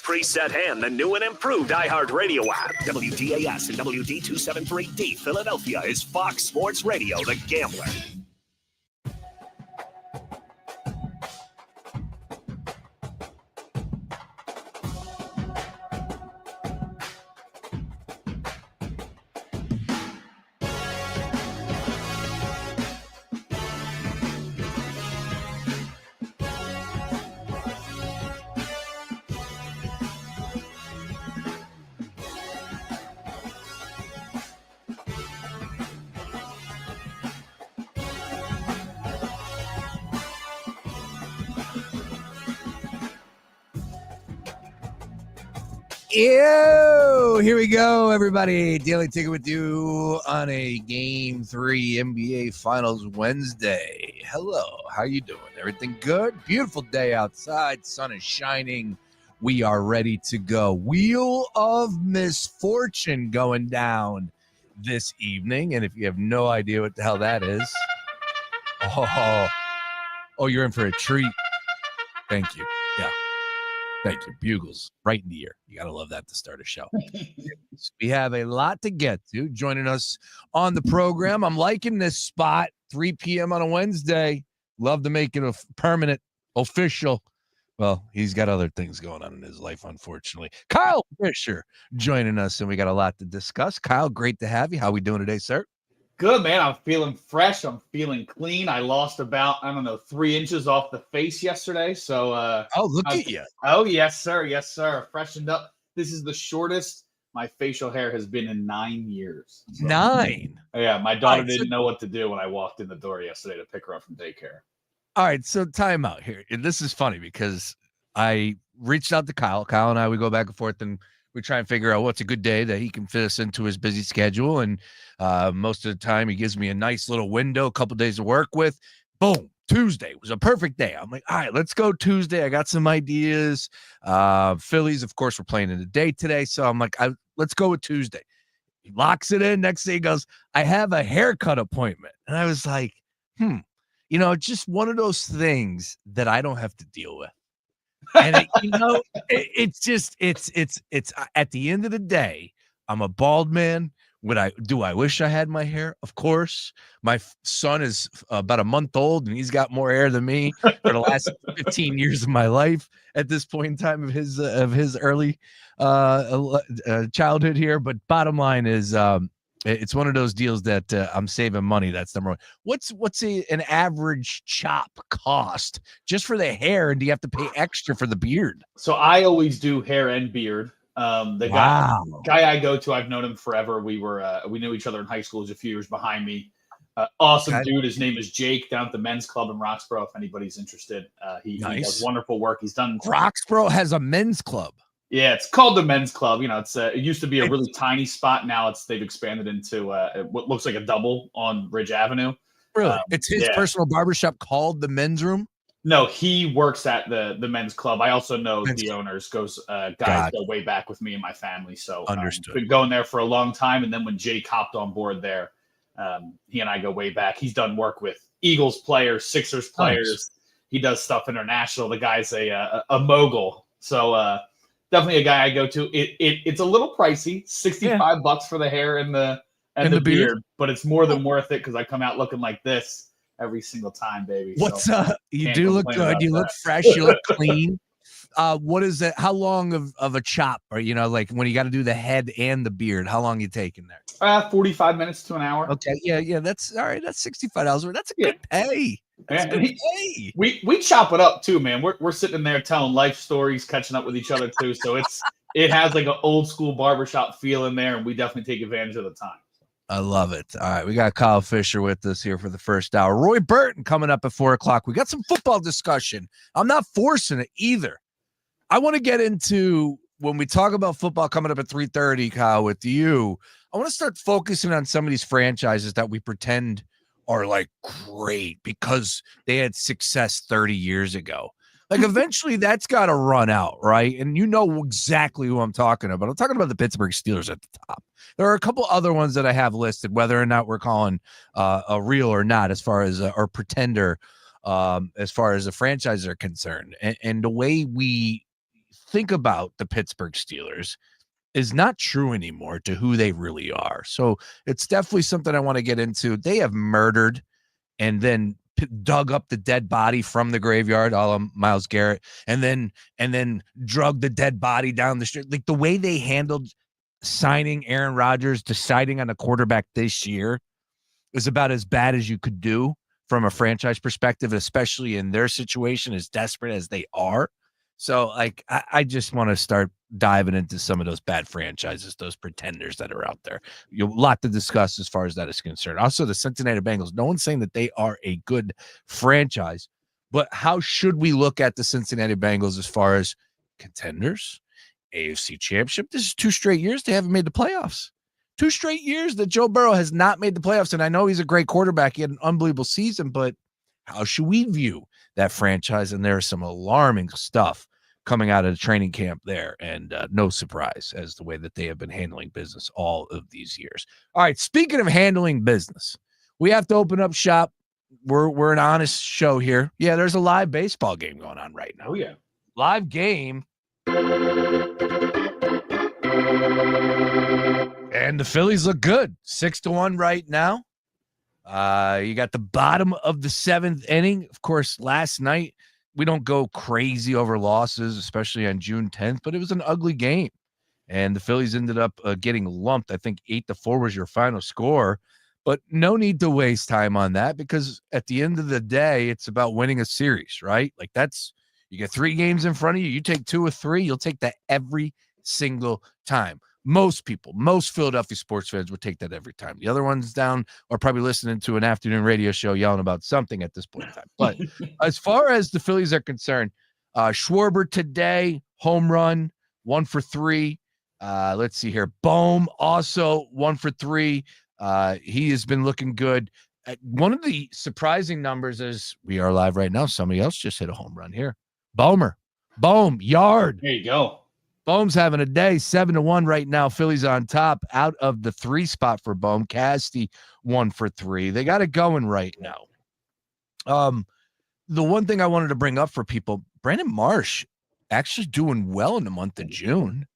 preset and the new and improved iHeartRadio app. WDAS and WD273D Philadelphia is Fox Sports Radio, The Gambler. Ew, here we go, everybody. Daily Ticket with you on a Game 3 NBA Finals Wednesday. Hello, how you doing? Everything good? Beautiful day outside. Sun is shining. We are ready to go. Wheel of Misfortune going down this evening. And if you have no idea what the hell that is, oh, you're in for a treat. Thank you. Yeah. Thank you. Bugles right in the ear. You got to love that to start a show. We have a lot to get to. Joining us on the program, I'm liking this spot, 3 p.m. on a Wednesday. Love to make it a permanent, official. Well, he's got other things going on in his life, unfortunately. Kyle Fisher joining us, and we got a lot to discuss. Kyle, great to have you. How we doing today, sir? Good, man. I'm feeling fresh. I'm feeling clean. I lost about, 3 inches off the face yesterday. So, look at you. Oh, yes, sir. Yes, sir. Freshened up. This is the shortest my facial hair has been in 9 years. So, 9? Yeah, my daughter didn't know what to do when I walked in the door yesterday to pick her up from daycare. All right, so time out here. And this is funny because I reached out to Kyle. Kyle and I, we go back and forth, and we try and figure out what's a good day that he can fit us into his busy schedule. And most of the time, he gives me a nice little window, a couple days to work with. Boom, Tuesday was a perfect day. I'm like, all right, let's go Tuesday. I got some ideas. Phillies, of course, we're playing in the day today. So I'm like, let's go with Tuesday. He locks it in. Next day, he goes, I have a haircut appointment. And I was like, just one of those things that I don't have to deal with. And it's at the end of the day, I'm a bald man. Do I wish I had my hair? Of course. My son is about a month old, and he's got more hair than me for the last 15 years of my life at this point in time of his early childhood here. But bottom line is, it's one of those deals that I'm saving money. That's number one. What's an average chop cost just for the hair, and do you have to pay extra for the beard? So I always do hair and beard. The guy I go to, I've known him forever. We knew each other in high school. He's a few years behind me. Awesome dude. His name is Jake, down at the men's club in Roxborough. If anybody's interested, he does wonderful work. He's done. Roxborough has a men's club. Yeah, it's called the men's club. It used to be a really tiny spot. Now they've expanded into what looks like a double on Ridge Avenue. Really? It's his personal barbershop called the men's room? No, he works at the men's club. I also know the owners. Go way back with me and my family. So understood. Been going there for a long time. And then when Jake hopped on board there, he and I go way back. He's done work with Eagles players, Sixers players. Nice. He does stuff international. The guy's a mogul. So definitely a guy I go to. It's a little pricey, $65 for the hair and the beard, but it's more than worth it because I come out looking like this every single time, baby. You do look good. You look fresh. You look clean. What is it? How long of a chop? Or, like when you got to do the head and the beard, how long you taking there? 45 minutes to an hour. Okay. Yeah. That's all right. That's $65. That's a good pay. We chop it up too, man. We're sitting there telling life stories, catching up with each other too. So it has like an old school barbershop feel in there, and we definitely take advantage of the time. I love it. All right, we got Kyle Fisher with us here for the first hour. Roy Burton coming up at 4:00. We got some football discussion. I'm not forcing it either. I want to get into when we talk about football coming up at 3:30, Kyle, with you. I want to start focusing on some of these franchises that we pretend are like great because they had success 30 years ago. Like eventually that's got to run out, right? And you know exactly who I'm talking about. I'm talking about the Pittsburgh Steelers at the top. There are a couple other ones that I have listed, whether or not we're calling a real or not, as far as or pretender, as far as the franchises are concerned. And the way we think about the Pittsburgh Steelers is not true anymore to who they really are. So it's definitely something I want to get into. They have murdered and then dug up the dead body from the graveyard, a la Myles Garrett, and then drug the dead body down the street. Like the way they handled signing Aaron Rodgers, deciding on a quarterback this year is about as bad as you could do from a franchise perspective, especially in their situation, as desperate as they are. So, like, I just want to start diving into some of those bad franchises, those pretenders that are out there. You have a lot to discuss as far as that is concerned. Also, the Cincinnati Bengals. No one's saying that they are a good franchise, but how should we look at the Cincinnati Bengals as far as contenders, AFC Championship? This is 2 straight years they haven't made the playoffs. 2 straight years that Joe Burrow has not made the playoffs. And I know he's a great quarterback. He had an unbelievable season, but how should we view that franchise? And there's some alarming stuff coming out of the training camp there. And no surprise as the way that they have been handling business all of these years. All right. Speaking of handling business, we have to open up shop. We're an honest show here. Yeah, there's a live baseball game going on right now. Oh, yeah. Live game. And the Phillies look good. 6-1 right now. You got the bottom of the 7th inning. Of course, last night, we don't go crazy over losses, especially on June 10th, but it was an ugly game. And the Phillies ended up getting lumped. I think 8-4 was your final score. But no need to waste time on that because at the end of the day, it's about winning a series, right? Like you get 3 games in front of you. You take 2 or 3, you'll take that every single time. Most people, most Philadelphia sports fans would take that every time. The other ones down are probably listening to an afternoon radio show yelling about something at this point in time. But as far as the Phillies are concerned, Schwarber today, home run, 1 for 3. Let's see here. Bohm also 1 for 3. He has been looking good. One of the surprising numbers is we are live right now. Somebody else just hit a home run here. Bohm, yard. There you go. Bohm's having a day, 7-1 right now. Phillies on top out of the 3 spot for Bohm. Casty 1 for 3. They got it going right now. The one thing I wanted to bring up for people, Brandon Marsh actually doing well in the month of June.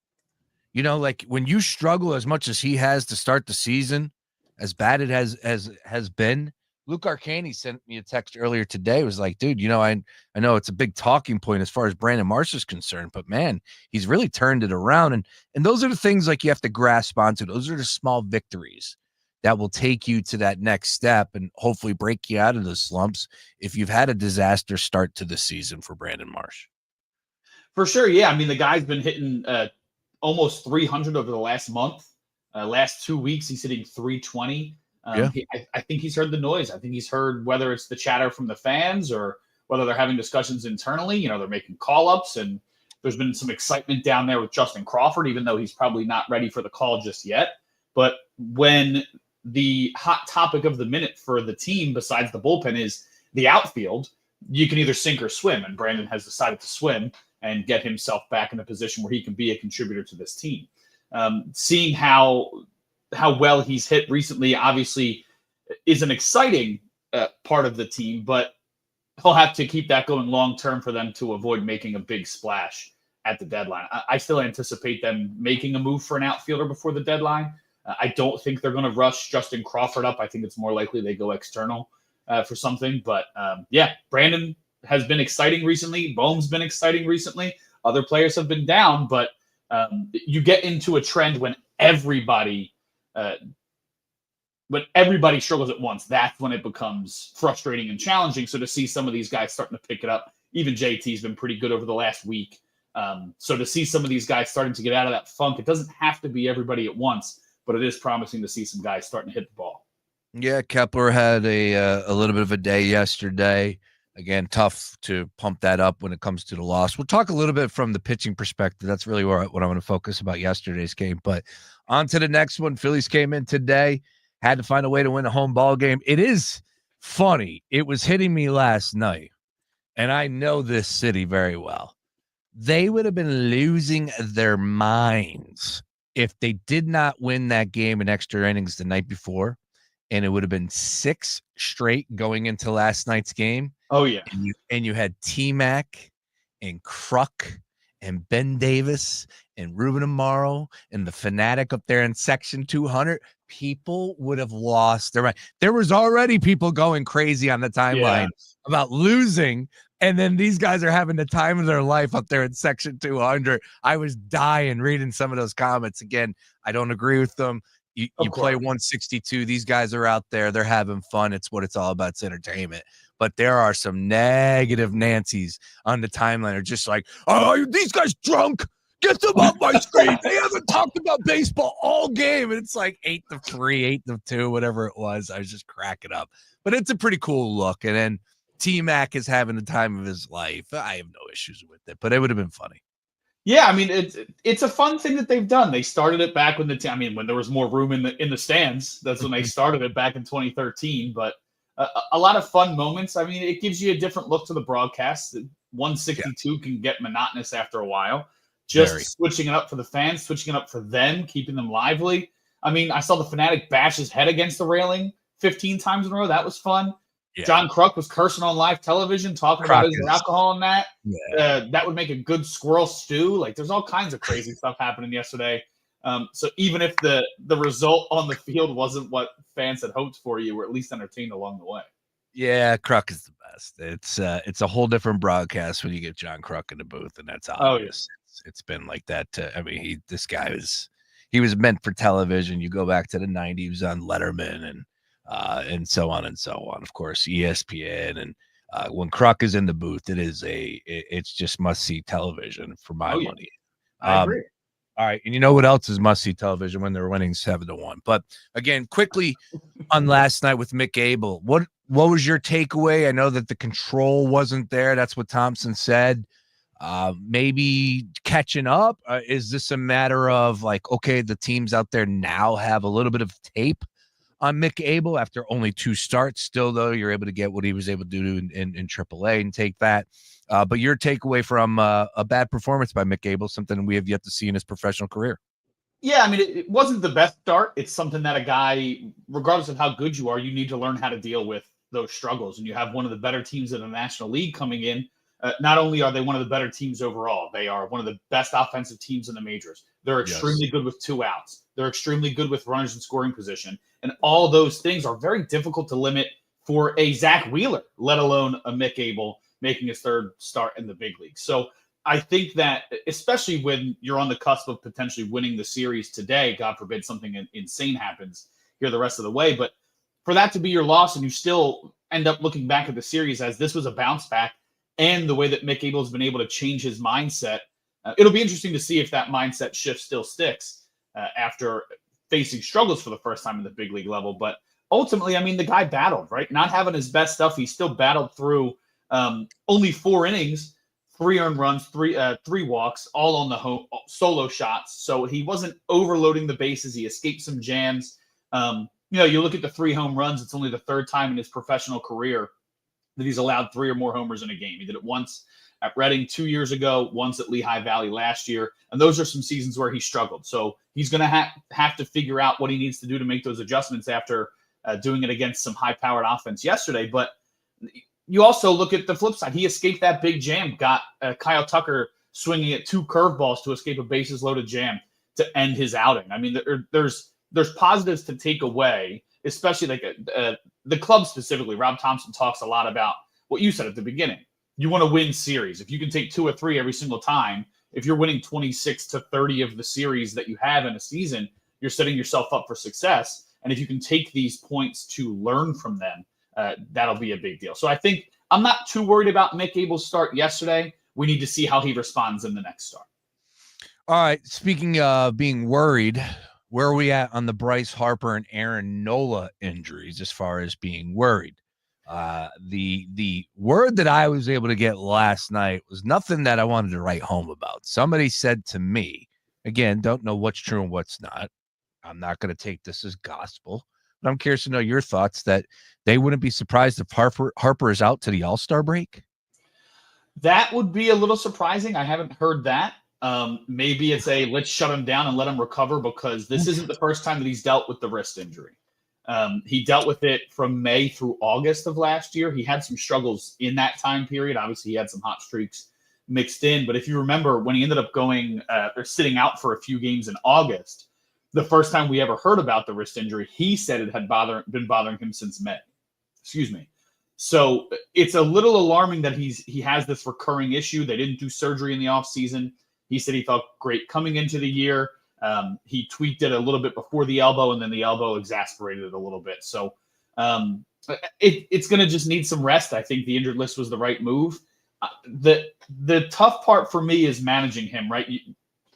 You know, like when you struggle as much as he has to start the season, as bad it has been. Luke Arcani sent me a text earlier today. It was like, dude, you know, I know it's a big talking point as far as Brandon Marsh is concerned, but man, he's really turned it around. And those are the things like you have to grasp onto. Those are the small victories that will take you to that next step and hopefully break you out of those slumps if you've had a disaster start to the season for Brandon Marsh. For sure, yeah. I mean, the guy's been hitting almost 300 over the last month. Last 2 weeks, he's hitting 320. I think he's heard the noise. I think he's heard whether it's the chatter from the fans or whether they're having discussions internally. You know, they're making call-ups, and there's been some excitement down there with Justin Crawford, even though he's probably not ready for the call just yet. But when the hot topic of the minute for the team, besides the bullpen, is the outfield, you can either sink or swim, and Brandon has decided to swim and get himself back in a position where he can be a contributor to this team. Seeing how well he's hit recently obviously is an exciting part of the team, but he'll have to keep that going long-term for them to avoid making a big splash at the deadline. I still anticipate them making a move for an outfielder before the deadline. I don't think they're going to rush Justin Crawford up. I think it's more likely they go external for something. But Brandon has been exciting recently. Bohm's been exciting recently. Other players have been down, but you get into a trend when everybody struggles at once. That's when it becomes frustrating and challenging. So to see some of these guys starting to pick it up, even JT's been pretty good over the last week. So to see some of these guys starting to get out of that funk, it doesn't have to be everybody at once, but it is promising to see some guys starting to hit the ball. Yeah, Kepler had a little bit of a day yesterday. Again, tough to pump that up when it comes to the loss. We'll talk a little bit from the pitching perspective. That's really what I want to focus about yesterday's game. But on to the next one. Phillies came in today, had to find a way to win a home ball game. It is funny. It was hitting me last night, and I know this city very well. They would have been losing their minds if they did not win that game in extra innings the night before, and it would have been 6 straight going into last night's game. Oh, yeah. And you had T-Mac and Kruk and Ben Davis and Ruben Amaro and the Fanatic up there in section 200, people would have lost their mind. There was already people going crazy on the timeline about losing, and then these guys are having the time of their life up there in section 200. I was dying reading some of those comments. Again, I don't agree with them. You play 162. These guys are out there. They're having fun. It's what it's all about. It's entertainment. But there are some negative Nancys on the timeline are just like, oh, these guys drunk. Get them off my screen. They haven't talked about baseball all game. And it's like 8-3, 8-2, whatever it was. I was just cracking up. But it's a pretty cool look. And then T-Mac is having the time of his life. I have no issues with it, but it would have been funny. Yeah, I mean, it's a fun thing that they've done. They started it back when when there was more room in the stands. That's when they started it back in 2013. But a lot of fun moments. I mean, it gives you a different look to the broadcast. 162 can get monotonous after a while. Just switching it up for the fans, switching it up for them, keeping them lively. I mean, I saw the Fanatic bash his head against the railing 15 times in a row. That was fun. Yeah. John Kruk was cursing on live television, talking about his alcohol and that. Yeah. That would make a good squirrel stew. Like, there's all kinds of crazy stuff happening yesterday. So even if the result on the field wasn't what fans had hoped for, you were at least entertained along the way. Yeah, Kruk is the best. It's a whole different broadcast when you get John Kruk in the booth, and that's obvious. It's been like that. I mean, this guy he was meant for television. You go back to the 90s, he was on Letterman and so on and so on. Of course, ESPN, and when Kruk is in the booth, it's just must see television for my money. I agree. All right, and you know what else is must see television when they're winning 7-1. But again, quickly on last night with Mick Abel, what was your takeaway? I know that the control wasn't there. That's what Thompson said. Maybe catching up. Is this a matter of like, okay, the teams out there now have a little bit of tape on Mick Abel after only 2 starts? Still, though, you're able to get what he was able to do in AAA and take that. But your takeaway from a bad performance by Mick Abel, something we have yet to see in his professional career. Yeah, I mean, it wasn't the best start. It's something that a guy, regardless of how good you are, you need to learn how to deal with those struggles. And you have one of the better teams in the National League coming in. Not only are they one of the better teams overall, they are one of the best offensive teams in the majors. They're extremely good with 2 outs. They're extremely good with runners in scoring position. And all those things are very difficult to limit for a Zach Wheeler, let alone a Mick Abel making his 3rd start in the big league. So I think that, especially when you're on the cusp of potentially winning the series today, God forbid something insane happens here the rest of the way, but for that to be your loss and you still end up looking back at the series as this was a bounce back, and the way that Mick Abel has been able to change his mindset, it'll be interesting to see if that mindset shift still sticks after facing struggles for the first time in the big league level. But ultimately, I mean, the guy battled, right? Not having his best stuff, he still battled through only 4 innings, 3 earned runs, 3 walks, all on the home solo shots. So he wasn't overloading the bases. He escaped some jams. You look at the 3 home runs. It's only the 3rd time in his professional career that he's allowed 3 or more homers in a game. He did it once at Reading 2 years ago, once at Lehigh Valley last year. And those are some seasons where he struggled. So he's going to have to figure out what he needs to do to make those adjustments after doing it against some high-powered offense yesterday. But you also look at the flip side. He escaped that big jam, got Kyle Tucker swinging at 2 curveballs to escape a bases-loaded jam to end his outing. I mean, there's positives to take away, especially like the club specifically. Rob Thompson talks a lot about what you said at the beginning. You want to win series. If you can take 2 or 3 every single time, if you're winning 26 to 30 of the series that you have in a season, you're setting yourself up for success. And if you can take these points to learn from them, that'll be a big deal. So I think I'm not too worried about Mick Abel's start yesterday. We need to see how he responds in the next start. All right. Speaking of being worried, where are we at on the Bryce Harper and Aaron Nola injuries as far as being worried? The word that I was able to get last night was nothing that I wanted to write home about. Somebody said to me, again, don't know what's true and what's not. I'm not going to take this as gospel, but I'm curious to know your thoughts that they wouldn't be surprised if Harper is out to the All-Star break. That would be a little surprising. I haven't heard that. Maybe it's let's shut him down and let him recover, because this isn't the first time that he's dealt with the wrist injury. He dealt with it from May through August of last year. He had some struggles in that time period. Obviously, he had some hot streaks mixed in. But if you remember, when he ended up going or sitting out for a few games in August, the first time we ever heard about the wrist injury, he said it had been bothering him since May. Excuse me. So it's a little alarming that he has this recurring issue. They didn't do surgery in the offseason. He said he felt great coming into the year. He tweaked it a little bit before the elbow, and then the elbow exasperated it a little bit. So it's going to just need some rest. I think the injured list was the right move. The tough part for me is managing him, right?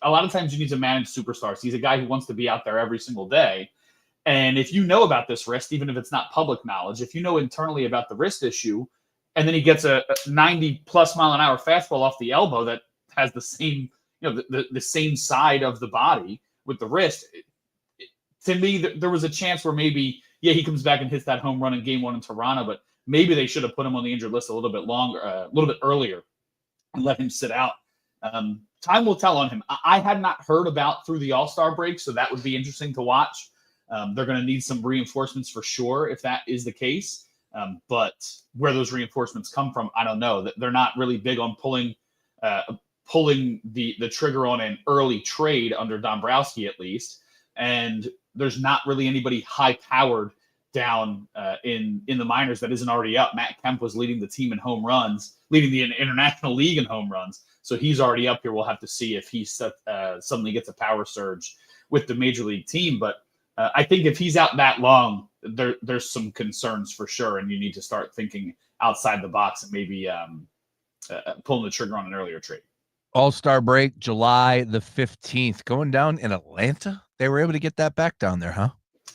A lot of times you need to manage superstars. He's a guy who wants to be out there every single day. And if you know about this wrist, even if it's not public knowledge, if you know internally about the wrist issue, and then he gets a 90-plus mile an hour fastball off the elbow that has the same, the same side of the body with the wrist, to me, there was a chance where maybe, he comes back and hits that home run in Game 1 in Toronto, but maybe they should have put him on the injured list a little bit earlier, and let him sit out. Time will tell on him. I had not heard about through the All-Star break, so that would be interesting to watch. They're going to need some reinforcements for sure if that is the case. But where those reinforcements come from, I don't know. They're not really big on pulling the trigger on an early trade under Dombrowski, at least. And there's not really anybody high-powered down in the minors that isn't already up. Matt Kemp was leading the team in home runs, leading the International League in home runs. So he's already up here. We'll have to see if he suddenly gets a power surge with the major league team. But I think if he's out that long, there's some concerns for sure, and you need to start thinking outside the box and maybe pulling the trigger on an earlier trade. All-Star break, July the 15th, going down in Atlanta. They were able to get that back down there, huh?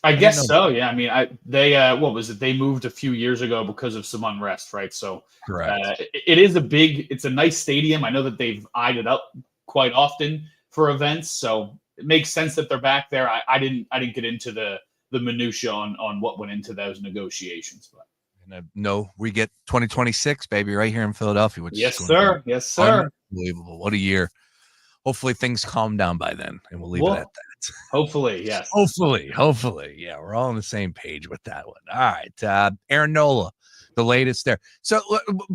I guess so. Yeah. I mean, they what was it? They moved a few years ago because of some unrest, right? So correct. It's a nice stadium. I know that they've eyed it up quite often for events, so it makes sense that they're back there. I didn't get into the minutia on what went into those negotiations, but no, we get 2026, baby, right here in Philadelphia. Which yes, sir. Yes, sir. Unbelievable. What a year. Hopefully things calm down by then, and we'll leave it at that. Hopefully, yes. Hopefully. Yeah, we're all on the same page with that one. All right. Aaron Nola, the latest there. So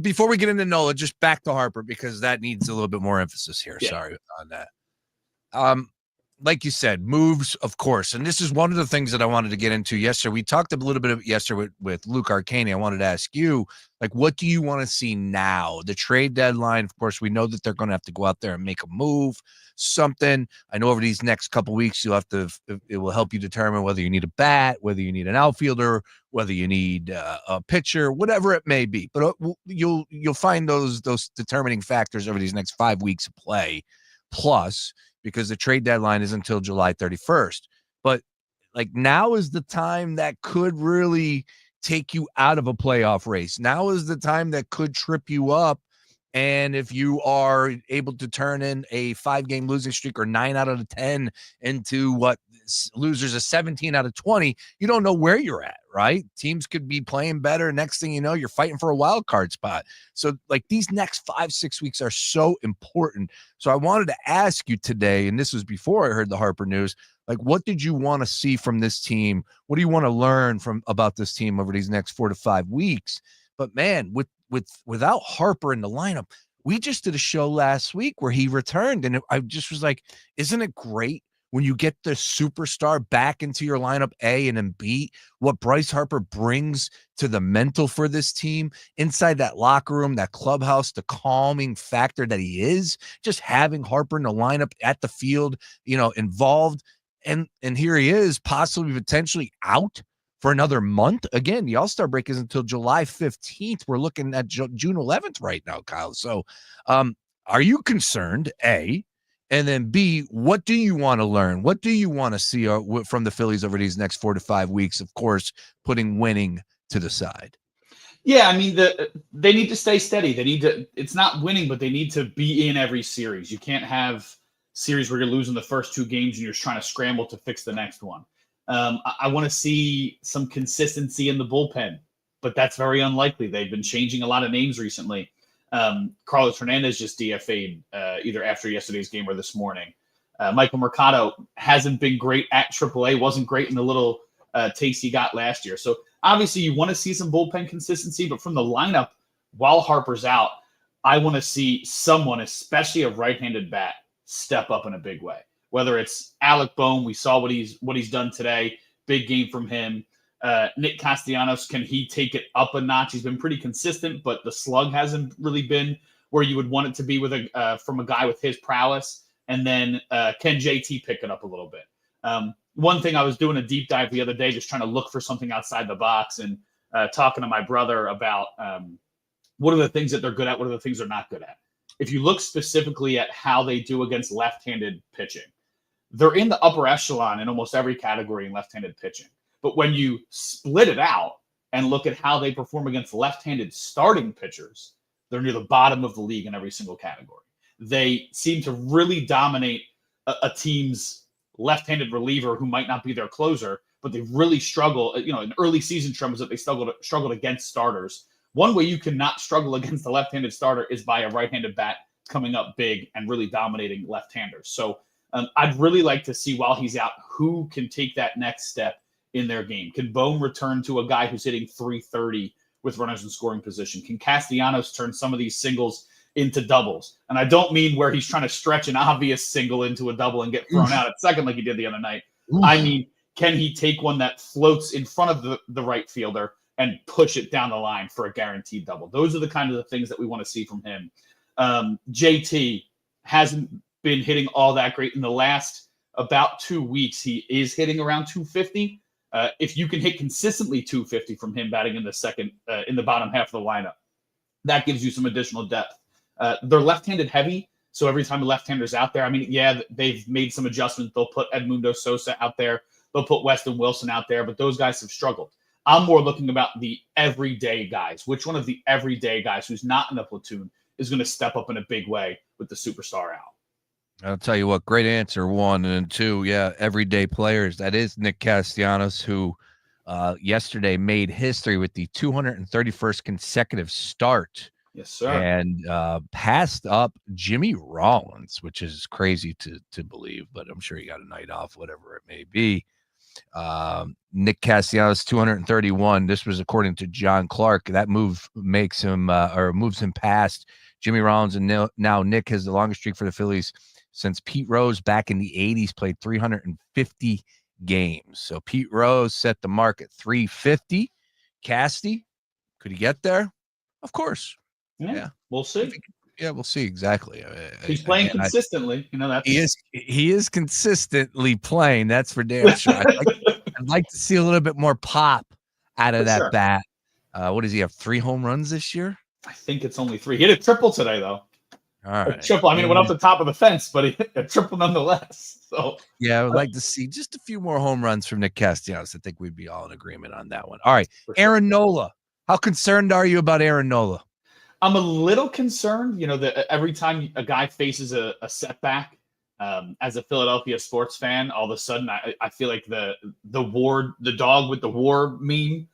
before we get into Nola, just back to Harper, because that needs a little bit more emphasis here. Yeah. Sorry on that. Like you said, moves, of course. And this is one of the things that I wanted to get into yesterday. We talked a little bit yesterday with Luke Arcani. I wanted to ask you, what do you want to see now? The trade deadline, of course, we know that they're going to have to go out there and make a move, something. I know over these next couple of weeks, it will help you determine whether you need a bat, whether you need an outfielder, whether you need a pitcher, whatever it may be. But you'll find those determining factors over these next 5 weeks of play. Plus, because the trade deadline is until July 31st. But now is the time that could really take you out of a playoff race. Now is the time that could trip you up. And if you are able to turn in a 5-game losing streak or 9 out of 10 into losers of 17 out of 20, you don't know where you're at, right? Teams could be playing better. Next thing you know, you're fighting for a wild card spot. So these next 5-6 weeks are so important. So I wanted to ask you today, and this was before I heard the Harper news, what did you want to see from this team? What do you want to learn about this team over these next 4 to 5 weeks? But man, without Harper in the lineup, we just did a show last week where he returned, and I just was like, isn't it great when you get the superstar back into your lineup, A, and then B, what Bryce Harper brings to the mental for this team inside that locker room, that clubhouse, the calming factor that he is, just having Harper in the lineup at the field, involved. And here he is, possibly potentially out for another month. Again, the All-Star break is until July 15th. We're looking at June 11th right now, Kyle. So are you concerned, A? And then B, what do you want to learn? What do you want to see from the Phillies over these next 4 to 5 weeks? Of course, putting winning to the side. Yeah, I mean, they need to stay steady. They need to. It's not winning, but they need to be in every series. You can't have series where you're losing the first 2 games and you're trying to scramble to fix the next one. I want to see some consistency in the bullpen, but that's very unlikely. They've been changing a lot of names recently. Carlos Hernandez just DFA'd either after yesterday's game or this morning. Michael Mercado hasn't been great at AAA, wasn't great in the little taste he got last year. So obviously you want to see some bullpen consistency, but from the lineup, while Harper's out, I want to see someone, especially a right-handed bat, step up in a big way. Whether it's Alec Bohm, we saw what he's done today, big game from him. Nick Castellanos, can he take it up a notch? He's been pretty consistent, but the slug hasn't really been where you would want it to be with from a guy with his prowess. And then can JT pick it up a little bit? One thing, I was doing a deep dive the other day, just trying to look for something outside the box and talking to my brother about what are the things that they're good at, what are the things they're not good at. If you look specifically at how they do against left-handed pitching, they're in the upper echelon in almost every category in left-handed pitching. But when you split it out and look at how they perform against left-handed starting pitchers, they're near the bottom of the league in every single category. They seem to really dominate a team's left-handed reliever who might not be their closer, but they really struggle. In early season trends that they struggled against starters. One way you cannot struggle against a left-handed starter is by a right-handed bat coming up big and really dominating left-handers. So I'd really like to see, while he's out, who can take that next step in their game. Can Bohm return to a guy who's hitting 330 with runners in scoring position? Can Castellanos turn some of these singles into doubles? And I don't mean where he's trying to stretch an obvious single into a double and get thrown out at second like he did the other night. I mean, can he take one that floats in front of the right fielder and push it down the line for a guaranteed double? Those are the kind of the things that we want to see from him. JT hasn't been hitting all that great in the last about 2 weeks. He is hitting around 250. If you can hit consistently 250 from him batting in the second, in the bottom half of the lineup, that gives you some additional depth. They're left-handed heavy, so every time a left-hander's out there, I mean, yeah, they've made some adjustments. They'll put Edmundo Sosa out there. They'll put Weston Wilson out there, but those guys have struggled. I'm more looking about the everyday guys. Which one of the everyday guys who's not in the platoon is going to step up in a big way with the superstar out? I'll tell you what, great answer, one. And two, yeah, everyday players. That is Nick Castellanos, who yesterday made history with the 231st consecutive start. Yes, sir. And passed up Jimmy Rollins, which is crazy to believe, but I'm sure he got a night off, whatever it may be. Nick Castellanos, 231. This was according to John Clark. That move makes him or moves him past Jimmy Rollins, and now Nick has the longest streak for the Phillies since Pete Rose back in the 80s played 350 games. So Pete Rose set the mark at 350. Casty, could he get there? Of course. Yeah. We'll see. Yeah, we'll see exactly. He's playing consistently. He is consistently playing. That's for damn sure. I'd like to see a little bit more pop out of that bat. What does he have? 3 home runs this year? I think it's only 3. He hit a triple today, though. All right. A triple. I mean, it went up the top of the fence, but he hit a triple nonetheless. So yeah, I would like to see just a few more home runs from Nick Castellanos. I think we'd be all in agreement on that one. All right, Aaron Nola. How concerned are you about Aaron Nola? I'm a little concerned, that every time a guy faces a setback, as a Philadelphia sports fan, all of a sudden I feel like the dog with the war meme,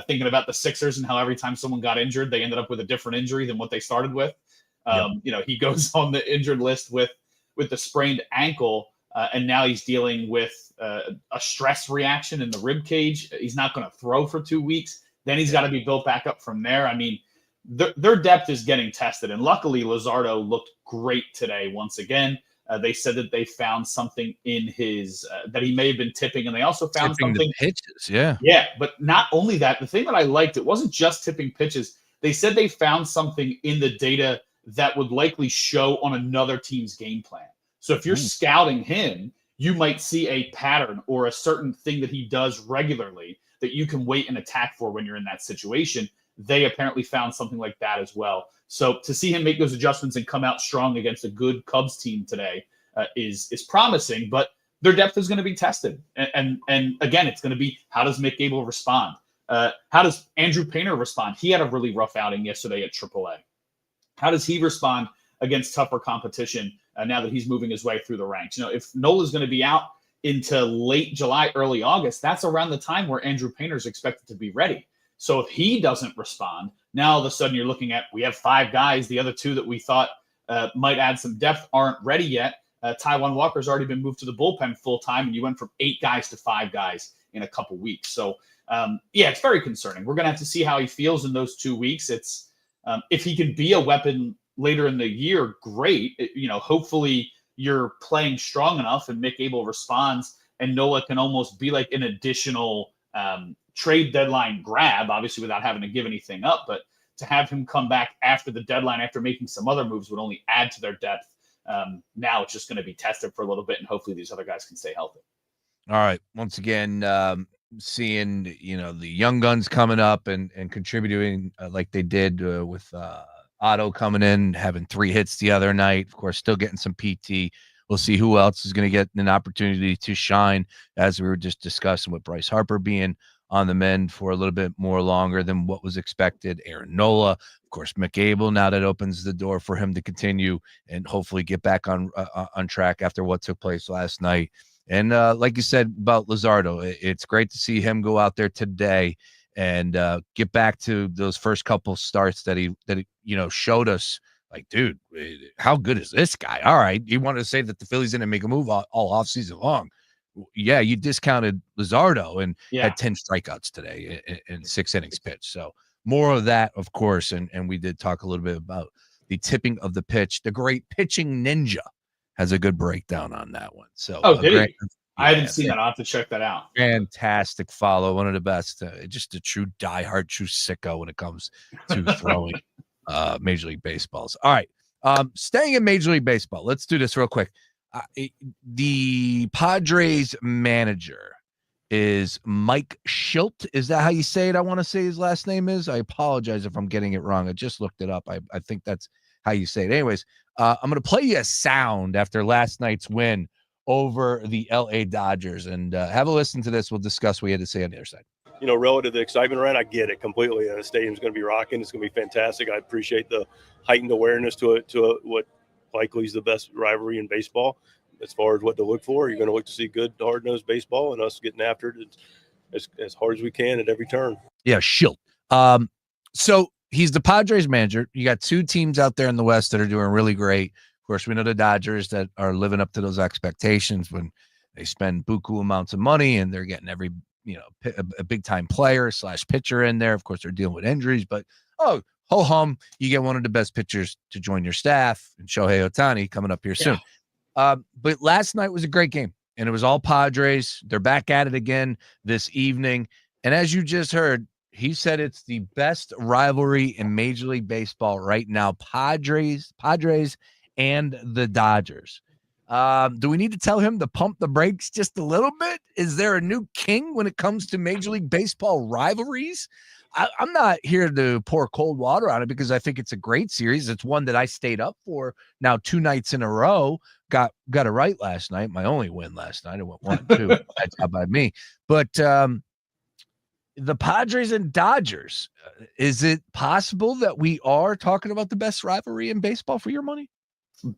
thinking about the Sixers and how every time someone got injured, they ended up with a different injury than what they started with. He goes on the injured list with the sprained ankle, and now he's dealing with a stress reaction in the rib cage. He's not going to throw for 2 weeks. Then he's got to be built back up from there. I mean, their depth is getting tested, and luckily Luzardo looked great today once again. They said that they found something in his that he may have been tipping, and they also found something the pitches. Yeah, but not only that, the thing that I liked, it wasn't just tipping pitches. They said they found something in the data that would likely show on another team's game plan. So if you're scouting him, you might see a pattern or a certain thing that he does regularly that you can wait and attack for when you're in that situation. They apparently found something like that as well. So to see him make those adjustments and come out strong against a good Cubs team today is promising, but their depth is going to be tested. And again, it's going to be, how does Mick Gable respond? How does Andrew Painter respond? He had a really rough outing yesterday at AAA. How does he respond against tougher competition now that he's moving his way through the ranks? If Nola's going to be out into late July, early August, that's around the time where Andrew Painter is expected to be ready. So if he doesn't respond, now all of a sudden you're looking at, we have 5 guys. The other 2 that we thought might add some depth aren't ready yet. Taijuan Walker's already been moved to the bullpen full time, and you went from 8 guys to 5 guys in a couple weeks. So, it's very concerning. We're going to have to see how he feels in those 2 weeks. It's if he can be a weapon later in the year, great. Hopefully you're playing strong enough and Mick Abel responds and Nola can almost be like an additional trade deadline grab, obviously without having to give anything up. But to have him come back after the deadline, after making some other moves, would only add to their depth. Now it's just going to be tested for a little bit, and hopefully these other guys can stay healthy. All right. Once again, seeing the young guns coming up and contributing like they did with Otto coming in, having 3 hits the other night. Of course, still getting some PT. We'll see who else is going to get an opportunity to shine, as we were just discussing with Bryce Harper being on the mend for a little bit more longer than what was expected. Aaron Nola, of course, Mick Abel. Now that opens the door for him to continue and hopefully get back on track after what took place last night. And like you said about Luzardo, it's great to see him go out there today and get back to those first couple starts that he showed us. Like, dude, how good is this guy? All right, you wanted to say that the Phillies didn't make a move all off season long. Yeah, you discounted Luzardo and had 10 strikeouts today in 6 innings pitched. So more of that, of course. And we did talk a little bit about the tipping of the pitch. The great pitching ninja has a good breakdown on that one. So, did he? I haven't seen that. I'll have to check that out. Fantastic follow. One of the best. Just a true diehard, true sicko when it comes to throwing Major League Baseballs. All right. Staying in Major League Baseball. Let's do this real quick. The Padres manager is Mike Shildt. Is that how you say it? I want to say his last name is. I apologize if I'm getting it wrong. I just looked it up. I think that's how you say it. Anyways, I'm going to play you a sound after last night's win over the LA Dodgers, and have a listen to this. We'll discuss what you had to say on the other side. Relative to the excitement around, I get it completely. The stadium's going to be rocking. It's going to be fantastic. I appreciate the heightened awareness to what likely is the best rivalry in baseball. As far as what to look for, you're going to look to see good, hard-nosed baseball and us getting after it as hard as we can at every turn. Yeah, Shildt. So he's the Padres manager. You got 2 teams out there in the West that are doing really great. Of course, we know the Dodgers that are living up to those expectations when they spend buku amounts of money and they're getting every a big-time player / pitcher in there. Of course, they're dealing with injuries, but ho-hum, you get one of the best pitchers to join your staff, and Shohei Ohtani coming up here soon. But last night was a great game, and it was all Padres. They're back at it again this evening. And as you just heard, he said it's the best rivalry in Major League Baseball right now, Padres and the Dodgers. Do we need to tell him to pump the brakes just a little bit? Is there a new king when it comes to Major League Baseball rivalries? I'm not here to pour cold water on it because I think it's a great series. It's one that I stayed up for now 2 nights in a row. Got it right last night. My only win last night. I went 1-2. Bad job by me. But the Padres and Dodgers, is it possible that we are talking about the best rivalry in baseball for your money?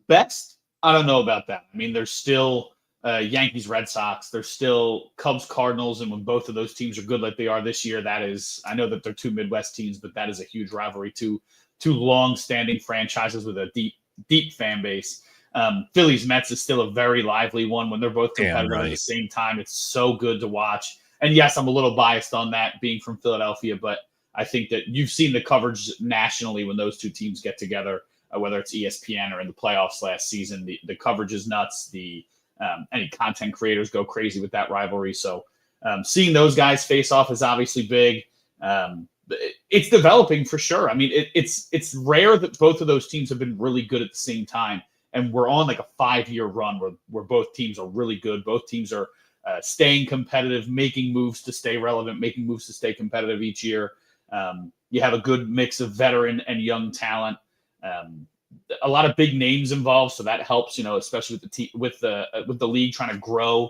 Best? I don't know about that. I mean, there's still Yankees, Red Sox. There's still Cubs, Cardinals. And when both of those teams are good like they are this year, that is, I know that they're 2 Midwest teams, but that is a huge rivalry. Two long-standing franchises with a deep fan base. Phillies, Mets is still a very lively one when they're both competitive at the same time. It's so good to watch. And yes, I'm a little biased on that being from Philadelphia, but I think that you've seen the coverage nationally when those 2 teams get together, whether it's ESPN or in the playoffs last season. The coverage is nuts. Any content creators go crazy with that rivalry. So seeing those guys face off is obviously big. It's developing for sure. I mean, it's rare that both of those teams have been really good at the same time. And we're on like a 5-year run where both teams are really good. Both teams are staying competitive, making moves to stay relevant, making moves to stay competitive each year. You have a good mix of veteran and young talent. A lot of big names involved, so that helps. Especially with the league trying to grow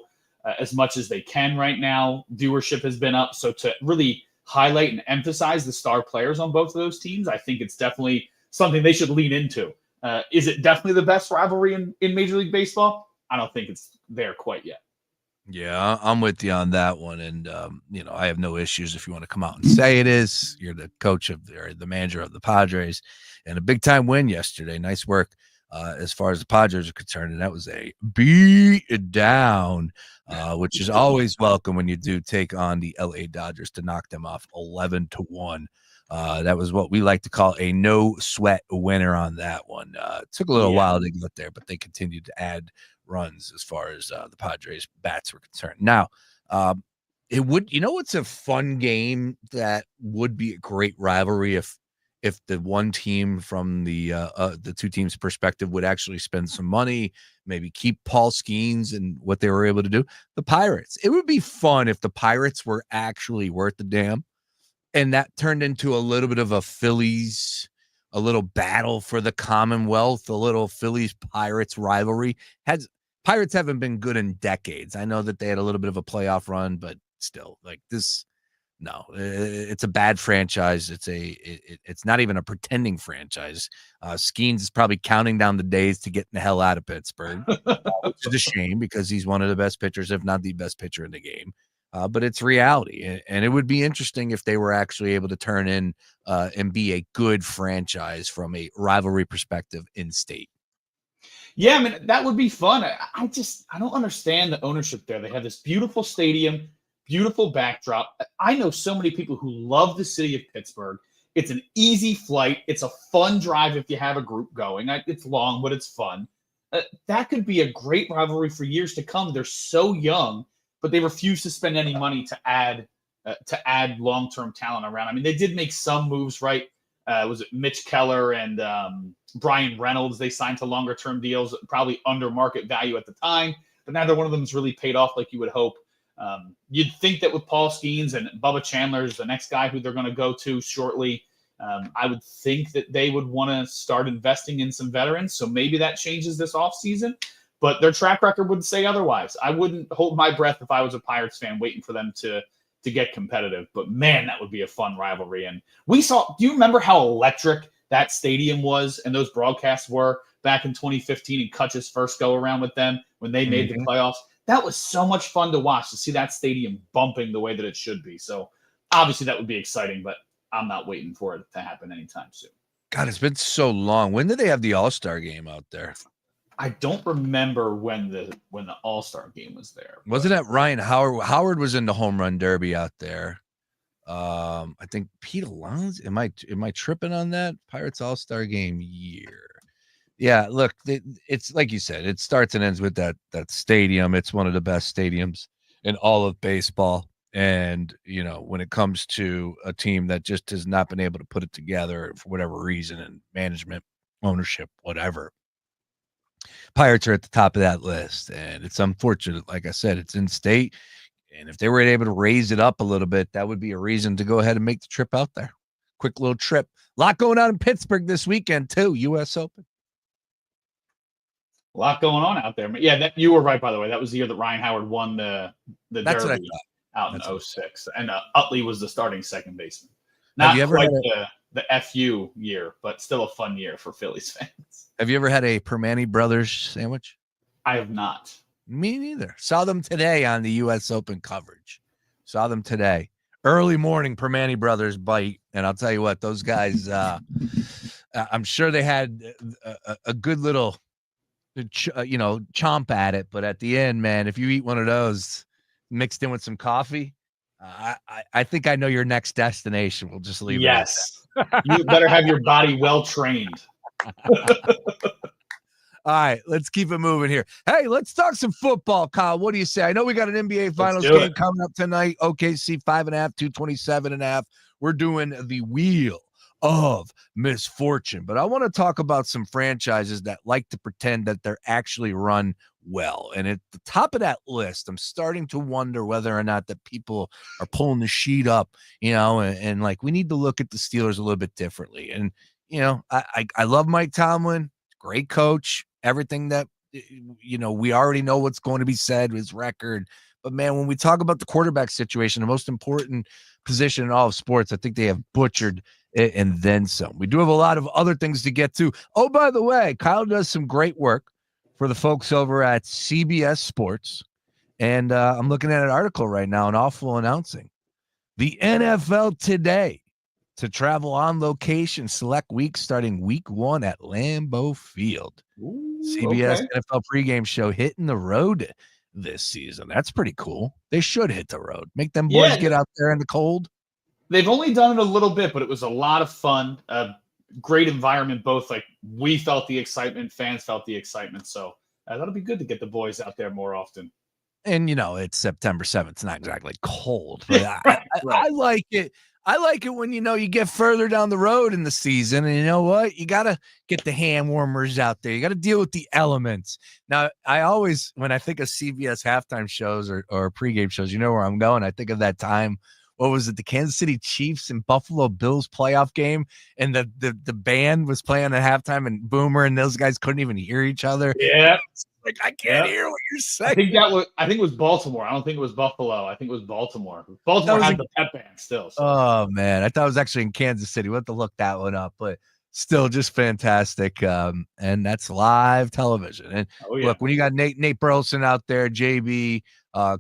as much as they can right now. Viewership has been up, so to really highlight and emphasize the star players on both of those teams, I think it's definitely something they should lean into. Is it definitely the best rivalry in Major League Baseball? I don't think it's there quite yet. Yeah, I'm with you on that one. And, I have no issues if you want to come out and say it is. You're the coach or the manager of the Padres, and a big time win yesterday. Nice work as far as the Padres are concerned. And that was a beat down, which is always welcome when you do take on the LA Dodgers to knock them off 11-1. That was what we like to call a no sweat winner on that one. It took a little while to get there, but they continued to add runs as far as the Padres bats were concerned. Now, it would, what's a fun game that would be a great rivalry if the one team from the two teams' perspective would actually spend some money, maybe keep Paul Skeens and what they were able to do. The Pirates. It would be fun if the Pirates were actually worth the damn, and that turned into a little bit of a little battle for the Commonwealth, a little Phillies-Pirates rivalry. Pirates haven't been good in decades. I know that they had a little bit of a playoff run, but still, like this, no, it's a bad franchise. It's not even a pretending franchise. Skeens is probably counting down the days to getting the hell out of Pittsburgh, which is a shame because he's one of the best pitchers, if not the best pitcher in the game. But it's reality, and it would be interesting if they were actually able to turn in and be a good franchise from a rivalry perspective in state. Yeah, I mean, that would be fun. I don't understand the ownership there. They have this beautiful stadium, beautiful backdrop. I know so many people who love the city of Pittsburgh. It's an easy flight. It's a fun drive if you have a group going. It's long, but it's fun. That could be a great rivalry for years to come. They're so young, but they refuse to spend any money to add long-term talent around. I mean, they did make some moves, right? Was it Mitch Keller and Brian Reynolds? They signed to longer-term deals, probably under market value at the time, but neither one of them has really paid off like you would hope. You'd think that with Paul Skeens and Bubba Chandler's the next guy who they're going to go to shortly, I would think that they would want to start investing in some veterans. So maybe that changes this offseason, but their track record would say otherwise. I wouldn't hold my breath if I was a Pirates fan waiting for them to get competitive, but man, that would be a fun rivalry. And do you remember how electric that stadium was and those broadcasts were back in 2015 and Kutch's first go around with them when they made the playoffs? That was so much fun to watch, to see that stadium bumping the way that it should be. So obviously that would be exciting, but I'm not waiting for it to happen anytime soon. God, it's been so long. When did they have the All-Star game out there? I don't remember when the All-Star game was there. Wasn't that Ryan Howard? Howard was in the home run derby out there. I think Pete Alonso. Am I tripping on that? Pirates All-Star game year. Yeah, look, it's like you said, it starts and ends with that stadium. It's one of the best stadiums in all of baseball. And, when it comes to a team that just has not been able to put it together for whatever reason, and management, ownership, whatever, Pirates are at the top of that list. And it's unfortunate. Like I said, it's in state. And if they were able to raise it up a little bit, that would be a reason to go ahead and make the trip out there. Quick little trip. A lot going on in Pittsburgh this weekend, too. U.S. Open. A lot going on out there. But yeah, you were right, by the way. That was the year that Ryan Howard won the Derby out in 2006. And Utley was the starting second baseman. Not quite the FU year, but still a fun year for Phillies fans. Have you ever had a Permane Brothers sandwich? I have not. Me neither. Saw them today on the U.S. Open coverage. Saw them today. Early morning Permane Brothers bite. And I'll tell you what, those guys, I'm sure they had a good little chomp at it, but at the end, man, if you eat one of those mixed in with some coffee, I think I know your next destination. We'll just leave it. Yes. You better have your body well trained. All right, let's keep it moving here. Hey, let's talk some football, Kyle. What do you say? I know we got an NBA Finals game coming up tonight. OKC 5.5, 227.5. We're doing the wheel of misfortune, but I want to talk about some franchises that like to pretend that they're actually run well. And at the top of that list, I'm starting to wonder whether or not that people are pulling the sheet up, and like we need to look at the Steelers a little bit differently. And I love Mike Tomlin, great coach. Everything that, we already know what's going to be said, his record. But, man, when we talk about the quarterback situation, the most important position in all of sports, I think they have butchered it and then some. We do have a lot of other things to get to. Oh, by the way, Kyle does some great work for the folks over at CBS Sports. And I'm looking at an article right now, an awful announcing. The NFL today to travel on location select week starting week 1 at Lambeau Field. Ooh, CBS NFL pregame show hitting the road this season. That's pretty cool. They should hit the road. Make them boys get out there in the cold. They've only done it a little bit, but it was a lot of fun. Great environment. Both like we felt the excitement, fans felt the excitement. So that'll be good to get the boys out there more often. And it's September 7th. It's not exactly cold, but Right. I like it. I like it when, you get further down the road in the season, and you know what? You got to get the hand warmers out there. You got to deal with the elements. Now, I always, when I think of CBS halftime shows or pregame shows, you know where I'm going. I think of that time. What was it? The Kansas City Chiefs and Buffalo Bills playoff game. And the band was playing at halftime, and Boomer and those guys couldn't even hear each other. Yeah. Like, I can't hear what you're saying. I think it was Baltimore. I don't think it was Buffalo. I think it was Baltimore. Baltimore had the pep band still. So. Oh man, I thought it was actually in Kansas City. We'll have to look that one up, but still just fantastic. And that's live television. And look, when you got Nate Burleson out there, JB,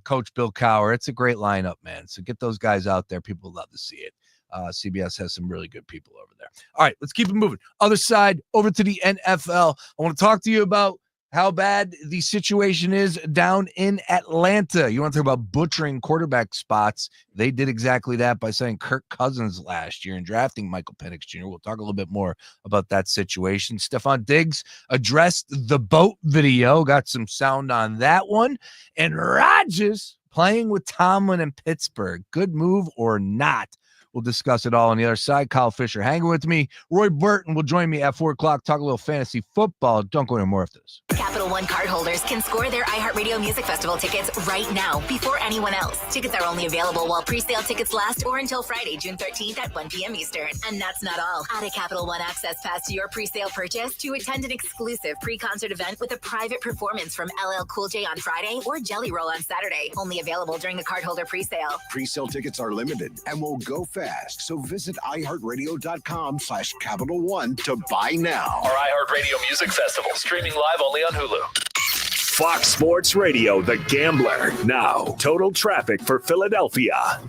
Coach Bill Cowher, it's a great lineup, man. So get those guys out there. People love to see it. CBS has some really good people over there. All right, let's keep it moving. Other side, over to the NFL. I want to talk to you about how bad the situation is down in Atlanta. You want to talk about butchering quarterback spots? They did exactly that by saying Kirk Cousins last year and drafting Michael Penix Jr. We'll talk a little bit more about that situation. Stephon Diggs addressed the boat video, got some sound on that one. And Rodgers playing with Tomlin in Pittsburgh. Good move or not? We'll discuss it all on the other side. Kyle Fisher hanging with me. Roy Burton will join me at 4 o'clock. Talk a little fantasy football. Don't go anymore after this. Capital One cardholders can score their iHeartRadio Music Festival tickets right now before anyone else. Tickets are only available while pre-sale tickets last or until Friday, June 13th at 1 p.m. Eastern. And that's not all. Add a Capital One Access Pass to your pre-sale purchase to attend an exclusive pre-concert event with a private performance from LL Cool J on Friday or Jelly Roll on Saturday. Only available during the cardholder pre-sale. Pre-sale tickets are limited and will go fast. So visit iHeartRadio.com/Capital One to buy now. Our iHeartRadio Music Festival, streaming live only on Hulu. Fox Sports Radio, The Gambler. Now, total traffic for Philadelphia.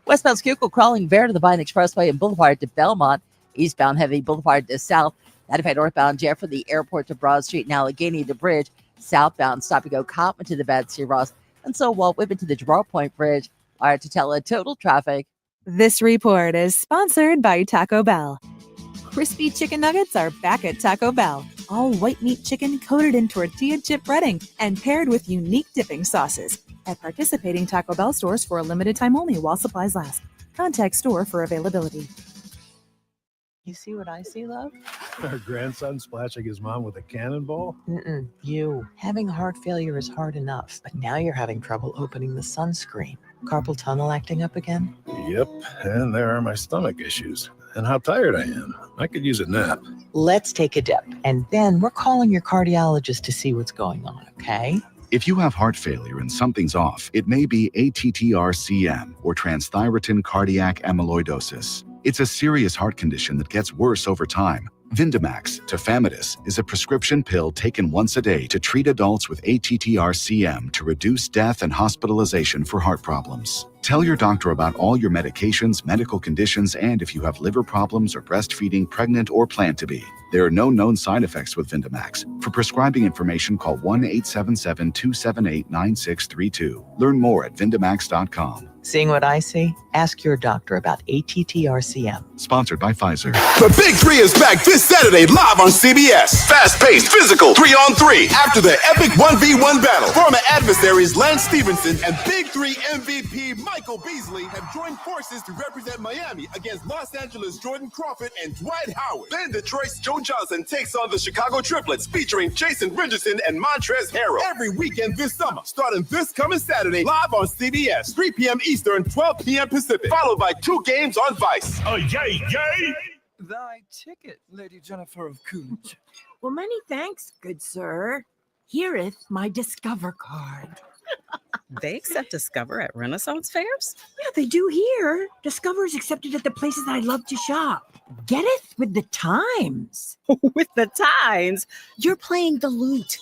Westbound Schuylkill crawling bare to the Vine Expressway and Boulevard to Belmont. Eastbound heavy Boulevard to South. 95 northbound Jeff from the airport to Broad Street and Allegheny to Bridge. Southbound stop and go Cotman to the Betsy Ross. And so Walt Whitman to the Draw Point Bridge. All right, to tell total traffic. This report is sponsored by Taco Bell. Crispy chicken nuggets are back at Taco Bell. All white meat chicken coated in tortilla chip breading and paired with unique dipping sauces. At participating Taco Bell stores for a limited time only while supplies last. Contact store for availability. You see what I see, love? Our grandson splashing his mom with a cannonball? You. Having heart failure is hard enough, but now you're having trouble opening the sunscreen. Carpal tunnel acting up again? Yep, and there are my stomach issues. And how tired I am. I could use a nap. Let's take a dip, and then we're calling your cardiologist to see what's going on, okay? If you have heart failure and something's off, it may be ATTR-CM or transthyretin cardiac amyloidosis. It's a serious heart condition that gets worse over time. Vindamax, tafamidis, is a prescription pill taken once a day to treat adults with ATTR-CM to reduce death and hospitalization for heart problems. Tell your doctor about all your medications, medical conditions, and if you have liver problems or breastfeeding, pregnant, or plan to be. There are no known side effects with Vindamax. For prescribing information, call 1-877-278-9632. Learn more at Vindamax.com. Seeing what I see? Ask your doctor about ATTR-CM. Sponsored by Pfizer. The Big Three is back this Saturday live on CBS. Fast-paced, physical, 3-on-3. After the epic 1v1 battle, former adversaries Lance Stevenson and Big Three MVP Michael Beasley have joined forces to represent Miami against Los Angeles Jordan Crawford and Dwight Howard. Then Detroit's Joe Johnson takes on the Chicago Triplets featuring Jason Richardson and Montrezl Harrell. Every weekend this summer, starting this coming Saturday, live on CBS, 3 p.m. Eastern, 12 p.m. Pacific, followed by 2 games on Vice. Oh, yay, yay! Thy ticket, Lady Jennifer of Coolidge. Well, many thanks, good sir. Here'th my Discover card. They accept Discover at Renaissance fairs? Yeah, they do here. Discover is accepted at the places I love to shop. Getteth with the times. With the times? You're playing the lute.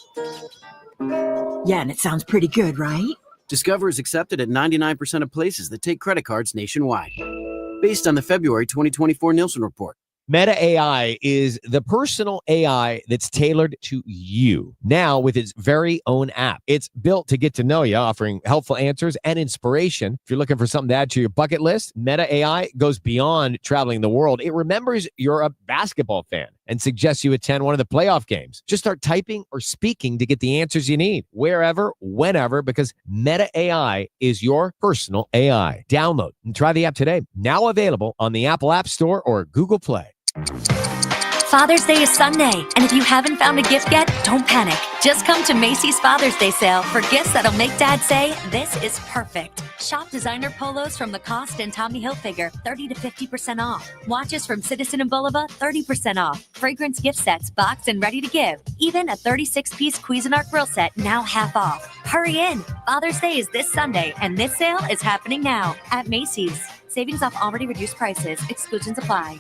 Yeah, and it sounds pretty good, right? Discover is accepted at 99% of places that take credit cards nationwide. Based on the February 2024 Nielsen report. Meta AI is the personal AI that's tailored to you. Now with its very own app. It's built to get to know you, offering helpful answers and inspiration. If you're looking for something to add to your bucket list, Meta AI goes beyond traveling the world. It remembers you're a basketball fan and suggests you attend one of the playoff games. Just start typing or speaking to get the answers you need, wherever, whenever, because Meta AI is your personal AI. Download and try the app today. Now available on the Apple App Store or Google Play. Father's Day is Sunday, and if you haven't found a gift yet, don't panic. Just come to Macy's Father's Day sale for gifts that'll make Dad say, "This is perfect." Shop designer polos from Lacoste and Tommy Hilfiger, 30 to 50% off. Watches from Citizen and Bulova, 30% off. Fragrance gift sets, boxed and ready to give. Even a 36-piece Cuisinart grill set, now half off. Hurry in. Father's Day is this Sunday, and this sale is happening now at Macy's. Savings off already reduced prices. Exclusions apply.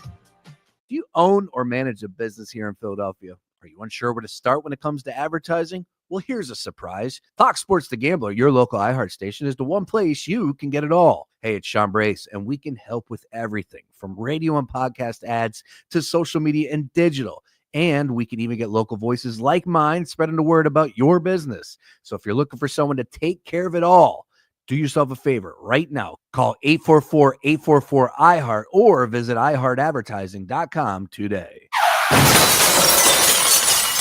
Do you own or manage a business here in Philadelphia? Are you unsure where to start when it comes to advertising? Well, here's a surprise. Fox Sports The Gambler, your local iHeart station, is the one place you can get it all. Hey, it's Sean Brace, and we can help with everything from radio and podcast ads to social media and digital. And we can even get local voices like mine spreading the word about your business. So if you're looking for someone to take care of it all, do yourself a favor right now. Call 844-844-iHeart or visit iHeartAdvertising.com today.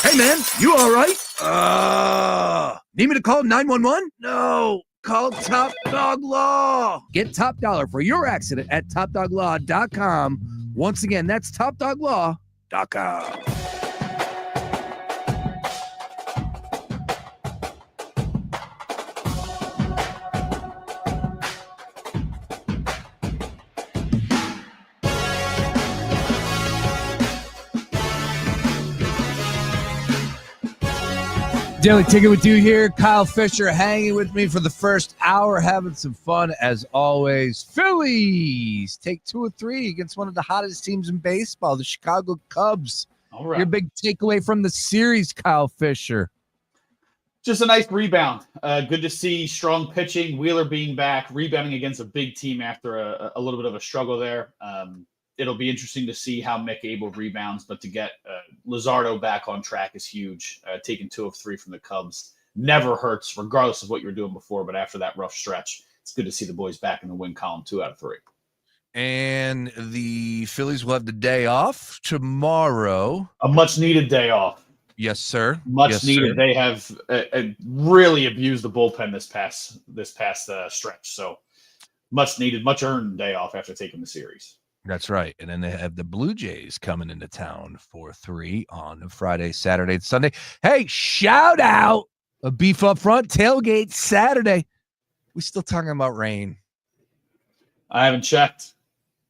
Hey, man, you all right? Need me to call 911? No, call Top Dog Law. Get top dollar for your accident at TopDogLaw.com. Once again, that's TopDogLaw.com. Daily Ticket with you here. Kyle Fisher hanging with me for the first hour, having some fun as always. Phillies take 2 of 3 against one of the hottest teams in baseball, the Chicago Cubs. All right. Your big takeaway from the series, Kyle Fisher. Just a nice rebound. Good to see strong pitching. Wheeler being back, rebounding against a big team after a little bit of a struggle there. It'll be interesting to see how Mick Abel rebounds, but to get Luzardo back on track is huge. Taking 2 of 3 from the Cubs never hurts, regardless of what you're doing before. But after that rough stretch, it's good to see the boys back in the win column 2 out of 3. And the Phillies will have the day off tomorrow. A much-needed day off. Yes, sir. Much needed. Sir. They have really abused the bullpen this past stretch. So much needed, much earned day off after taking the series. That's right. And then they have the Blue Jays coming into town for 3 on Friday, Saturday, and Sunday. Hey, shout out a Beef Up Front tailgate Saturday. We still talking about rain. I haven't checked.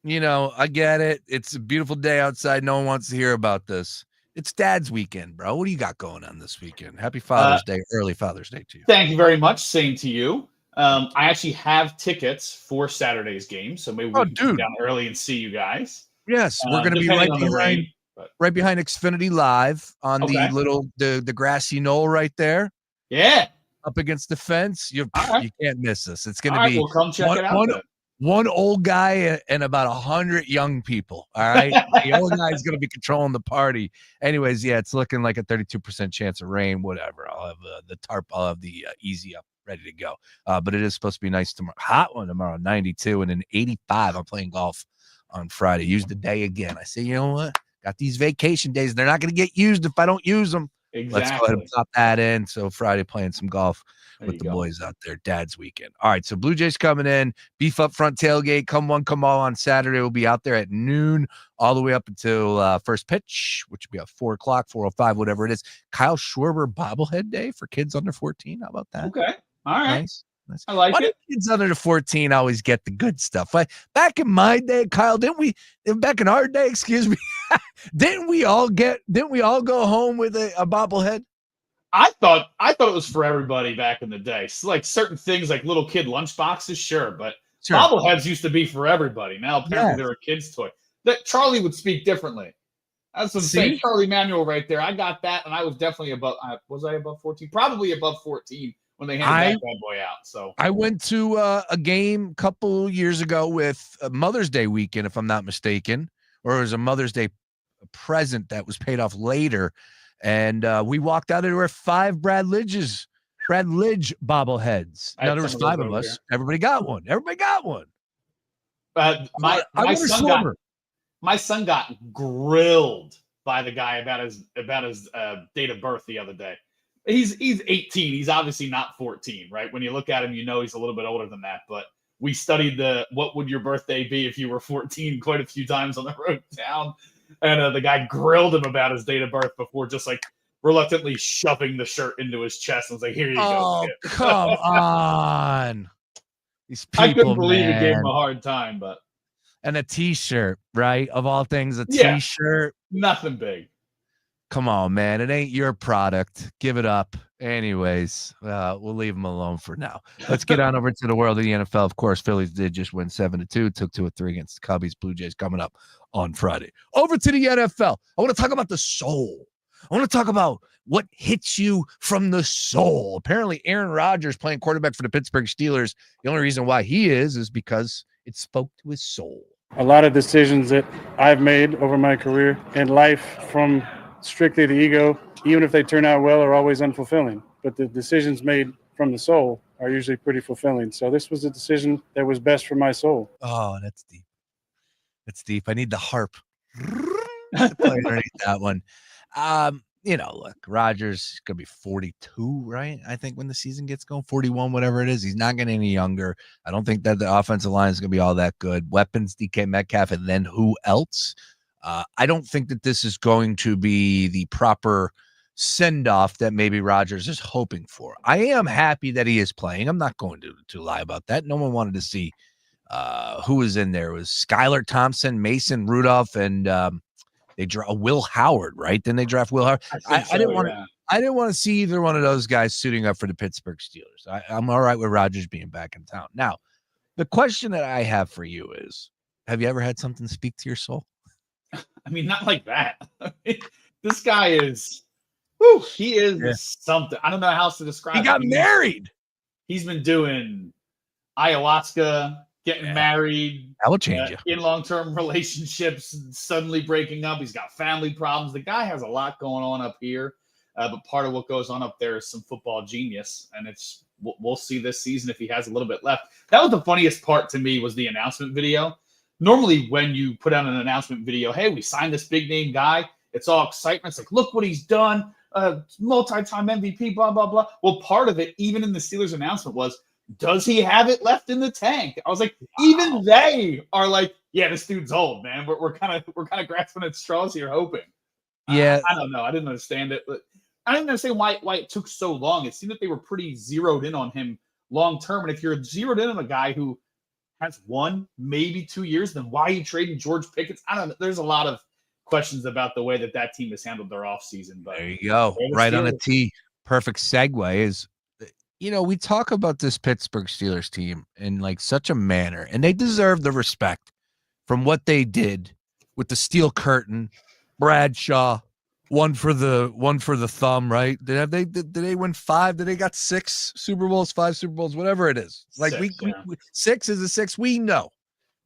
You know, I get it. It's a beautiful day outside. No one wants to hear about this. It's Dad's weekend, bro. What do you got going on this weekend? Happy Father's Day, early Father's Day to you. Thank you very much. Same to you. I actually have tickets for Saturday's game, so maybe we can come down early and see you guys. Yes, we're going to be right behind Xfinity Live on the grassy knoll right there. Yeah, up against the fence. You can't miss us. It's going to be we'll come check it out. One old guy and about 100 young people. All right, the old guy is going to be controlling the party. Anyways, yeah, it's looking like a 32% chance of rain. Whatever. I'll have the tarp. I'll have the easy up ready to go. But it is supposed to be nice tomorrow. Hot one tomorrow, 92, and then 85. I'm playing golf on Friday. Use the day again. I say, you know what? Got these vacation days. They're not going to get used if I don't use them. Exactly. Let's go ahead and pop that in. So Friday playing some golf with the boys out there. Dad's weekend. All right. So Blue Jays coming in. Beef Up Front tailgate. Come one, come all on Saturday. We'll be out there at noon all the way up until first pitch, which will be at 4 o'clock, 4:05, whatever it is. Kyle Schwarber bobblehead day for kids under 14. How about that? Okay. All right. Nice. I like Why it. do kids under 14 always get the good stuff? Back in my day, Kyle, back in our day, excuse me, didn't we all go home with a bobblehead? I thought it was for everybody back in the day. So like certain things like little kid lunch boxes, sure, but bobbleheads used to be for everybody. Now apparently they're a kid's toy. That Charlie would speak differently. That's what I'm saying. Charlie Manuel right there. I got that, and I was definitely above. Was I above 14? Probably above 14 when they handed that bad boy out. So I went to a game a couple years ago with Mother's Day weekend, if I'm not mistaken, or it was a Mother's Day present that was paid off later. And we walked out of there with 5 Brad Lidge bobbleheads. Now there was 5 of us. Here. Everybody got one. My son got grilled by the guy about his date of birth the other day. He's 18. He's obviously not 14, right? When you look at him, you know he's a little bit older than that. But we studied what would your birthday be if you were 14 quite a few times on the road down. And the guy grilled him about his date of birth before just like reluctantly shoving the shirt into his chest and was like, here you go. Oh, come on. These people, I couldn't believe he gave him a hard time, but. And a T-shirt, right? Of all things, a T-shirt. Nothing big. Come on, man. It ain't your product. Give it up. Anyways, we'll leave them alone for now. Let's get on over to the world of the NFL. Of course, Phillies did just win 7-2. Took 2 of 3 against the Cubbies. Blue Jays coming up on Friday. Over to the NFL. I want to talk about the soul. I want to talk about what hits you from the soul. Apparently, Aaron Rodgers playing quarterback for the Pittsburgh Steelers. The only reason why he is because it spoke to his soul. A lot of decisions that I've made over my career in life from strictly the ego, even if they turn out well, are always unfulfilling. But the decisions made from the soul are usually pretty fulfilling. So this was a decision that was best for my soul. Oh, that's deep. That's deep. I need the harp. Underneath that one. Look, Rodgers is going to be 42, right? I think when the season gets going, 41, whatever it is. He's not getting any younger. I don't think that the offensive line is going to be all that good. Weapons, DK Metcalf, and then who else? I don't think that this is going to be the proper send-off that maybe Rodgers is hoping for. I am happy that he is playing. I'm not going to lie about that. No one wanted to see who was in there. It was Skylar Thompson, Mason Rudolph, and they draw Will Howard, right? Then they draft Will Howard. I didn't want to see either one of those guys suiting up for the Pittsburgh Steelers. I'm all right with Rodgers being back in town. Now, the question that I have for you is, have you ever had something speak to your soul? I mean, not like that. This guy is, he is something. I don't know how else to describe it. He got married. He's been doing ayahuasca, getting married. That will change you. In long-term relationships, suddenly breaking up. He's got family problems. The guy has a lot going on up here. But part of what goes on up there is some football genius. And we'll see this season if he has a little bit left. That was the funniest part to me was the announcement video. Normally, when you put out an announcement video, hey, we signed this big name guy, it's all excitement. It's like, look what he's done, multi-time MVP, blah, blah, blah. Well, part of it, even in the Steelers announcement, was, does he have it left in the tank? I was like, even they are like, yeah, this dude's old, man. We're kind of grasping at straws here, hoping. Yeah, I don't know. I didn't understand it, but I didn't understand why it took so long. It seemed that they were pretty zeroed in on him long term. And if you're zeroed in on a guy who has 1, maybe 2 years, then why are you trading George Pickens? I don't know. There's a lot of questions about the way that team has handled their offseason. But there you go. Right on a tee. Perfect segue is, we talk about this Pittsburgh Steelers team in like such a manner, and they deserve the respect from what they did with the steel curtain, Bradshaw, one for the thumb, right? Did they win 5? Did they got 6 Super Bowls, 5 Super Bowls, whatever it is? Like 6, we 6 is a 6. We know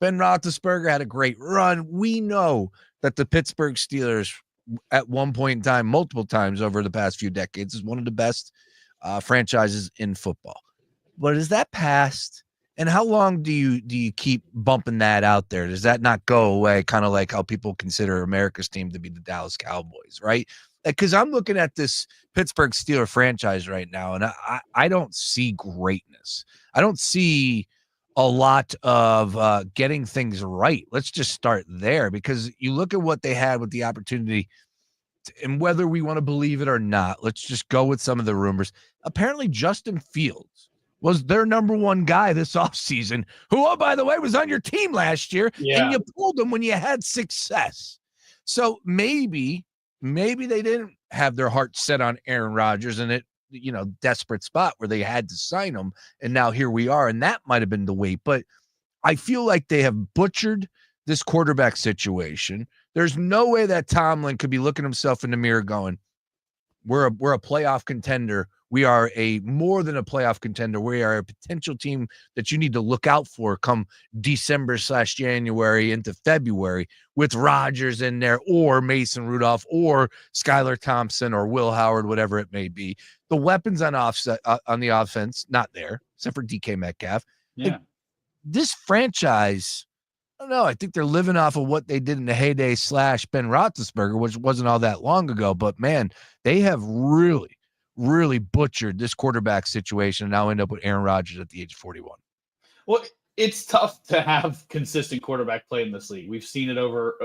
Ben Roethlisberger had a great run. We know that the Pittsburgh Steelers at one point in time, multiple times over the past few decades, is one of the best franchises in football. But is that past? And how long do you keep bumping that out there? Does that not go away? Kind of like how people consider America's team to be the Dallas Cowboys, right? Because I'm looking at this Pittsburgh Steelers franchise right now, and I don't see greatness. I don't see a lot of getting things right. Let's just start there, because you look at what they had with the opportunity, and whether we want to believe it or not, let's just go with some of the rumors. Apparently, Justin Fields was their number 1 guy this offseason, who, oh, by the way, was on your team last year, and you pulled him when you had success. So maybe they didn't have their heart set on Aaron Rodgers and it, desperate spot where they had to sign him, and now here we are, and that might have been the wait. But I feel like they have butchered this quarterback situation. There's no way that Tomlin could be looking himself in the mirror going, we're a playoff contender We are a more than a playoff contender. We are a potential team that you need to look out for come December/January into February with Rodgers in there or Mason Rudolph or Skylar Thompson or Will Howard, whatever it may be. The weapons on the offense, not there, except for DK Metcalf. Yeah. Like, this franchise, I don't know. I think they're living off of what they did in the heyday / Ben Roethlisberger, which wasn't all that long ago. But, man, they have really butchered this quarterback situation and now end up with Aaron Rodgers at the age of 41. Well, it's tough to have consistent quarterback play in this league. We've seen it over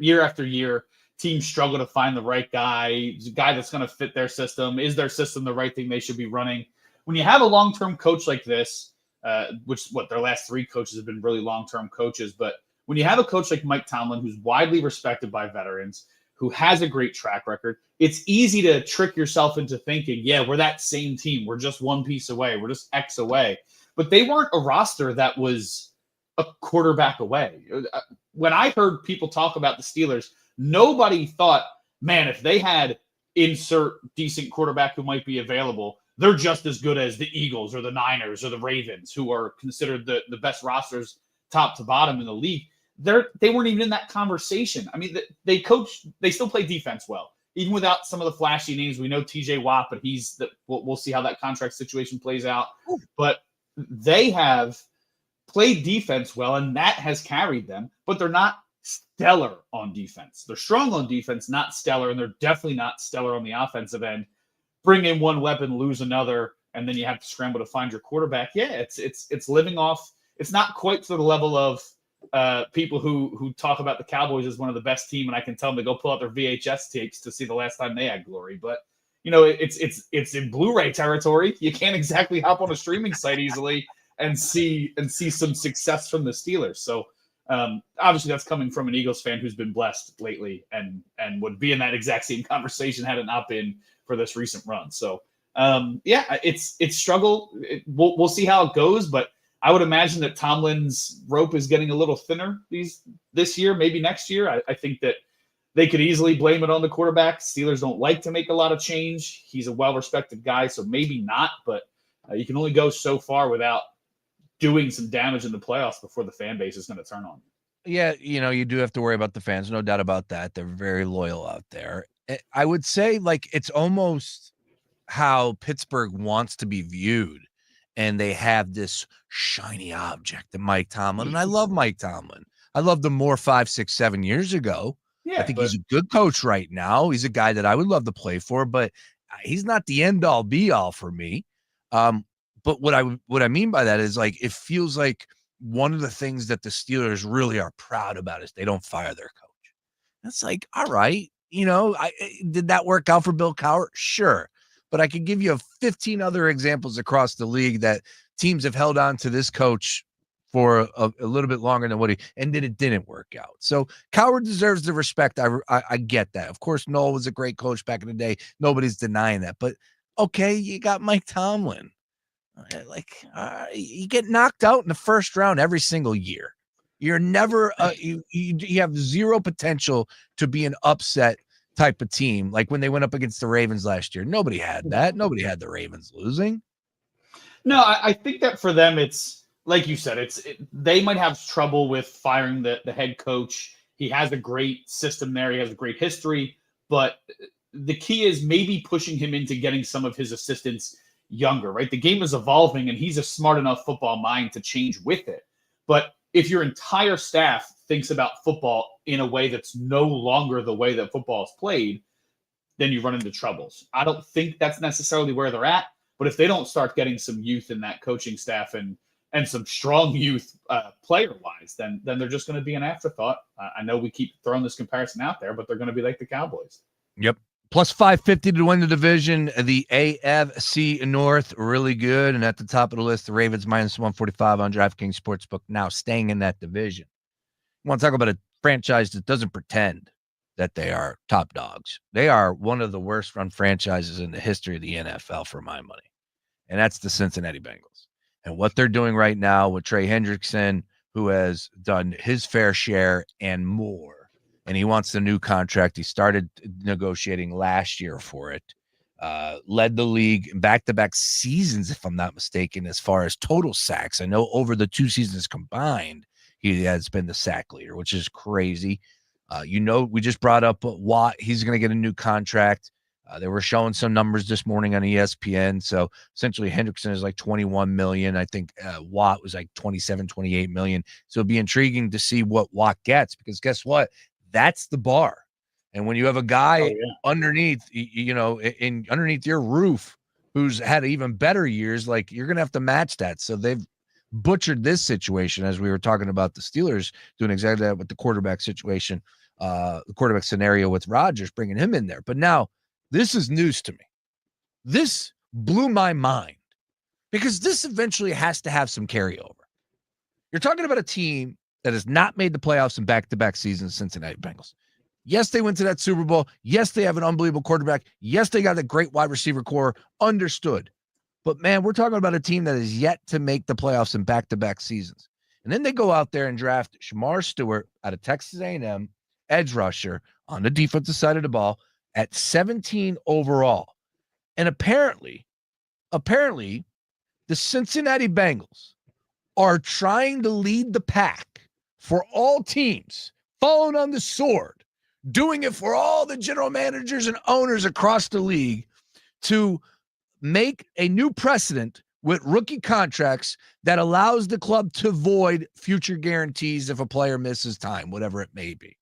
year after year. Teams struggle to find the right guy, the guy that's going to fit their system. Is their system the right thing they should be running? When you have a long-term coach like this, their last 3 coaches have been really long-term coaches, but when you have a coach like Mike Tomlin, who's widely respected by veterans, who has a great track record, it's easy to trick yourself into thinking, yeah, we're that same team. We're just one piece away. We're just X away. But they weren't a roster that was a quarterback away. When I heard people talk about the Steelers, nobody thought, man, if they had insert decent quarterback who might be available, they're just as good as the Eagles or the Niners or the Ravens, who are considered the best rosters top to bottom in the league. They weren't even in that conversation. I mean, they still play defense well, even without some of the flashy names. We know TJ Watt, but we'll see how that contract situation plays out. But they have played defense well, and that has carried them, but they're not stellar on defense. They're strong on defense, not stellar, and they're definitely not stellar on the offensive end. Bring in one weapon, lose another, and then you have to scramble to find your quarterback. Yeah, it's living off. It's not quite to the level of people who talk about the Cowboys as one of the best team, and I can tell them to go pull out their VHS tapes to see the last time they had glory. But it's in Blu-ray territory. You can't exactly hop on a streaming site easily and see some success from the Steelers. So obviously that's coming from an Eagles fan who's been blessed lately and would be in that exact same conversation had it not been for this recent run. So it's struggle. We'll see how it goes, but I would imagine that Tomlin's rope is getting a little thinner this year, maybe next year. I think that they could easily blame it on the quarterback. Steelers don't like to make a lot of change. He's a well-respected guy, so maybe not, but you can only go so far without doing some damage in the playoffs before the fan base is going to turn on you. Yeah, you do have to worry about the fans. No doubt about that. They're very loyal out there. I would say, it's almost how Pittsburgh wants to be viewed. And they have this shiny object, the Mike Tomlin. And I love Mike Tomlin. I loved him more 5, 6, 7 years ago. Yeah, I think he's a good coach right now. He's a guy that I would love to play for, but he's not the end all be all for me. But what I mean by that is it feels like one of the things that the Steelers really are proud about is they don't fire their coach. That's all right. Did that work out for Bill Cowher? Sure. But I could give you 15 other examples across the league that teams have held on to this coach for a little bit longer than and then it didn't work out. So Cowher deserves the respect. I get that. Of course, Noel was a great coach back in the day. Nobody's denying that. But okay, you got Mike Tomlin. You get knocked out in the first round every single year. You're never you have zero potential to be an upset type of team, like when they went up against the Ravens last year. Nobody had that. Nobody had the Ravens losing. No, I think that for them, it's like you said, they might have trouble with firing the head coach. He has a great system there. He has a great history, but the key is maybe pushing him into getting some of his assistants younger, right? The game is evolving and he's a smart enough football mind to change with it. But if your entire staff thinks about football in a way that's no longer the way that football is played, then you run into troubles. I don't think that's necessarily where they're at, but if they don't start getting some youth in that coaching staff and some strong youth player-wise, then they're just going to be an afterthought. I know we keep throwing this comparison out there, but they're going to be like the Cowboys. Yep. Plus 550 to win the division. The AFC North, really good. And at the top of the list, the Ravens minus 145 on DraftKings Sportsbook, now staying in that division. I want to talk about a franchise that doesn't pretend that they are top dogs. They are one of the worst run franchises in the history of the NFL for my money. And that's the Cincinnati Bengals. And what they're doing right now with Trey Hendrickson, who has done his fair share and more, and he wants the new contract. He started negotiating last year for it. led the league in back-to-back seasons, if I'm not mistaken, as far as total sacks. I know over the 2 seasons combined, he has been the sack leader, which is crazy. We just brought up Watt. He's going to get a new contract. They were showing some numbers this morning on ESPN. So essentially Hendrickson is like 21 million. I think Watt was like 27, 28 million. So it'll be intriguing to see what Watt gets, because guess what? That's the bar. And when you have a guy underneath, underneath your roof who's had even better years, like, you're going to have to match that. So they've butchered this situation, as we were talking about the Steelers doing exactly that with the quarterback situation, the quarterback scenario with Rodgers, bringing him in there. But now this is news to me. This blew my mind, because this eventually has to have some carryover. You're talking about a team that has not made the playoffs in back-to-back seasons, Cincinnati Bengals. Yes, they went to that Super Bowl. Yes, they have an unbelievable quarterback. Yes, they got a great wide receiver core. Understood. But, man, we're talking about a team that is yet to make the playoffs in back-to-back seasons. And then they go out there and draft Shamar Stewart out of Texas A&M, edge rusher on the defensive side of the ball, at 17 overall. And apparently, the Cincinnati Bengals are trying to lead the pack for all teams, following on the sword, doing it for all the general managers and owners across the league, to make a new precedent with rookie contracts that allows the club to void future guarantees if a player misses time, whatever it may be.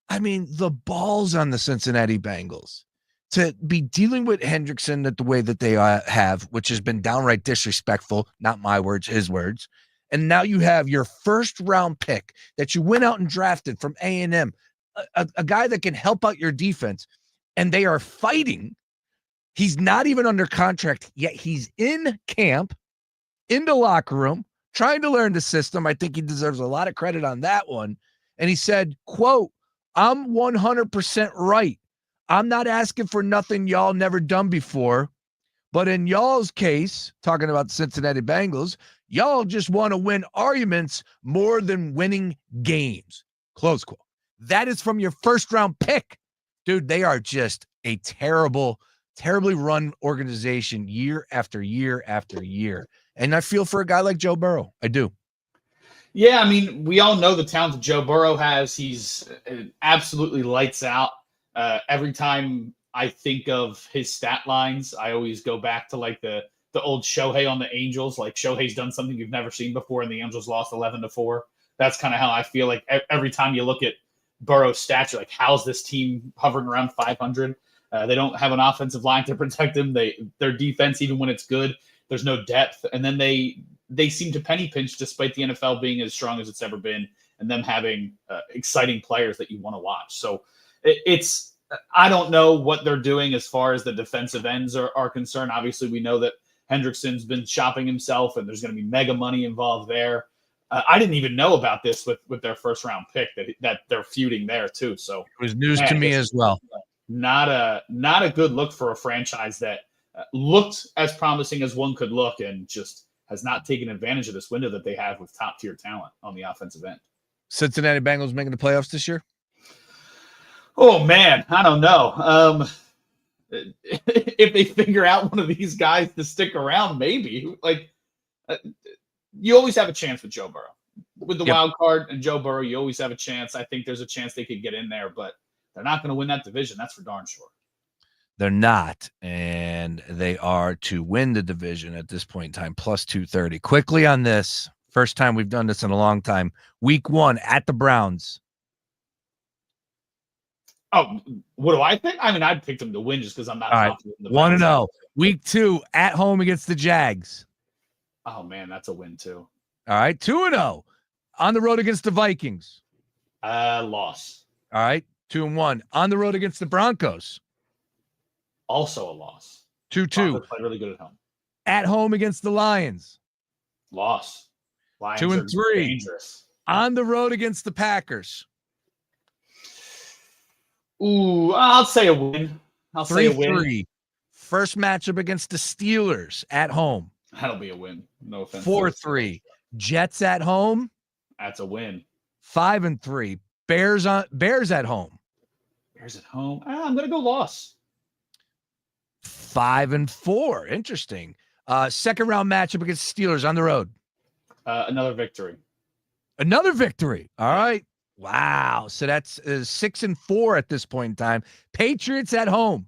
I mean, the balls on the Cincinnati Bengals to be dealing with Hendrickson the way that they have, which has been downright disrespectful, not my words, his words. And now you have your first-round pick that you went out and drafted from A&M, a guy that can help out your defense, and they are fighting. He's not even under contract, yet he's in camp, in the locker room, trying to learn the system. I think he deserves a lot of credit on that one. And he said, quote, "I'm 100% right. I'm not asking for nothing y'all never done before. But in y'all's case," talking about the Cincinnati Bengals, "y'all just want to win arguments more than winning games." Close quote. That is from your first-round pick. Dude, they are just a terribly run organization year after year after year. And I feel for a guy like Joe Burrow. I do. Yeah, I mean, we all know the talent that Joe Burrow has. He's absolutely lights out. Every time I think of his stat lines, I always go back to like the old Shohei on the Angels. Like, Shohei's done something you've never seen before, and the Angels lost 11-4. That's kind of how I feel like every time you look at Burrow's stats, you're like, how's this team hovering around 500? They don't have an offensive line to protect them. Their defense, even when it's good, there's no depth. And then they seem to penny pinch despite the NFL being as strong as it's ever been, and them having exciting players that you want to watch. So I don't know what they're doing as far as the defensive ends are concerned. Obviously, we know that Hendrickson's been shopping himself, and there's going to be mega money involved there. I didn't even know about this with their first round pick that they're feuding there too. So it was news to me as well. Not a good look for a franchise that looked as promising as one could look, and just has not taken advantage of this window that they have with top tier talent on the offensive end. Cincinnati Bengals making the playoffs this year? Oh man, I don't know. If they figure out one of these guys to stick around, maybe. Like, you always have a chance with Joe Burrow. With the wild card and Joe Burrow, you always have a chance. I think there's a chance they could get in there, but they're not going to win that division. That's for darn sure. They're not, and they are to win the division at this point in time, plus 230. Quickly on this, first time we've done this in a long time. Week 1 at the Browns. Oh, what do I think? I mean, I'd pick them to win just because I'm not confident in the 1-0. Week 2 at home against the Jags. Oh, man, that's a win too. All right, 2-0 on the road against the Vikings. Loss. All right, 2-1 on the road against the Broncos. Also a loss. 2-2. Play really good at home. At home against the Lions. Loss. Lions 2-3. Dangerous. On the road against the Packers. Ooh, I'll say a win. I'll say a win. 3-3. First matchup against the Steelers at home. That'll be a win. No offense. 4-3. Jets at home. That's a win. 5-3. Bears at home. Bears at home. I'm gonna go loss. 5-4. Interesting. Second round matchup against the Steelers on the road. Another victory. Another victory. All right. Wow. So that's 6-4 at this point in time. Patriots at home.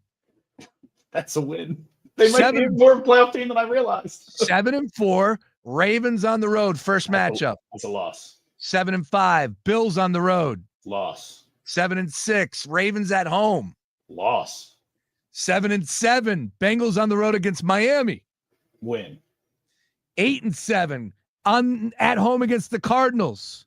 That's a win. They might be more of a playoff team than I realized. 7-4. Ravens on the road. First matchup. That's a loss. 7-5. Bills on the road. Loss. 7-6. Ravens at home. Loss. 7-7. Bengals on the road against Miami. Win. 8-7. At home against the Cardinals.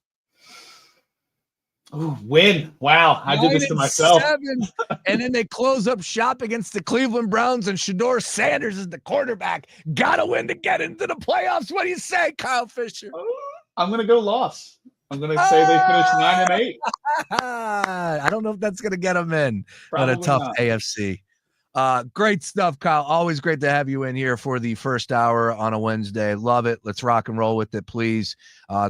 Ooh, win. Wow. I did this to myself. 9-7. And then they close up shop against the Cleveland Browns, and Shedeur Sanders is the quarterback. Gotta win to get into the playoffs. What do you say, Kyle Fisher? I'm going to go loss. I'm going to say they finished 9-8. I don't know if that's going to get them in. Probably but a tough not. AFC. Great stuff, Kyle. Always great to have you in here for the first hour on a Wednesday. Love it. Let's rock and roll with it, please.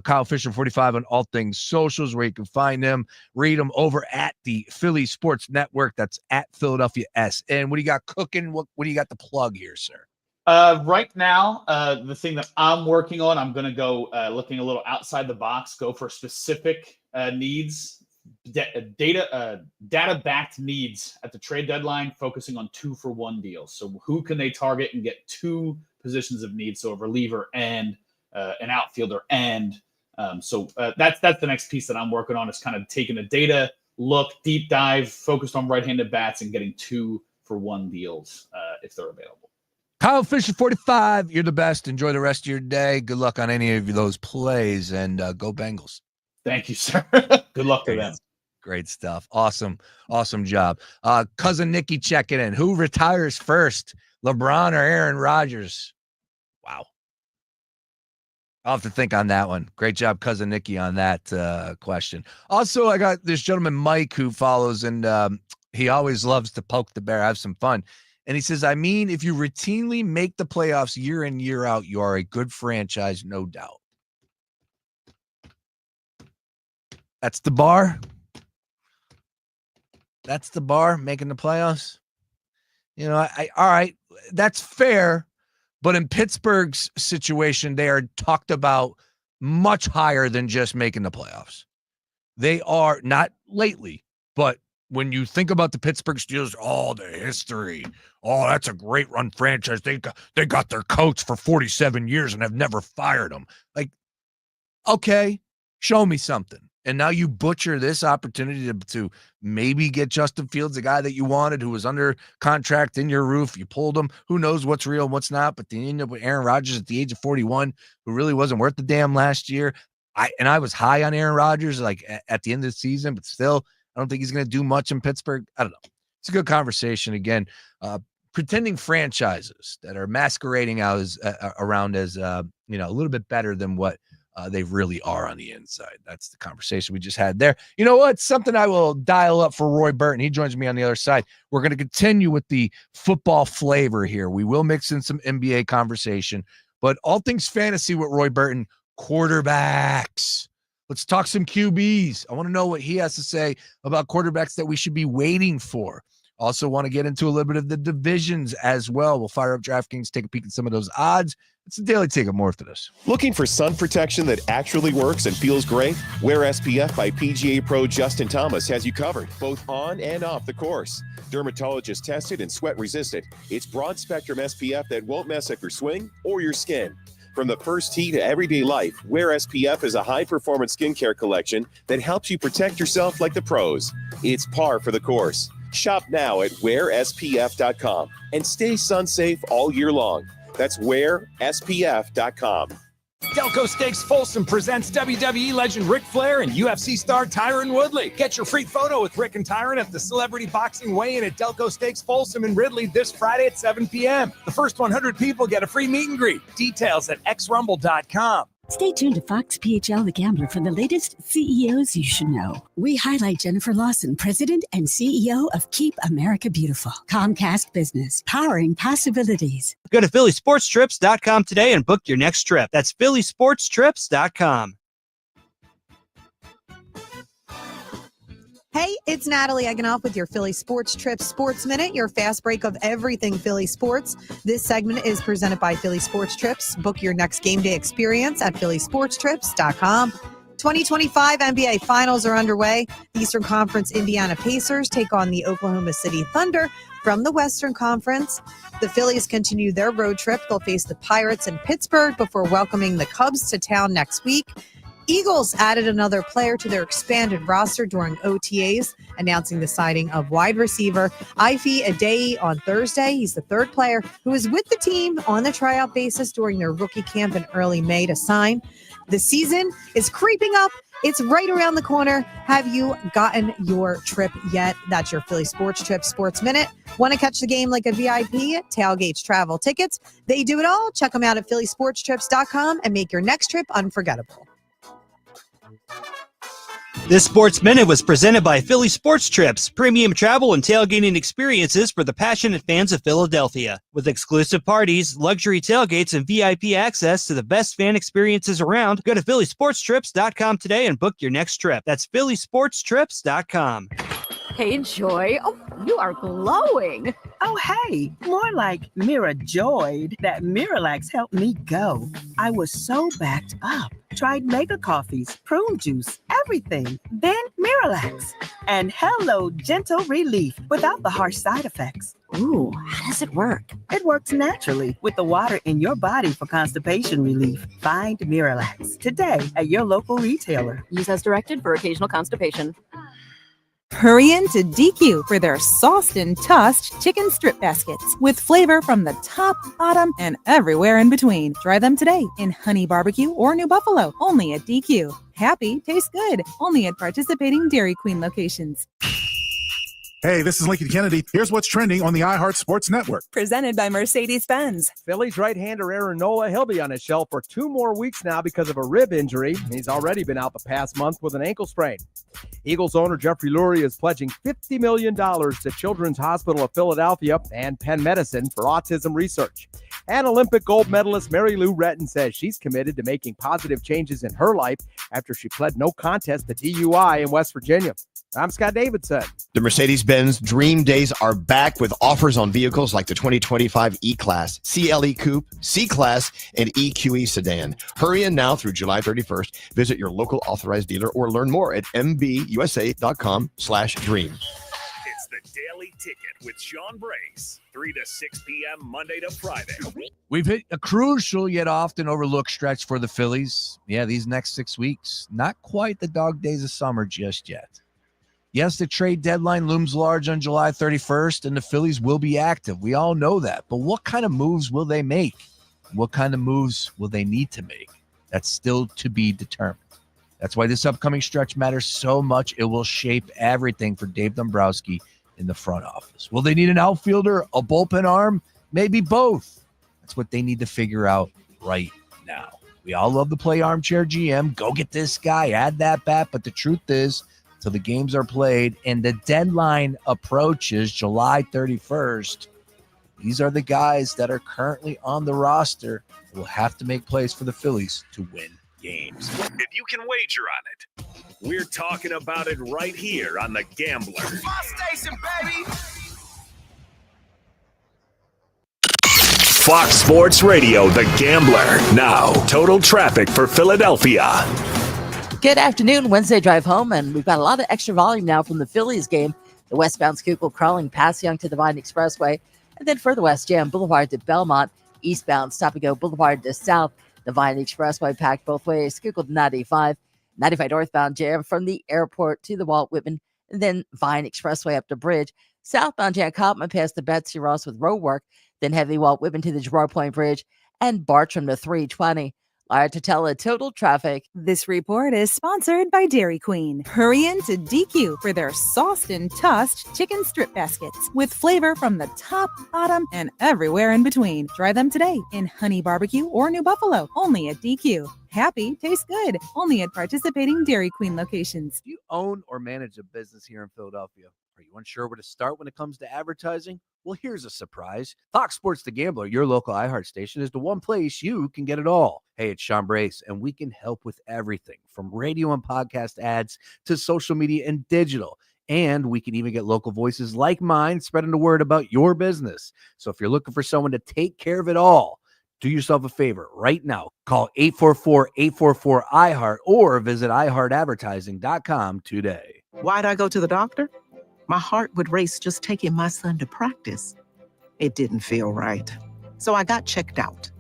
Kyle Fisher 45 on all things socials, where you can find him. Read him over at the Philly Sports Network. That's at Philadelphia SN. What do you got cooking? What do you got to plug here, sir? Right now, the thing that I'm working on, I'm going to go looking a little outside the box, go for specific needs. Data-backed needs at the trade deadline, focusing on 2-for-1 deals. So who can they target and get two positions of need? So a reliever and an outfielder. And so that's the next piece that I'm working on, is kind of taking a data look, deep dive, focused on right-handed bats and getting 2-for-1 deals if they're available. Kyle Fisher 45. You're the best. Enjoy the rest of your day. Good luck on any of those plays, and go Bengals. Thank you, sir. Good luck to them. Great stuff. Awesome job. Cousin Nikki checking in. Who retires first, LeBron or Aaron Rodgers? Wow. I'll have to think on that one. Great job, Cousin Nikki, on that question. Also, I got this gentleman, Mike, who follows, and he always loves to poke the bear, have some fun. And he says, I mean, if you routinely make the playoffs year in, year out, you are a good franchise, no doubt. That's the bar. That's the bar, making the playoffs. You know, all right, that's fair. But in Pittsburgh's situation, they are talked about much higher than just making the playoffs. They are, not lately, but when you think about the Pittsburgh Steelers, the history. That's a great run franchise. They got their coach for 47 years and have never fired him. Like, okay, show me something. And now you butcher this opportunity to maybe get Justin Fields, the guy that you wanted, who was under contract in your roof. You pulled him. Who knows what's real and what's not? But then you end up with Aaron Rodgers at the age of 41, who really wasn't worth the damn last year. I was high on Aaron Rodgers like at the end of the season, but still, I don't think he's going to do much in Pittsburgh. I don't know. It's a good conversation. Again, pretending franchises that are masquerading out as around as a little bit better than what they really are on the inside. That's the conversation we just had there. You know what? Something I will dial up for Roy Burton. He joins me on the other side. We're going to continue with the football flavor here. We will mix in some NBA conversation, but all things fantasy with Roy Burton, quarterbacks. Let's talk some QBs. I want to know what he has to say about quarterbacks that we should be waiting for. Also want to get into a little bit of the divisions as well. We'll fire up DraftKings, take a peek at some of those odds. It's a daily ticket, more to this. Looking for sun protection that actually works and feels great? Wear SPF by PGA Pro Justin Thomas has you covered, both on and off the course. Dermatologist tested and sweat resistant. It's broad spectrum SPF that won't mess up your swing or your skin. From the first tee to everyday life, Wear SPF is a high-performance skincare collection that helps you protect yourself like the pros. It's par for the course. Shop now at wearspf.com and stay sun safe all year long. That's wearspf.com. Delco Steaks Folsom presents WWE legend Ric Flair and UFC star Tyron Woodley. Get your free photo with Rick and Tyron at the Celebrity Boxing Weigh-In at Delco Steaks Folsom in Ridley this Friday at 7 p.m. The first 100 people get a free meet and greet. Details at xrumble.com. Stay tuned to Fox PHL The Gambler for the latest CEOs you should know. We highlight Jennifer Lawson, President and CEO of Keep America Beautiful. Comcast Business, powering possibilities. Go to phillysportstrips.com today and book your next trip. That's phillysportstrips.com. Hey, it's Natalie Eganoff with your Philly Sports Trip Sports Minute, your fast break of everything Philly sports. This segment is presented by Philly Sports Trips. Book your next game day experience at phillysportstrips.com. 2025 NBA Finals are underway. The Eastern Conference Indiana Pacers take on the Oklahoma City Thunder from the Western Conference. The Phillies continue their road trip. They'll face the Pirates in Pittsburgh before welcoming the Cubs to town next week. Eagles added another player to their expanded roster during OTAs, announcing the signing of wide receiver Ify Adeyi on Thursday. He's the third player who was with the team on the tryout basis during their rookie camp in early May to sign. The season is creeping up. It's right around the corner. Have you gotten your trip yet? That's your Philly Sports Trip Sports Minute. Want to catch the game like a VIP? Tailgates Travel Tickets. They do it all. Check them out at phillysportstrips.com and make your next trip unforgettable. This Sports Minute was presented by Philly Sports Trips, premium travel and tailgating experiences for the passionate fans of Philadelphia. With exclusive parties, luxury tailgates, and VIP access to the best fan experiences around, go to phillysportstrips.com today and book your next trip. That's phillysportstrips.com. Hey, Joy. Oh, you are glowing. Oh, hey, more like Mira joyed that Miralax helped me go. I was so backed up. Tried mega coffees, prune juice, everything. Then Miralax. And hello, gentle relief without the harsh side effects. Ooh, how does it work? It works naturally with the water in your body for constipation relief. Find Miralax today at your local retailer. Use as directed for occasional constipation. Hurry in to DQ for their sauced and tossed chicken strip baskets with flavor from the top, bottom, and everywhere in between. Try them today in Honey Barbecue or New Buffalo, only at DQ. Happy tastes good, only at participating Dairy Queen locations. Hey, this is Lincoln Kennedy. Here's what's trending on the iHeart Sports Network. Presented by Mercedes-Benz. Phillies right-hander Aaron Nola, he'll be on his shelf for 2 more weeks now because of a rib injury. He's already been out the past month with an ankle sprain. Eagles owner Jeffrey Lurie is pledging $50 million to Children's Hospital of Philadelphia and Penn Medicine for autism research. And Olympic gold medalist Mary Lou Retton says she's committed to making positive changes in her life after she pled no contest to DUI in West Virginia. I'm Scott Davidson. The Mercedes-Benz Dream Days are back with offers on vehicles like the 2025 E-Class, CLE Coupe, C-Class, and EQE Sedan. Hurry in now through July 31st. Visit your local authorized dealer or learn more at mbusa.com/dream. It's the Daily Ticket with Sean Brace, 3 to 6 p.m. Monday to Friday. We've hit a crucial yet often overlooked stretch for the Phillies. Yeah, these next 6 weeks, not quite the dog days of summer just yet. Yes, the trade deadline looms large on July 31st, and the Phillies will be active. We all know that. But what kind of moves will they make? What kind of moves will they need to make? That's still to be determined. That's why this upcoming stretch matters so much. It will shape everything for Dave Dombrowski in the front office. Will they need an outfielder, a bullpen arm? Maybe both. That's what they need to figure out right now. We all love to play armchair GM. Go get this guy, add that bat. But the truth is, till the games are played and the deadline approaches July 31st, these are the guys that are currently on the roster who will have to make plays for the Phillies to win games. If you can wager on it, we're talking about it right here on The Gambler. My station, baby. Fox Sports Radio, The Gambler. Now, total traffic for Philadelphia. Good afternoon, Wednesday drive home, and we've got a lot of extra volume now from the Phillies game. The westbound Schuylkill crawling past Young to the Vine Expressway, and then further west, Jam Boulevard to Belmont, eastbound Stop and Go Boulevard to South. The Vine Expressway packed both ways, Schuylkill to 95 northbound Jam from the airport to the Walt Whitman, and then Vine Expressway up to Bridge. Southbound Jan Copman past the Betsy Ross with road work, then heavy Walt Whitman to the Gerard Point Bridge, and Bartram to 320. Lara Tatella, total traffic. This report is sponsored by Dairy Queen. Hurry in to DQ for their sauced and tossed chicken strip baskets with flavor from the top, bottom, and everywhere in between. Try them today in Honey Barbecue or New Buffalo, only at DQ. Happy tastes good, only at participating Dairy Queen locations. Do you own or manage a business here in Philadelphia? Are you unsure where to start when it comes to advertising? Well, here's a surprise. Fox Sports The Gambler, your local iHeart station, is the one place you can get it all. Hey, it's Sean Brace, and we can help with everything from radio and podcast ads to social media and digital. And we can even get local voices like mine spreading the word about your business. So if you're looking for someone to take care of it all, do yourself a favor right now. Call 844-844-iHeart or visit iHeartAdvertising.com today. Why'd I go to the doctor? My heart would race just taking my son to practice. It didn't feel right. So I got checked out.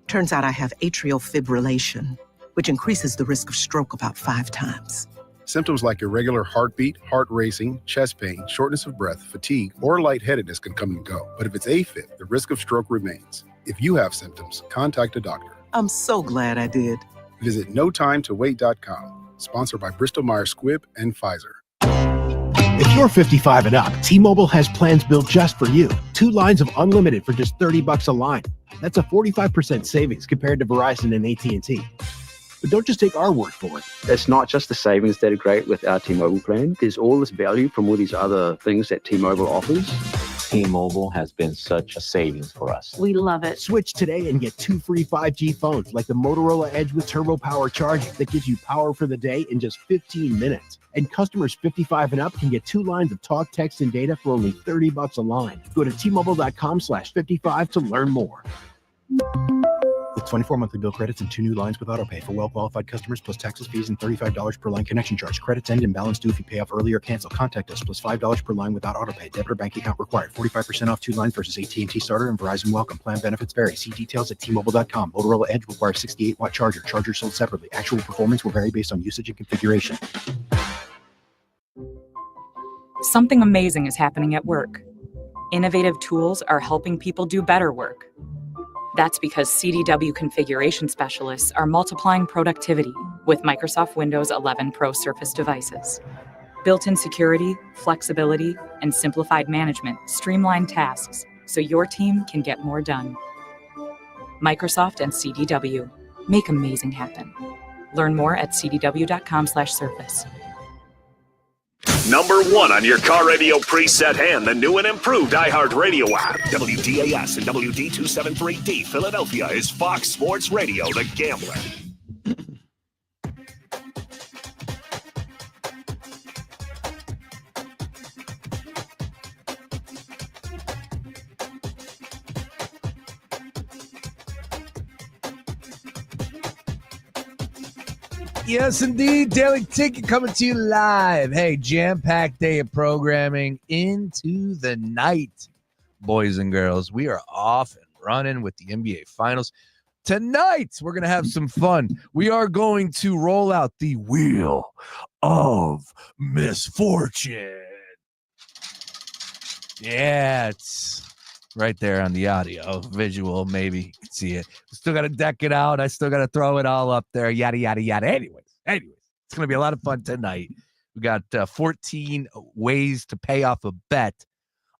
Turns out I have atrial fibrillation, which increases the risk of stroke about 5 times. Symptoms like irregular heartbeat, heart racing, chest pain, shortness of breath, fatigue, or lightheadedness can come and go. But if it's AFib, the risk of stroke remains. If you have symptoms, contact a doctor. I'm so glad I did. Visit notimetowait.com. Sponsored by Bristol-Myers Squibb and Pfizer. If you're 55 and up, T-Mobile has plans built just for you. 2 lines of unlimited for just $30 a line. That's a 45% savings compared to Verizon and AT&T. But don't just take our word for it. It's not just the savings that are great with our T-Mobile plan. There's all this value from all these other things that T-Mobile offers. T-Mobile has been such a savings for us. We love it. Switch today and get 2 free 5G phones like the Motorola Edge with Turbo Power charging that gives you power for the day in just 15 minutes. And customers 55 and up can get 2 lines of talk, text, and data for only $30 a line. Go to T-Mobile.com/55 to learn more. With 24 monthly bill credits and 2 new lines with autopay for well-qualified customers plus taxes, fees, and $35 per line connection charge. Credits end and balance due if you pay off early or cancel. Contact us plus $5 per line without autopay. Debit or bank account required. 45% off 2 lines versus AT&T Starter and Verizon Welcome. Plan benefits vary. See details at T-Mobile.com. Motorola Edge requires 68-watt charger. Charger sold separately. Actual performance will vary based on usage and configuration. Something amazing is happening at work. Innovative tools are helping people do better work. That's because CDW configuration specialists are multiplying productivity with Microsoft Windows 11 Pro Surface devices. Built-in security, flexibility, and simplified management streamline tasks so your team can get more done. Microsoft and CDW make amazing happen. Learn more at cdw.com/surface. Number 1 on your car radio preset and the new and improved iHeartRadio app. WDAS and WD273D Philadelphia is Fox Sports Radio, The Gambler. Yes, indeed. Daily Ticket coming to you live. Hey, jam-packed day of programming into the night, boys and girls. We are off and running with the NBA Finals. Tonight, we're going to have some fun. We are going to roll out the Wheel of Misfortune. Yeah, it's right there on the audio. Visual, maybe you can see it. Still got to deck it out. I still got to throw it all up there. Yada, yada, yada. Anyways, it's going to be a lot of fun tonight. We got 14 ways to pay off a bet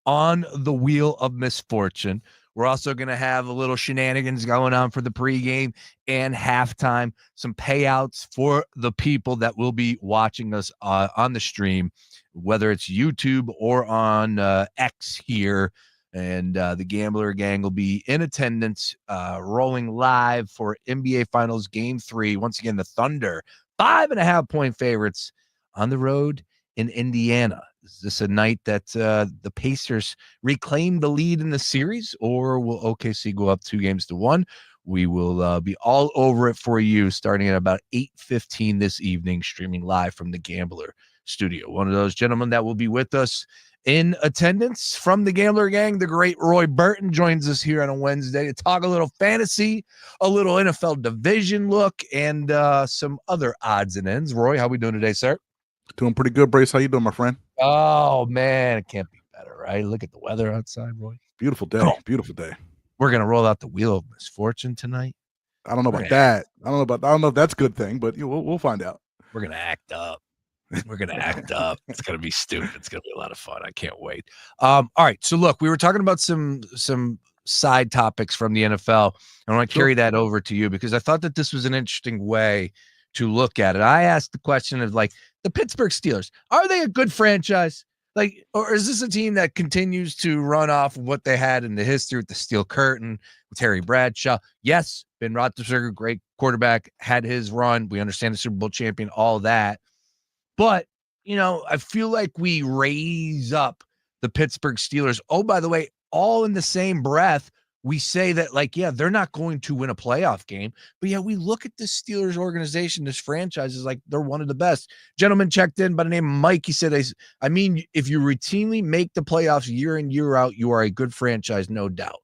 on the Wheel of Misfortune. We're also going to have a little shenanigans going on for the pregame and halftime. Some payouts for the people that will be watching us on the stream, whether it's YouTube or on X here. And the Gambler Gang will be in attendance, rolling live for NBA Finals Game 3. Once again, the Thunder, 5.5-point favorites on the road in Indiana. Is this a night that the Pacers reclaim the lead in the series, or will OKC go up 2-1? We will be all over it for you starting at about 8:15 this evening, streaming live from the Gambler studio. One of those gentlemen that will be with us in attendance from the Gambler Gang, the great Roy Burton, joins us here on a Wednesday to talk a little fantasy, a little NFL division look, and some other odds and ends. Roy, how we doing today, sir? Doing pretty good, Brace. How you doing, my friend? Oh, man, it can't be better, right? Look at the weather outside, Roy. Beautiful day. Beautiful day. We're going to roll out the Wheel of Misfortune tonight. I don't know about that. I don't know if that's a good thing, but we'll find out. We're going to act up. We're going to act up. It's going to be stupid. It's going to be a lot of fun. I can't wait. All right. So, look, we were talking about some side topics from the NFL. I want to carry that over to you because I thought that this was an interesting way to look at it. I asked the question of, like, the Pittsburgh Steelers, are they a good franchise? Like, or is this a team that continues to run off of what they had in the history with the Steel Curtain, with Terry Bradshaw? Yes, Ben Roethlisberger, great quarterback, had his run. We understand the Super Bowl champion, all that. But I feel like we raise up the Pittsburgh Steelers. Oh, by the way, all in the same breath, we say that, like, yeah, they're not going to win a playoff game. But yeah, we look at this Steelers organization, this franchise is like they're one of the best. Gentleman checked in by the name of Mike. He said, I mean, if you routinely make the playoffs year in, year out, you are a good franchise, no doubt.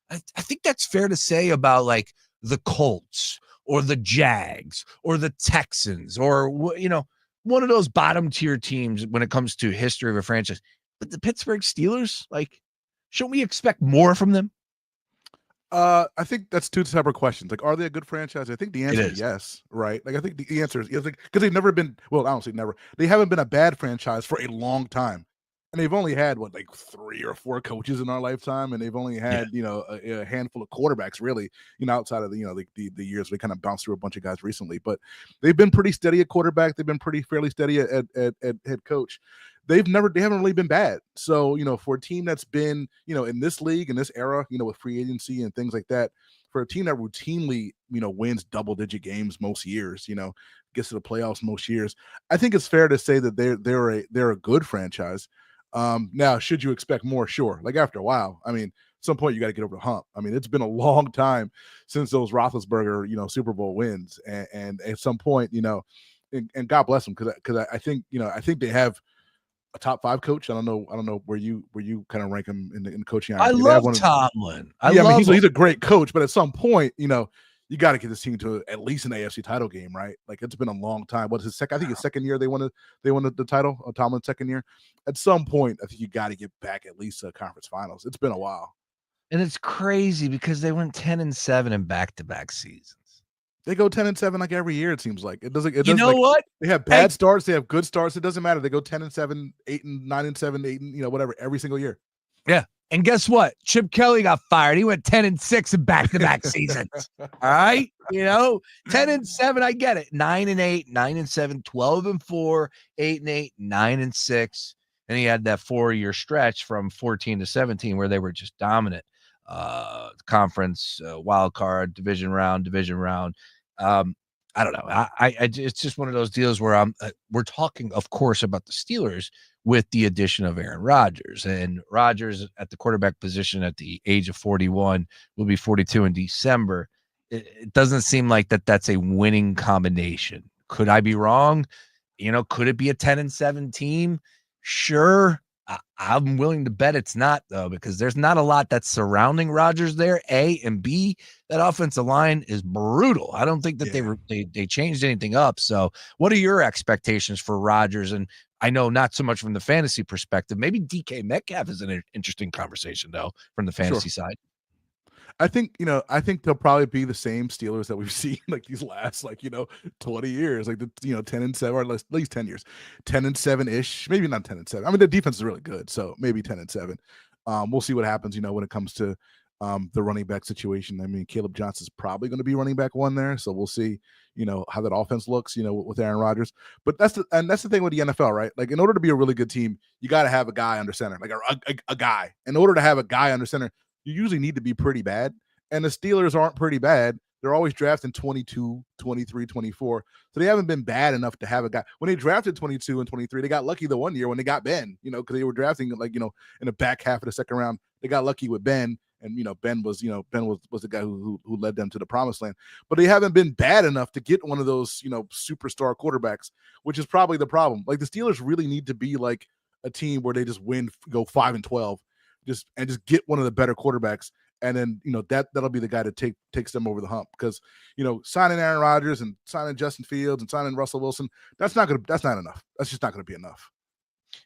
I think that's fair to say about like the Colts or the Jags or the Texans or, one of those bottom tier teams when it comes to history of a franchise. But the Pittsburgh Steelers, like, shouldn't we expect more from them? I think that's two separate questions. Like, are they a good franchise? I think the answer is yes, right? Like, I think the answer is yes, because they've never been. Well, I don't say never. They haven't been a bad franchise for a long time, and they've only had like 3 or 4 coaches in our lifetime, and they've only had a handful of quarterbacks, really. Outside of the years they kind of bounced through a bunch of guys recently, but they've been pretty steady at quarterback. They've been fairly steady at head coach. They haven't really been bad. So, for a team that's been, in this league, in this era, with free agency and things like that, for a team that routinely, wins double-digit games most years, gets to the playoffs most years, I think it's fair to say that they're a good franchise. Now, should you expect more? Sure. Like, after a while, I mean, at some point you got to get over the hump. I mean, it's been a long time since those Roethlisberger, Super Bowl wins, and at some point, and God bless them, because I think they have a top 5 coach. I don't know where you kind of rank him in the coaching. I love Tomlin. He's a great coach, but at some point, you got to get this team to at least an AFC title game, right? Like, it's been a long time. What's his second? I think his second year they won the title. Tomlin's second year. At some point, I think you got to get back at least to conference finals. It's been a while, and it's crazy because they went 10-7 in back-to-back seasons. They go 10-7 like every year. It seems like it doesn't. What? They have bad starts. They have good starts. It doesn't matter. They go 10-7, 8-9-7, 8 whatever every single year. Yeah, and guess what? Chip Kelly got fired. He went 10-6 in back-to-back seasons. All right, 10-7. I get it. 9-8, 9-7, 12-4, 8-8, 9-6, and he had that 4-year stretch from 14 to 17 where they were just dominant. Conference, wild card, division round. I don't know. It's just one of those deals where we're talking, of course, about the Steelers with the addition of Aaron Rodgers, and Rodgers at the quarterback position at the age of 41 will be 42 in December. It doesn't seem like that's a winning combination. Could I be wrong? Could it be a 10-7 team? Sure. I'm willing to bet it's not, though, because there's not a lot that's surrounding Rodgers there. A and B, that offensive line is brutal. I don't think that they changed anything up. So what are your expectations for Rodgers? And I know not so much from the fantasy perspective. Maybe DK Metcalf is an interesting conversation, though, from the fantasy side. I think they'll probably be the same Steelers that we've seen like these last 20 years, like the 10-7 or at least 10 years, 10-7 ish, maybe not 10-7. I mean, the defense is really good, so maybe 10-7. We'll see what happens, when it comes to the running back situation. I mean, Caleb Johnson's probably going to be running back 1 there, so we'll see, how that offense looks, with Aaron Rodgers. But that's the thing with the NFL, right? Like, in order to be a really good team, you got to have a guy under center, like a guy. In order to have a guy under center, you usually need to be pretty bad. And the Steelers aren't pretty bad. They're always drafting 22, 23, 24. So they haven't been bad enough to have a guy. When they drafted 22 and 23, they got lucky the one year when they got Ben, because they were drafting in the back half of the second round. They got lucky with Ben. And, Ben was the guy who led them to the promised land. But they haven't been bad enough to get one of those, superstar quarterbacks, which is probably the problem. Like, the Steelers really need to be like a team where they just go 5-12. Just get one of the better quarterbacks, and then that'll be the guy that takes them over the hump. Because signing Aaron Rodgers and signing Justin Fields and signing Russell Wilson, that's not enough. That's just not going to be enough.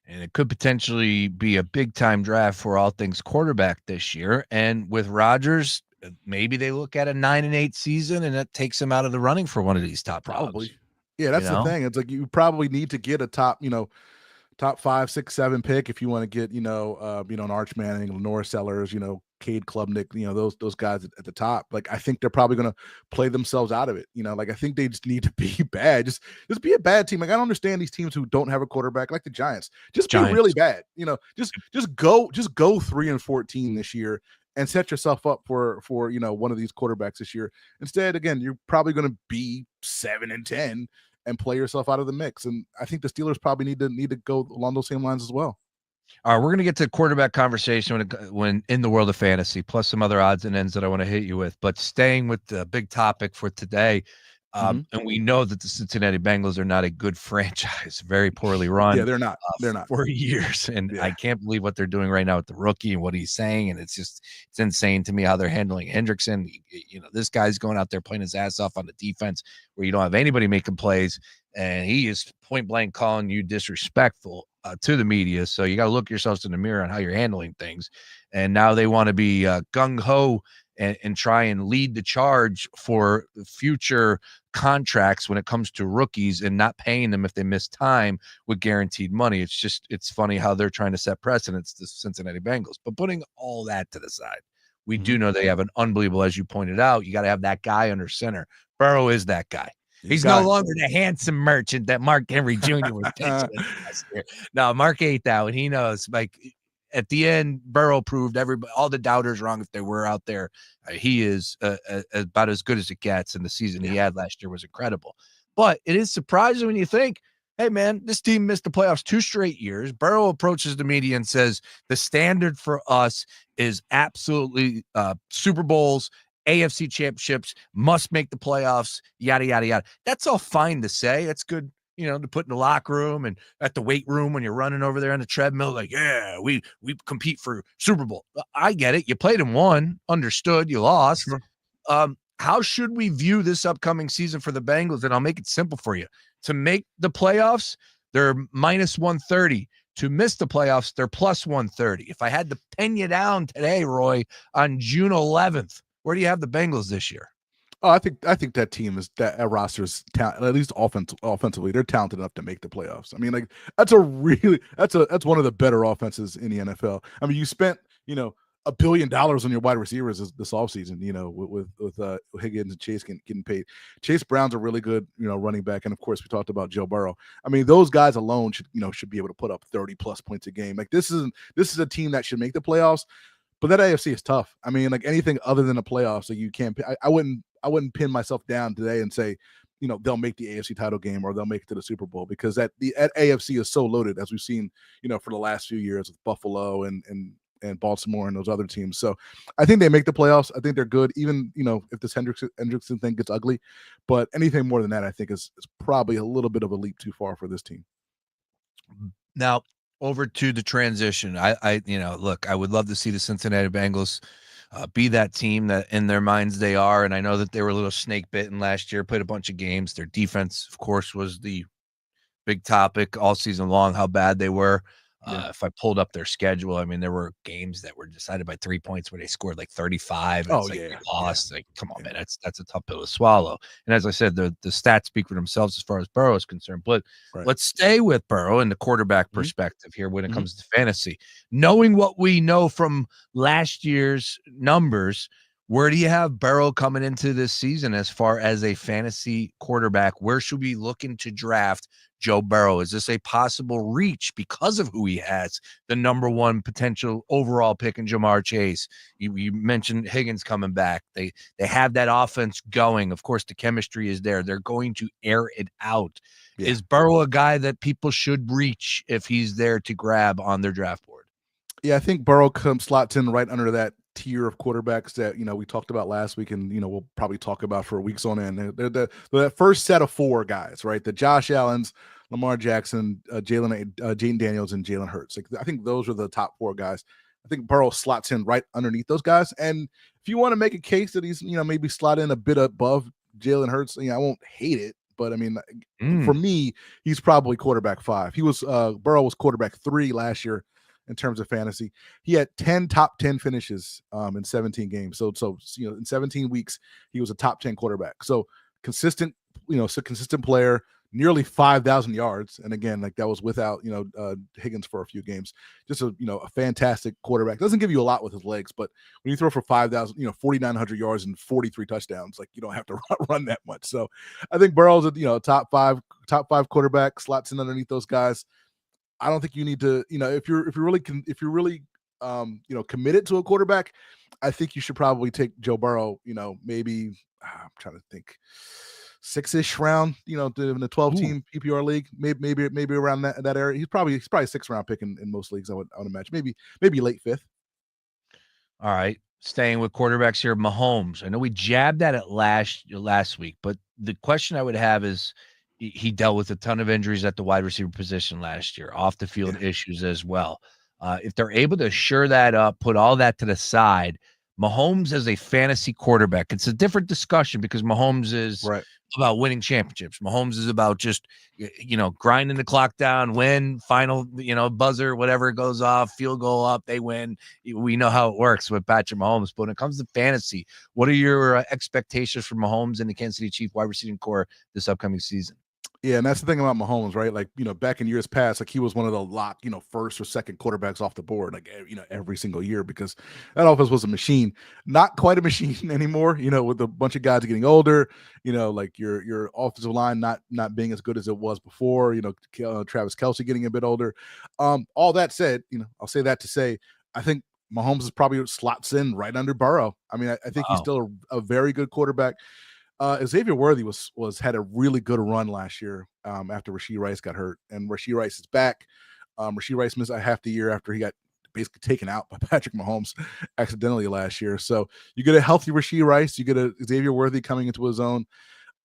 And it could potentially be a big time draft for all things quarterback this year. And with Rodgers, maybe they look at a 9-8 season, and that takes him out of the running for one of these top probably. jobs. Yeah, that's the thing. It's like you probably need to get a top 5, 6, 7 pick if you want to get, an Arch Manning, Lenore Sellers, Cade Klubnik, those guys at the top. Like, I think they're probably going to play themselves out of it. I think they just need to be bad. Just be a bad team. Like, I don't understand these teams who don't have a quarterback, like the Giants. Just be really bad. Just go 3-14 this year and set yourself up for one of these quarterbacks this year. Instead, again, you're probably going to be 7-10. and play yourself out of the mix. And I think the Steelers probably need to go along those same lines as well. All right, we're going to get to quarterback conversation when in the world of fantasy, plus some other odds and ends that I want to hit you with. But staying with the big topic for today, and we know that the Cincinnati Bengals are not a good franchise, very poorly run. Yeah, they're not. They're not for years, and I can't believe what they're doing right now with the rookie and what he's saying. And it's insane to me how they're handling Hendrickson. This guy's going out there playing his ass off on the defense where you don't have anybody making plays, and he is point blank calling you disrespectful to the media. So you got to look yourselves in the mirror on how you're handling things. And now they want to be gung ho and try and lead the charge for future contracts when it comes to rookies and not paying them if they miss time with guaranteed money. It's funny how they're trying to set precedents, the Cincinnati Bengals. But putting all that to the side, we do know they have an unbelievable, as you pointed out, you got to have that guy under center. Burrow is that guy. He's no longer the handsome merchant that Mark Henry Jr. was pitching last year. No, Mark ate that one. He knows, like, at the end, Burrow proved all the doubters wrong if they were out there. He is about as good as it gets, and the season he had last year was incredible. But it is surprising when you think, hey, man, this team missed the playoffs 2 straight years. Burrow approaches the media and says, the standard for us is absolutely Super Bowls, AFC championships, must make the playoffs, yada, yada, yada. That's all fine to say. That's good, to put in the locker room and at the weight room when you're running over there on the treadmill, like, yeah, we compete for Super Bowl. I get it. You played in one, understood, you lost. Sure. How should we view this upcoming season for the Bengals? And I'll make it simple for you. To make the playoffs, they're minus 130. To miss the playoffs, they're plus 130. If I had to pin you down today, Roy, on June 11th, where do you have the Bengals this year? Oh, I think that team is that roster is at least offensively, they're talented enough to make the playoffs. I mean, like that's one of the better offenses in the NFL. I mean, you spent $1 billion on your wide receivers this offseason, with Higgins and Chase getting paid. Chase Brown's a really good, running back. And of course we talked about Joe Burrow. I mean, those guys alone should be able to put up 30 plus points a game. Like this is a team that should make the playoffs, but that AFC is tough. I mean, like anything other than the playoffs, like you can't, I wouldn't pin myself down today and say, they'll make the AFC title game or they'll make it to the Super Bowl, because that AFC is so loaded, as we've seen, for the last few years with Buffalo and Baltimore and those other teams. So I think they make the playoffs. I think they're good, even, if this Hendrickson thing gets ugly, but anything more than that, I think is probably a little bit of a leap too far for this team. Now, over to the transition. Look, I would love to see the Cincinnati Bengals be that team that in their minds they are. And I know that they were a little snake bitten last year, played a bunch of games. Their defense, of course, was the big topic all season long, how bad they were. If I pulled up their schedule, I mean, there were games that were decided by 3 points where they scored like 35. And they lost. Like, come on, man, that's a tough pill to swallow. And as I said, the stats speak for themselves as far as Burrow is concerned. But let's stay with Burrow and the quarterback perspective here when it comes to fantasy. Knowing what we know from last year's numbers, where do you have Burrow coming into this season as far as a fantasy quarterback? Where should we be looking to draft Joe Burrow? Is this a possible reach because of who he has, the number one potential overall pick in Jamar Chase? You mentioned Higgins coming back. They have that offense going. Of course, the chemistry is there. They're going to air it out. Yeah. Is Burrow a guy that people should reach if he's there to grab on their draft board? Yeah, I think Burrow slots in right under that tier of quarterbacks that we talked about last week, and we'll probably talk about for weeks on end. They're the first set of 4 guys, right? The Josh Allens, Lamar Jackson, Jaden Daniels, and Jalen Hurts. Like, I think those are the top 4 guys. I think Burrow slots in right underneath those guys. And if you want to make a case that he's maybe slot in a bit above Jalen Hurts, I won't hate it. But I mean, for me, he's probably quarterback 5. Burrow was quarterback 3 last year in terms of fantasy. He had 10 top 10 finishes in 17 games. So in 17 weeks, he was a top 10 quarterback. So consistent player, nearly 5,000 yards. And again, like that was without, Higgins for a few games. Just a fantastic quarterback. Doesn't give you a lot with his legs, but when you throw for 5,000, 4,900 yards and 43 touchdowns, like you don't have to run that much. So I think Burrow's a top five quarterback, slots in underneath those guys. I don't think you need to, if you're really committed to a quarterback, I think you should probably take Joe Burrow. Maybe I'm trying to think. 6-ish round, in the 12-team PPR league, maybe around that area. He's probably 6th round pick in most leagues. I would imagine maybe late 5th. All right, staying with quarterbacks here, Mahomes. I know we jabbed at it last week, but the question I would have is, he dealt with a ton of injuries at the wide receiver position last year, off the field issues as well. If they're able to shore that up, put all that to the side, Mahomes as a fantasy quarterback, it's a different discussion because Mahomes is about winning championships. Mahomes is about just, grinding the clock down, win, final, buzzer, whatever goes off, field goal up, they win. We know how it works with Patrick Mahomes. But when it comes to fantasy, what are your expectations for Mahomes and the Kansas City Chiefs wide receiving core this upcoming season? Yeah, and that's the thing about Mahomes, right? Like, back in years past, like he was one of the lock, first or second quarterbacks off the board, like, every single year, because that offense was a machine. Not quite a machine anymore, with a bunch of guys getting older, like your offensive line not being as good as it was before, Travis Kelce getting a bit older. All that said, I'll say that to say, I think Mahomes is probably slots in right under Burrow. I mean, I think he's still a very good quarterback. Xavier Worthy had a really good run last year after Rashee Rice got hurt, and Rashee Rice is back. Rashee Rice missed half the year after he got basically taken out by Patrick Mahomes accidentally last year. So you get a healthy Rashee Rice, you get a Xavier Worthy coming into his own.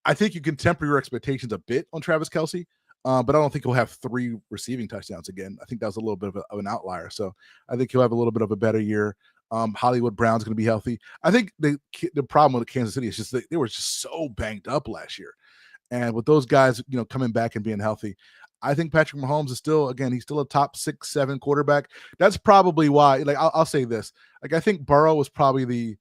I think you can temper your expectations a bit on Travis Kelce, but I don't think he'll have 3 receiving touchdowns again. I think that was a little bit of an outlier. So I think he'll have a little bit of a better year. Hollywood Brown's going to be healthy. I think the problem with Kansas City is just that they were just so banged up last year. And with those guys, coming back and being healthy, I think Patrick Mahomes is he's still a top 6-7 quarterback. That's probably why, like, I'll say this. Like, I think Burrow was probably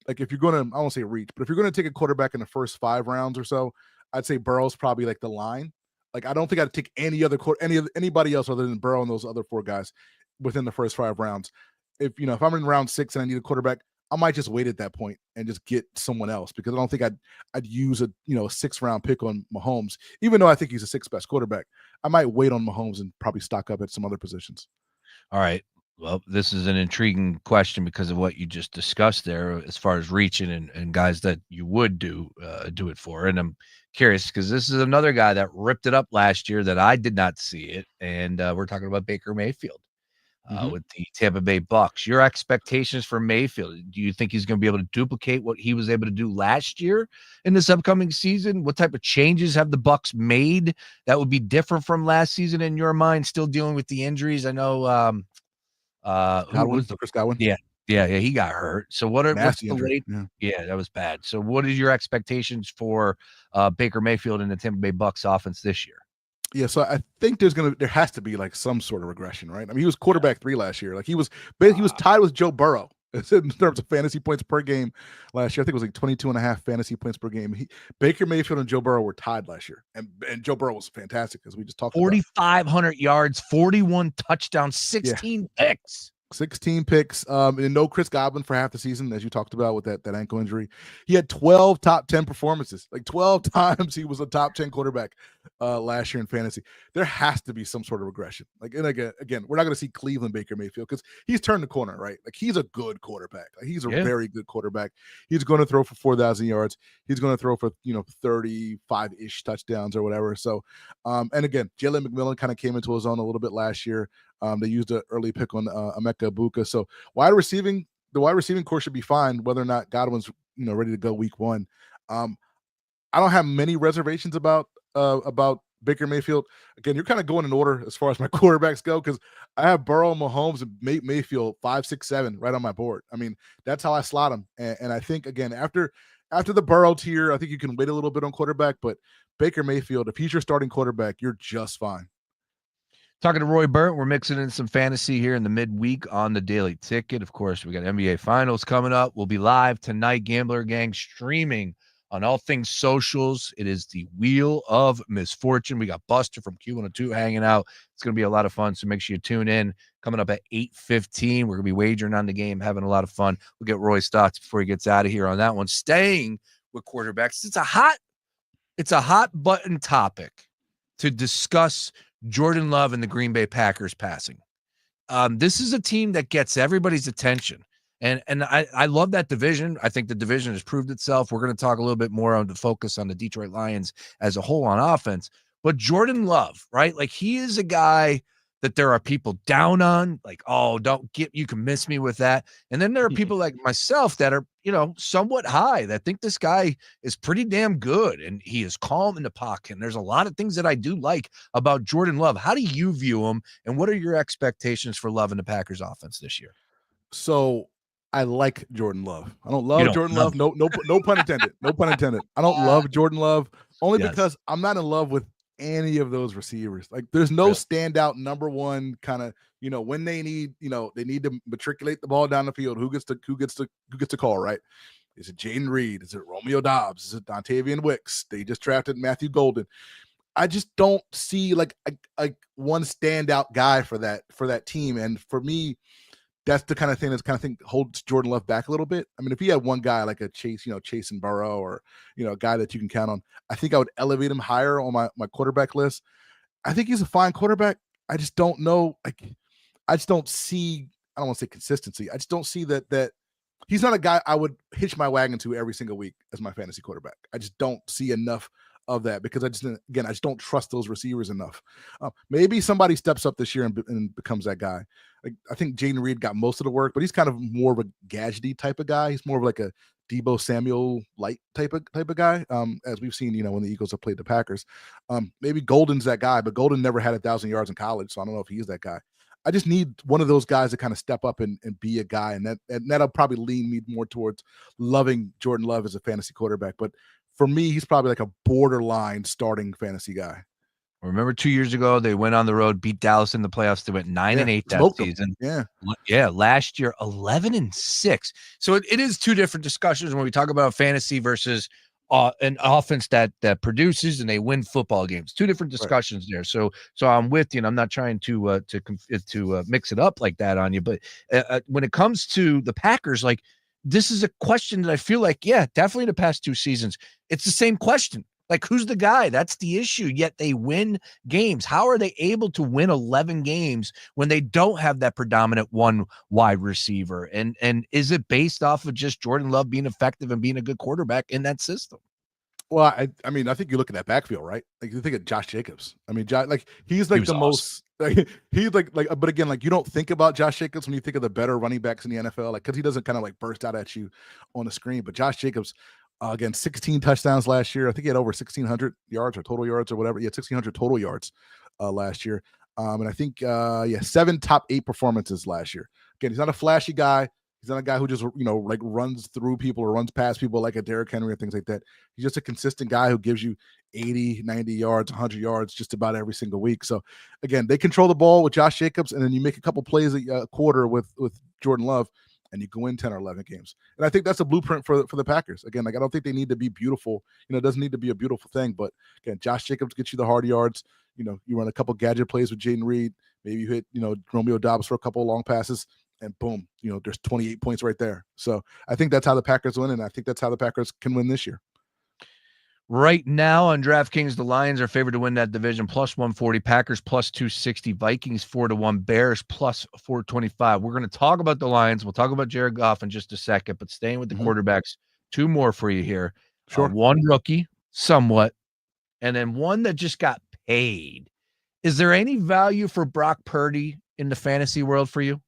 if you're going to, I won't say reach, but if you're going to take a quarterback in the first 5 rounds or so, I'd say Burrow's probably like the line. Like, I don't think I'd take anybody else other than Burrow and those other 4 guys within the first 5 rounds. If I'm in round 6 and I need a quarterback, I might just wait at that point and just get someone else, because I don't think I'd use a 6th round pick on Mahomes, even though I think he's a 6th best quarterback. I might wait on Mahomes and probably stock up at some other positions. All right. Well, this is an intriguing question because of what you just discussed there, as far as reaching and guys that you would do it for. And I'm curious because this is another guy that ripped it up last year that I did not see it. And we're talking about Baker Mayfield. With the Tampa Bay Bucks. Your expectations for Mayfield, do you think he's going to be able to duplicate what he was able to do last year in this upcoming season? What type of changes have the Bucks made that would be different from last season in your mind, still dealing with the injuries? I know Chris Godwin? Yeah, he got hurt. So what's Nasty the injury. late? Yeah, that was bad. So what is your expectations for Baker Mayfield and the Tampa Bay Bucks offense this year? Yeah, so I think there has to be like some sort of regression, right? I mean, he was quarterback 3 last year. Like he was tied with Joe Burrow in terms of fantasy points per game last year. I think it was like 22.5 fantasy points per game. Baker Mayfield and Joe Burrow were tied last year, and Joe Burrow was fantastic, as we just talked about. 4,500 yards, 41 touchdowns, 16 picks. 16 picks, and no Chris Godwin for half the season, as you talked about with that ankle injury. He had 12 top 10 performances, like 12 times he was a top 10 quarterback last year in fantasy. There has to be some sort of regression. Like, and again, we're not going to see Cleveland Baker Mayfield because he's turned the corner, right? Like, he's a good quarterback. Like, he's a very good quarterback. He's going to throw for 4,000 yards. He's going to throw for 35-ish touchdowns or whatever. So, and again, Jalen McMillan kind of came into his own a little bit last year. They used an early pick on Emeka Egbuka. So the wide receiving core should be fine, whether or not Godwin's ready to go week 1. I don't have many reservations about Baker Mayfield. Again, you're kind of going in order as far as my quarterbacks go, because I have Burrow, Mahomes, and Mayfield 5, 6, 7 right on my board. I mean, that's how I slot them. And I think, again, after the Burrow tier, I think you can wait a little bit on quarterback, but Baker Mayfield, if he's your starting quarterback, you're just fine. Talking to Roy Burton, we're mixing in some fantasy here in the midweek on the Daily Ticket. Of course, we got NBA Finals coming up. We'll be live tonight, Gambler Gang, streaming on all things socials. It is the Wheel of Misfortune. We got Buster from Q102 hanging out. It's going to be a lot of fun, so make sure you tune in. Coming up at 8:15, we're going to be wagering on the game, having a lot of fun. We'll get Roy's thoughts before he gets out of here on that one. Staying with quarterbacks, it's a hot button topic to discuss Jordan Love and the Green Bay Packers passing. This is a team that gets everybody's attention. And I love that division. I think the division has proved itself. We're going to talk a little bit more on the focus on the Detroit Lions as a whole on offense. But Jordan Love, right? Like, he is a guy that there are people down on, like, oh, you can miss me with that. And then there are people like myself that are, somewhat high, that think this guy is pretty damn good and he is calm in the pocket. And there's a lot of things that I do like about Jordan Love. How do you view him, and what are your expectations for Love in the Packers offense this year? So I like Jordan Love. I don't love Jordan Love. No pun intended. No pun intended. I don't love Jordan Love only because I'm not in love with any of those receivers. Like, there's no standout number one kind of, when they need, they need to matriculate the ball down the field. Who gets to call, right? Is it Jaden Reed? Is it Romeo Doubs? Is it Dontavian Wicks? They just drafted Matthew Golden. I just don't see like one standout guy for that team. And for me, that's the kind of thing holds Jordan Love back a little bit. I mean, if he had one guy like a Chase, Chase and Burrow, or, a guy that you can count on, I think I would elevate him higher on my quarterback list. I think he's a fine quarterback. I just don't know. I just don't see, I don't want to say consistency. I just don't see that he's not a guy I would hitch my wagon to every single week as my fantasy quarterback. I just don't see enough of that because I just don't trust those receivers enough. Maybe somebody steps up this year and becomes that guy. I think Jaden Reed got most of the work, but he's kind of more of a gadgety type of guy. He's more of like a Debo Samuel light type of guy, as we've seen, when the Eagles have played the Packers. Maybe Golden's that guy, but Golden never had 1,000 yards in college, so I don't know if he's that guy. I just need one of those guys to kind of step up and be a guy, and that'll probably lean me more towards loving Jordan Love as a fantasy quarterback. But for me, he's probably like a borderline starting fantasy guy. Remember 2 years ago, they went on the road, beat Dallas in the playoffs. They went 9-8 that season. Yeah. Last year, 11-6. So it is two different discussions when we talk about fantasy versus an offense that produces and they win football games. Two different discussions there. So I'm with you, and I'm not trying to mix it up like that on you. But when it comes to the Packers, like, this is a question that I feel like, definitely the past two seasons, it's the same question. Like, who's the guy? That's the issue. Yet they win games. How are they able to win 11 games when they don't have that predominant one wide receiver? And is it based off of just Jordan Love being effective and being a good quarterback in that system? Well, I mean, I think you look at that backfield, right? Like, you think of Josh Jacobs. I mean, he's like the most, he's like, but again, like, you don't think about Josh Jacobs when you think of the better running backs in the NFL, like, because he doesn't kind of like burst out at you on the screen. But Josh Jacobs, again, 16 touchdowns last year. I think he had over 1,600 yards or total yards or whatever. He had 1,600 total yards last year. And I think, 7 top 8 performances last year. Again, he's not a flashy guy. He's not a guy who just, like runs through people or runs past people like a Derrick Henry or things like that. He's just a consistent guy who gives you 80, 90 yards, 100 yards just about every single week. So, again, they control the ball with Josh Jacobs, and then you make a couple plays a quarter with Jordan Love, and you go in 10 or 11 games. And I think that's a blueprint for the Packers. Again, like, I don't think they need to be beautiful. It doesn't need to be a beautiful thing. But, again, Josh Jacobs gets you the hard yards. You run a couple gadget plays with Jaden Reed. Maybe you hit, Romeo Doubs for a couple of long passes, and boom, there's 28 points right there. So I think that's how the Packers win, and I think that's how the Packers can win this year. Right now on DraftKings, the Lions are favored to win that division, plus 140, Packers plus 260, Vikings 4-1, Bears plus 425. We're going to talk about the Lions. We'll talk about Jared Goff in just a second, but staying with the quarterbacks, two more for you here. Sure. One rookie, somewhat, and then one that just got paid. Is there any value for Brock Purdy in the fantasy world for you?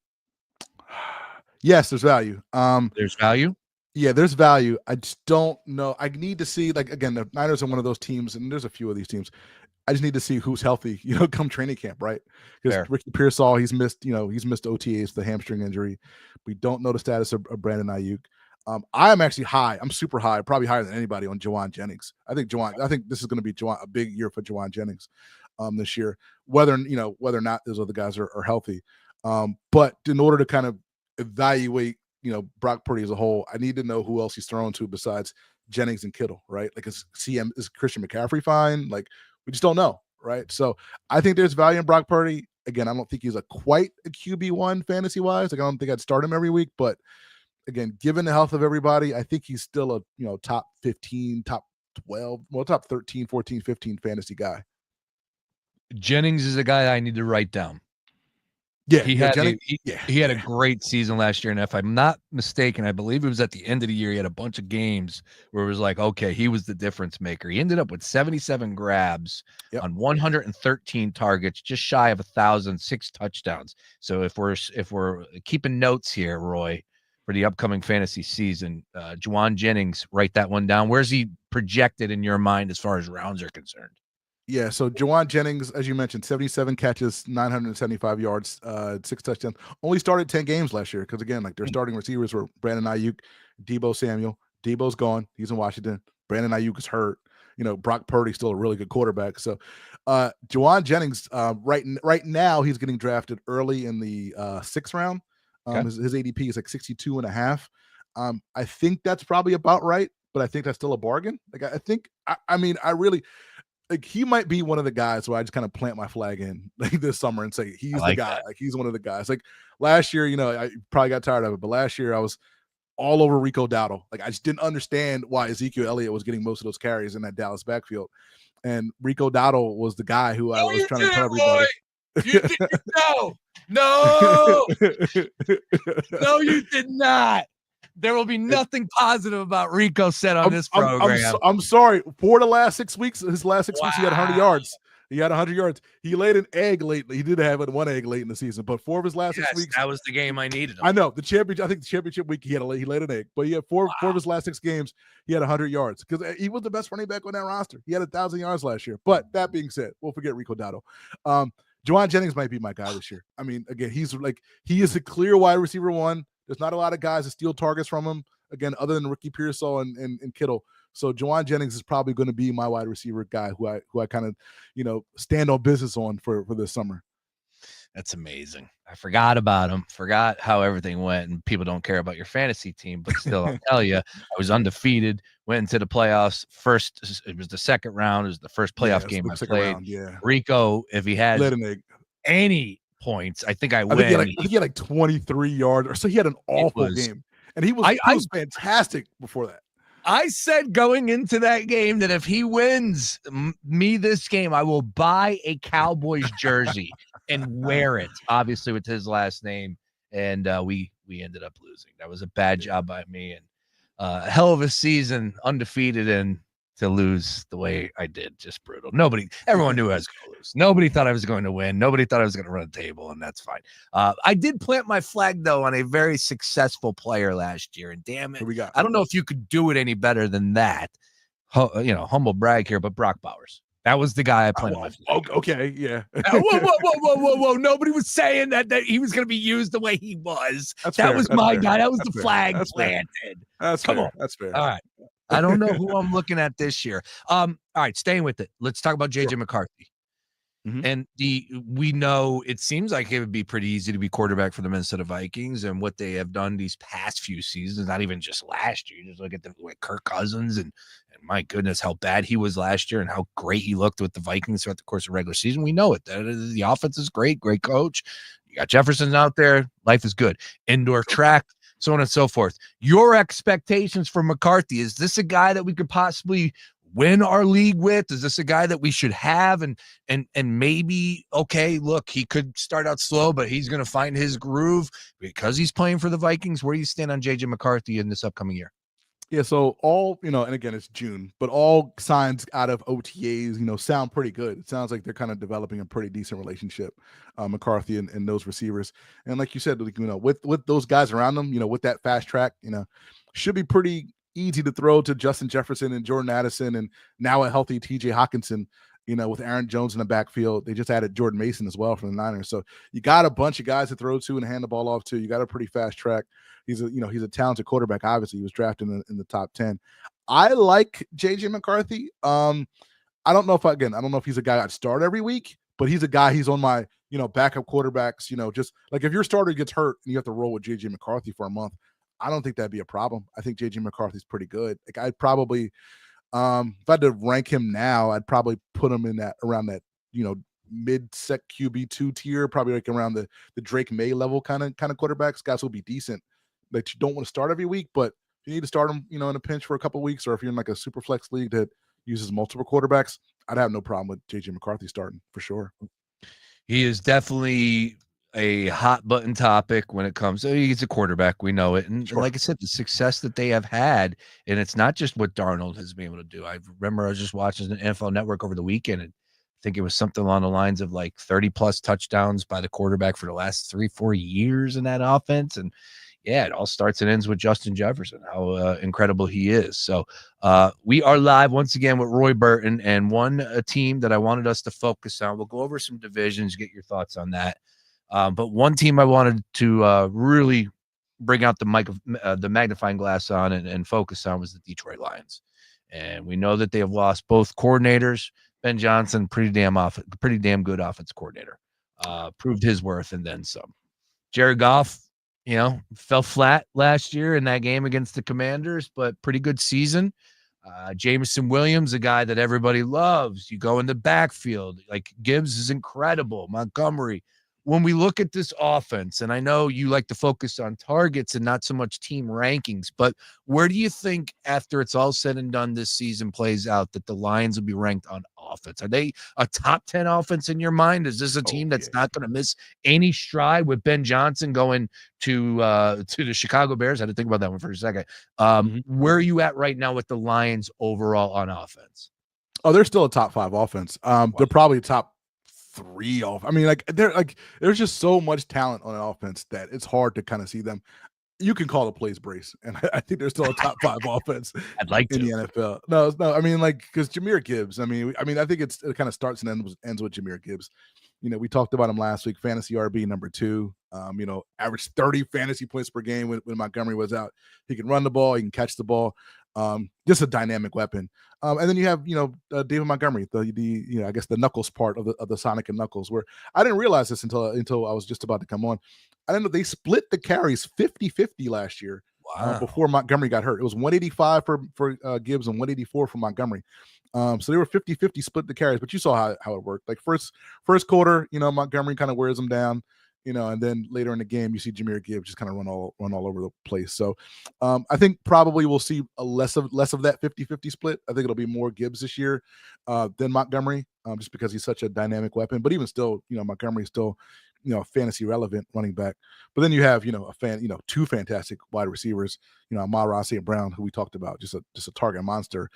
Yes, there's value. There's value? Yeah, there's value. I just don't know. I need to see, like, again, the Niners are one of those teams, and there's a few of these teams. I just need to see who's healthy, come training camp, right? Because Ricky Pearsall, he's missed OTAs, the hamstring injury. We don't know the status of Brandon Ayuk. I am actually high. I'm super high, probably higher than anybody on Juwan Jennings. I think this is going to be a big year for Juwan Jennings this year, whether or not those other guys are healthy. But in order to kind of evaluate, Brock Purdy as a whole, I need to know who else he's thrown to besides Jennings and Kittle, right? Like, is Christian McCaffrey fine? Like, we just don't know, right? So I think there's value in Brock Purdy. Again, I don't think he's quite a QB1 fantasy wise. Like, I don't think I'd start him every week, but again, given the health of everybody, I think he's still a top 15, top 12, top 13, 14, 15 fantasy guy. Jennings is a guy I need to write down. Yeah, he had a great season last year, and if I'm not mistaken, I believe it was at the end of the year. He had a bunch of games where it was like, okay, he was the difference maker. He ended up with 77 grabs on 113 targets, just shy of 1,000, 6 touchdowns. So if we're keeping notes here, Roy, for the upcoming fantasy season, Juwan Jennings, write that one down. Where's he projected in your mind as far as rounds are concerned? Yeah, so Juwan Jennings, as you mentioned, 77 catches, 975 yards, 6 touchdowns. Only started 10 games last year because, again, like their starting receivers were Brandon Ayuk, Deebo Samuel. Deebo's gone. He's in Washington. Brandon Ayuk is hurt. Brock Purdy's still a really good quarterback. So Juwan Jennings, right now, he's getting drafted early in the 6th round. His ADP is like 62.5. I think that's probably about right, but I think that's still a bargain. Like I really – like he might be one of the guys where I just kind of plant my flag in like this summer and say he's the guy. Like he's one of the guys. Like last year, I probably got tired of it, but last year I was all over Rico Dowdle. Like I just didn't understand why Ezekiel Elliott was getting most of those carries in that Dallas backfield, and Rico Dowdle was the guy who I was trying to tell everybody. You did no, you did not. There will be nothing positive about Rico said on this program. I'm sorry. For the last 6 weeks, he had 100 yards. He had 100 yards. He laid an egg late. He did have one egg late in the season, but 4 of his last 6 weeks. That was the game I needed him. I know the championship. I think the championship week he laid an egg, but he had four of his last 6 games. He had 100 yards because he was the best running back on that roster. He had 1,000 yards last year. But that being said, we'll forget Rico Dowdle. Juwan Jennings might be my guy this year. I mean, again, he is a clear wide receiver 1. There's not a lot of guys that steal targets from him, again, other than Ricky Pearsall and Kittle. So Juwan Jennings is probably going to be my wide receiver guy who I kind of, stand on business on for this summer. That's amazing. I forgot about him, forgot how everything went, and people don't care about your fantasy team, but still, I'll tell you, I was undefeated, went into the playoffs. First, it was the second round. It was the first playoff game I played. Rico, if he has any points, I think I win. I think he had like 23 yards, or so he had an awful game. And he was fantastic before that. I said going into that game that if he wins me this game, I will buy a Cowboys jersey and wear it, obviously with his last name. And we ended up losing. That was a bad job by me. And a hell of a season, undefeated, and to lose the way I did, just brutal. Everyone knew I was going to lose. Nobody thought I was going to win. Nobody thought I was going to run a table, and that's fine. I did plant my flag, though, on a very successful player last year, and damn it, I don't know if you could do it any better than that. Humble brag here, but Brock Bowers. That was the guy I planted my flag. Okay, yeah. Whoa. Nobody was saying that he was going to be used the way he was. That was my guy. That was the flag planted. Come on. That's fair. All right. I don't know who I'm looking at this year. All right, staying with it. Let's talk about JJ McCarthy. Mm-hmm. And we know it seems like it would be pretty easy to be quarterback for the Minnesota Vikings and what they have done these past few seasons, not even just last year. Just look at Kirk Cousins and my goodness, how bad he was last year and how great he looked with the Vikings throughout the course of regular season. We know it. The offense is great coach. You got Jefferson out there. Life is good. Indoor track, so on and so forth. Your expectations for McCarthy, is this a guy that we could possibly win our league with? Is this a guy that we should have and maybe, okay, look, he could start out slow, but he's going to find his groove because he's playing for the Vikings? Where do you stand on JJ McCarthy in this upcoming year? Yeah, so all, and again, it's June, but all signs out of OTAs, sound pretty good. It sounds like they're kind of developing a pretty decent relationship, McCarthy and those receivers. And like you said, with those guys around them, with that fast track, should be pretty easy to throw to Justin Jefferson and Jordan Addison, and now a healthy TJ Hawkinson, with Aaron Jones in the backfield. They just added Jordan Mason as well from the Niners. So you got a bunch of guys to throw to and hand the ball off to. You got a pretty fast track. He's a talented quarterback. Obviously, he was drafted in the top 10. I like JJ McCarthy. I don't know if he's a guy I'd start every week, but he's a guy, he's on my, backup quarterbacks, just like if your starter gets hurt and you have to roll with JJ McCarthy for a month, I don't think that'd be a problem. I think JJ McCarthy's pretty good. Like I'd probably, if I had to rank him now, I'd probably put him in around that, mid-sec QB2 tier, probably like around the Drake May level kind of quarterbacks. Guys will be decent that you don't want to start every week, but if you need to start them, in a pinch for a couple of weeks, or if you're in like a super flex league that uses multiple quarterbacks, I'd have no problem with JJ McCarthy starting for sure. He is definitely a hot button topic when it comes to he's a quarterback. We know it. And like I said, the success that they have had, and it's not just what Darnold has been able to do. I remember I was just watching the NFL Network over the weekend, and I think it was something along the lines of like 30 plus touchdowns by the quarterback for the last 3-4 years in that offense. And yeah, it all starts and ends with Justin Jefferson, how incredible he is. So we are live once again with Roy Burton, and a team that I wanted us to focus on. We'll go over some divisions, get your thoughts on that. But one team I wanted to really bring out the magnifying glass on and focus on was the Detroit Lions. And we know that they have lost both coordinators. Ben Johnson, pretty damn good offense coordinator, proved his worth and then some. Jared Goff, fell flat last year in that game against the Commanders, but pretty good season. Jameson Williams, a guy that everybody loves. You go in the backfield, like Gibbs is incredible. Montgomery. When we look at this offense, and I know you like to focus on targets and not so much team rankings, but where do you think after it's all said and done this season plays out that the Lions will be ranked on offense? Are they a top 10 offense in your mind? Is this a team that's not going to miss any stride with Ben Johnson going to the Chicago Bears? I had to think about that one for a second. Where are you at right now with the Lions overall on offense? Oh, they're still a top 5 offense. They're probably top 3 off. I mean, there's just so much talent on an offense that it's hard to kind of see them. You can call the plays brace, and I think they're still a top 5 offense. I'd like in to. the NFL. No. I mean, because Jahmyr Gibbs. I mean, I think it kind of starts and ends with Jahmyr Gibbs. We talked about him last week. Fantasy RB number 2. Averaged 30 fantasy points per game when Montgomery was out. He can run the ball. He can catch the ball. Just a dynamic weapon. And then you have, David Montgomery, the I guess the Knuckles part of the Sonic and Knuckles, where I didn't realize this until I was just about to come on. I didn't know they split the carries 50-50 last year. Wow. Before Montgomery got hurt. It was 185 for Gibbs and 184 for Montgomery. So they were 50-50 split the carries, but you saw how it worked. Like first quarter, Montgomery kind of wears them down. And then later in the game, you see Jahmyr Gibbs just kind of run all over the place. So I think probably we'll see less of that 50-50 split. I think it'll be more Gibbs this year than Montgomery, just because he's such a dynamic weapon. But even still, Montgomery's still, fantasy relevant running back. But then you have, two fantastic wide receivers, Amon-Ra St. Brown, who we talked about, just a target monster.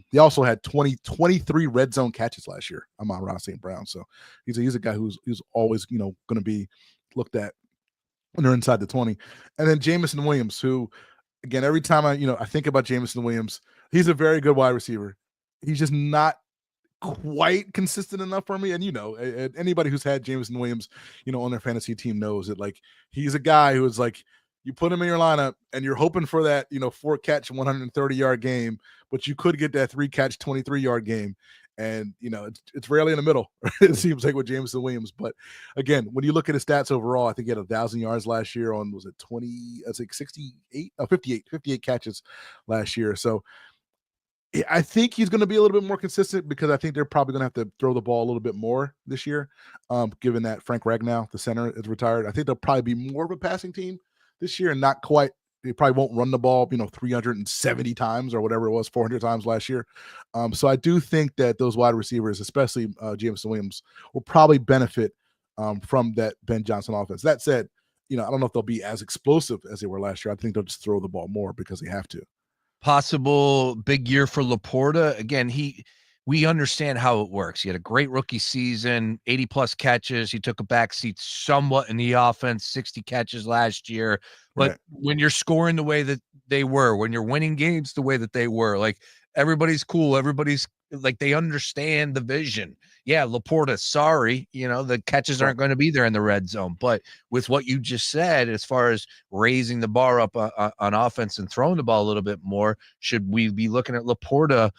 He also had 23 red zone catches last year, Amon-Ra St. Brown. So he's a guy who's always, going to be looked at when they're inside the 20. And then Jameson Williams, who, again, every time I think about Jameson Williams, he's a very good wide receiver. He's just not quite consistent enough for me. And anybody who's had Jameson Williams, on their fantasy team knows that, like, he's a guy who is like, you put him in your lineup and you're hoping for that, 4 catch 130-yard game, but you could get that 3 catch 23-yard game. And it's rarely in the middle. It seems like with Jameson Williams. But again, when you look at his stats overall, I think he had 1,000 yards last year on 58 catches last year. So I think he's going to be a little bit more consistent, because I think they're probably going to have to throw the ball a little bit more this year, given that Frank Ragnow, the center, is retired. I think they'll probably be more of a passing team this year, and not quite. They probably won't run the ball, 370 times or whatever it was, 400 times last year. So I do think that those wide receivers, especially Jameson Williams, will probably benefit from that Ben Johnson offense. That said, I don't know if they'll be as explosive as they were last year. I think they'll just throw the ball more because they have to. Possible big year for Laporta. Again, we understand how it works. He had a great rookie season, 80 plus catches. He took a backseat somewhat in the offense, 60 catches last year. But right. When you're scoring the way that they were, when you're winning games the way that they were, like, everybody's cool. Everybody's like, they understand the vision. Yeah, Laporta, sorry, the catches aren't going to be there in the red zone. But with what you just said, as far as raising the bar up on offense and throwing the ball a little bit more, should we be looking at Laporta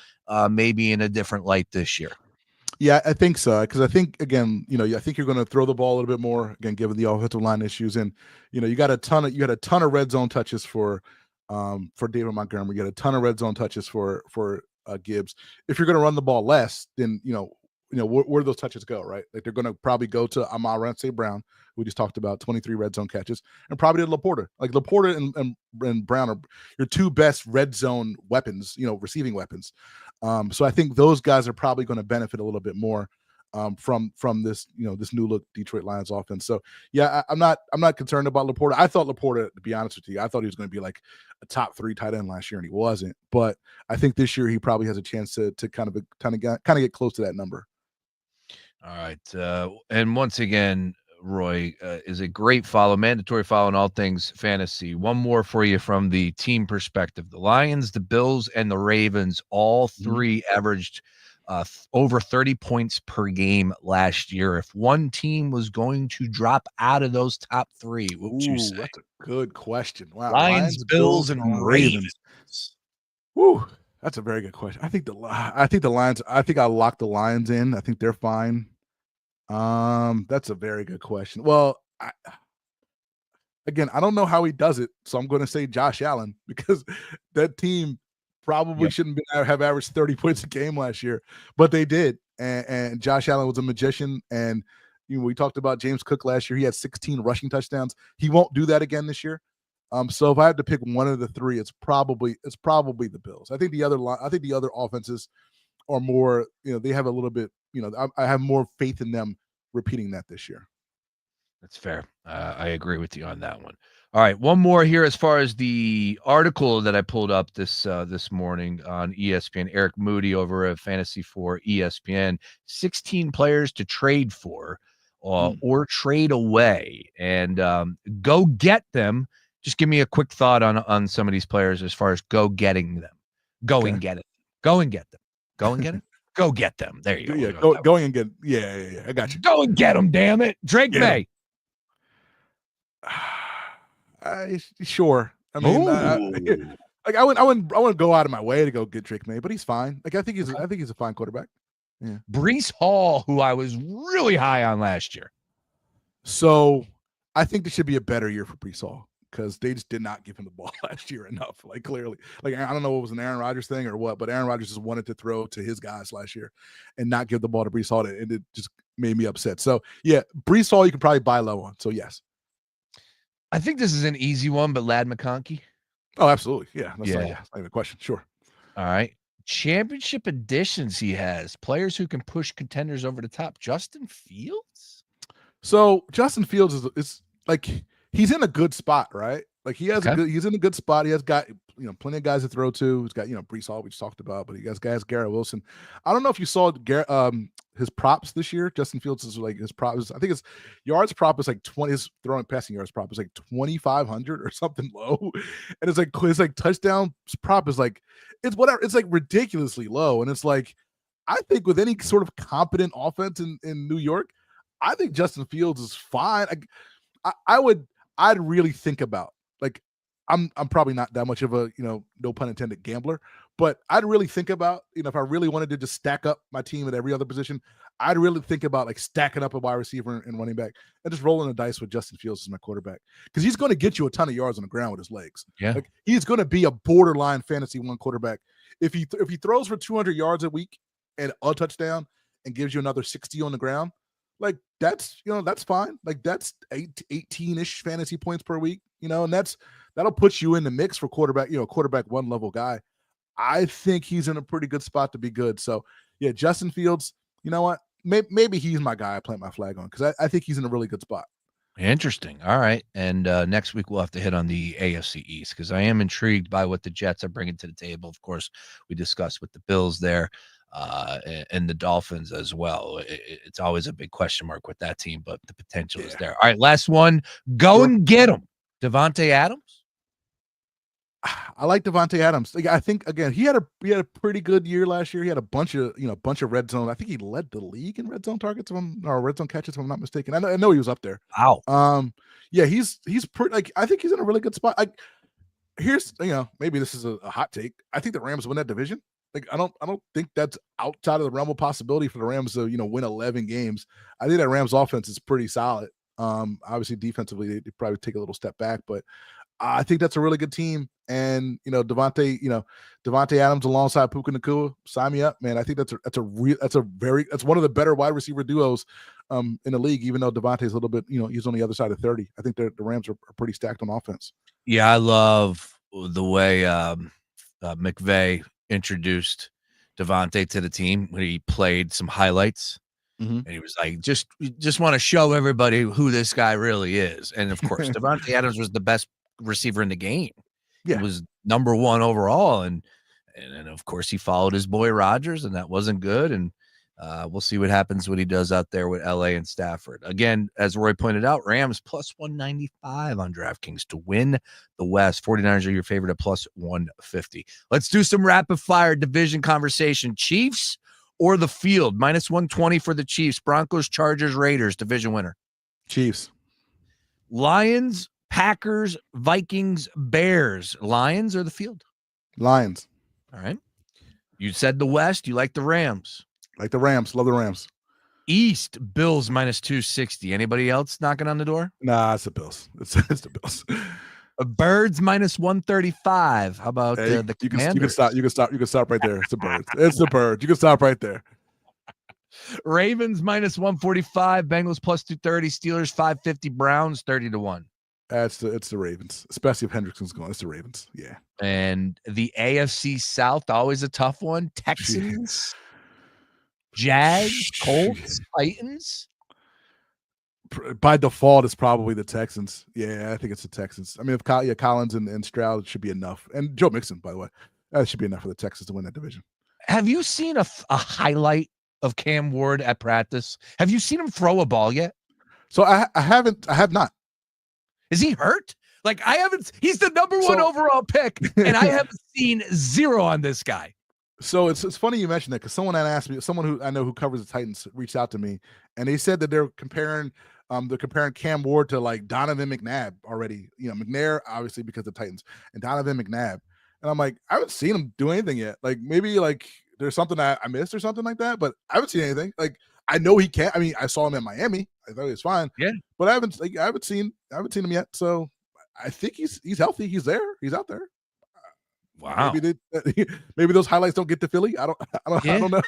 maybe in a different light this year? Yeah, I think so. Because I think, again, I think you're going to throw the ball a little bit more, again, given the offensive line issues. And, you had a ton of red zone touches for David Montgomery. You got a ton of red zone touches for Gibbs. If you're going to run the ball less, then, where do those touches go, right? Like, they're going to probably go to Amon-Ra St. Brown, we just talked about, 23 red zone catches, and probably to Laporta. Like, Laporta and Brown are your 2 best red zone weapons, receiving weapons. So I think those guys are probably going to benefit a little bit more from this this new look Detroit Lions offense. So yeah, I'm not concerned about Laporta. I thought Laporta, to be honest with you, I thought he was going to be like a top 3 tight end last year, and he wasn't. But I think this year he probably has a chance to kind of get close to that number. All right, and once again, Roy is a great follow, mandatory follow in all things fantasy. One more for you from the team perspective: the Lions, the Bills, and the Ravens, all 3 averaged over 30 points per game last year. If one team was going to drop out of those top 3, what would you say? That's a good question. Wow, Lions, Bills, and Ravens. Woo, that's a very good question. I think the Lions. I think I locked the Lions in. I think they're fine. That's a very good question. Well, I don't know how he does it, so I'm going to say Josh Allen, because that team probably shouldn't have averaged 30 points a game last year, but they did. And Josh Allen was a magician. And we talked about James Cook last year. He had 16 rushing touchdowns. He won't do that again this year. So if I had to pick one of the 3, it's probably the Bills. I think the other offenses are more, they have a little bit, I have more faith in them repeating that this year. That's fair. I agree with you on that one. All right, one more here as far as the article that I pulled up this morning on ESPN. Eric Moody over at Fantasy for ESPN. 16 players to trade for or trade away, and go get them. Just give me a quick thought on some of these players as far as go getting them. Go and get it. Go and get them. Go and get it. Go get them. There you go. Yeah, going and get. Yeah. I got you. Go and get them. Damn it, Drake May. Sure. I mean, I wouldn't go out of my way to go get Drake May, but he's fine. Like I think he's a fine quarterback. Yeah. Breece Hall, who I was really high on last year. So I think this should be a better year for Breece Hall, because they just did not give him the ball last year enough. Like clearly, like I don't know what was an Aaron Rodgers thing or what, but Aaron Rodgers just wanted to throw to his guys last year and not give the ball to Breece Hall, and it just made me upset. So yeah, Breece Hall you could probably buy low on. So yes. I think this is an easy one, but Ladd McConkey. Oh, absolutely. Yeah. That's not even a question. Sure. All right. Championship additions he has. Players who can push contenders over the top. Justin Fields? So Justin Fields is like, he's in a good spot, right? Like he's in a good spot. He has got, plenty of guys to throw to. He's got, Breece Hall, we just talked about, but he has guys, Garrett Wilson. I don't know if you saw his props this year. Justin Fields is like his props. I think his yards prop is like 20. His throwing passing yards prop is like 2,500 or something low, and it's like touchdown prop is like it's whatever. It's like ridiculously low, and it's like I think with any sort of competent offense in New York, I think Justin Fields is fine. I'd really think about like I'm probably not that much of a no pun intended gambler. But I'd really think about, if I really wanted to just stack up my team at every other position, I'd really think about like stacking up a wide receiver and running back and just rolling the dice with Justin Fields as my quarterback, because he's going to get you a ton of yards on the ground with his legs. Yeah, like he's going to be a borderline fantasy 1 quarterback. If he throws for 200 yards a week and a touchdown and gives you another 60 on the ground, like that's that's fine. Like that's 18-ish fantasy points per week. And that'll put you in the mix for quarterback. Quarterback 1 level guy. I think he's in a pretty good spot to be good. So, yeah, Justin Fields, you know what? Maybe he's my guy I plant my flag on, because I think he's in a really good spot. Interesting. All right. And next week we'll have to hit on the AFC East, because I am intrigued by what the Jets are bringing to the table. Of course, we discussed with the Bills there and the Dolphins as well. It's always a big question mark with that team, but the potential is there. All right, last one. Go and get him. Devontae Adams? I like Devontae Adams. I think again he had a pretty good year last year. He had a bunch of red zone. I think he led the league in red zone targets or red zone catches, if I'm not mistaken. I know he was up there. Wow. Yeah, he's pretty. Like I think he's in a really good spot. Here's maybe this is a hot take. I think the Rams win that division. Like I don't think that's outside of the realm of possibility for the Rams to win 11 games. I think that Rams offense is pretty solid. Obviously defensively they probably take a little step back, but I think that's a really good team. And Devontae Adams alongside Puka Nacua, sign me up, man. I think that's one of the better wide receiver duos in the league. Even though Devontae's a little bit, he's on the other side of 30. I think the Rams are pretty stacked on offense. Yeah, I love the way McVay introduced Devontae to the team when he played some highlights. And he was like, just want to show everybody who this guy really is. And of course, Devontae Adams was the best receiver in the game. Yeah. He was number 1 overall. And of course, he followed his boy Rodgers, and that wasn't good. And we'll see what happens when he does out there with LA and Stafford. Again, as Roy pointed out, Rams plus 195 on DraftKings to win the West. 49ers are your favorite at plus 150. Let's do some rapid fire division conversation. Chiefs or the field? Minus 120 for the Chiefs. Broncos, Chargers, Raiders, division winner. Chiefs. Lions, Packers, Vikings, Bears. Lions or the field? Lions. All right. You said the West. You like the Rams. Like the Rams. Love the Rams. East, Bills minus 260. Anybody else knocking on the door? Nah, it's the Bills. It's the Bills. Birds minus 135. How about the Commanders? You can stop right there. It's the Birds. It's the Birds. You can stop right there. Ravens minus 145. Bengals plus 230. Steelers 550. Browns 30-1. It's the Ravens, especially if Hendrickson's going. It's the Ravens. Yeah. And the AFC South, always a tough one. Texans, Jags, Colts, Titans. By default, it's probably the Texans. Yeah, I think it's the Texans. I mean, if Collins and Stroud should be enough, and Joe Mixon, by the way, that should be enough for the Texans to win that division. Have you seen a highlight of Cam Ward at practice? Have you seen him throw a ball yet? So I have not. Is he hurt? Like I haven't. He's the number 1 overall pick, and I haven't seen 0 on this guy. So it's funny you mentioned that because someone had asked me, someone who I know who covers the Titans reached out to me, and they said that they're comparing Cam Ward to like Donovan McNabb already. You know, McNair obviously because of the Titans, and Donovan McNabb. And I'm like, I haven't seen him do anything yet. Like maybe like there's something I missed or something like that, but I haven't seen anything. Like I know he can't. I mean, I saw him in Miami. I thought he was fine. Yeah, but I haven't seen him yet. So I think he's healthy. He's there. He's out there. Wow. Maybe those highlights don't get to Philly. I don't know.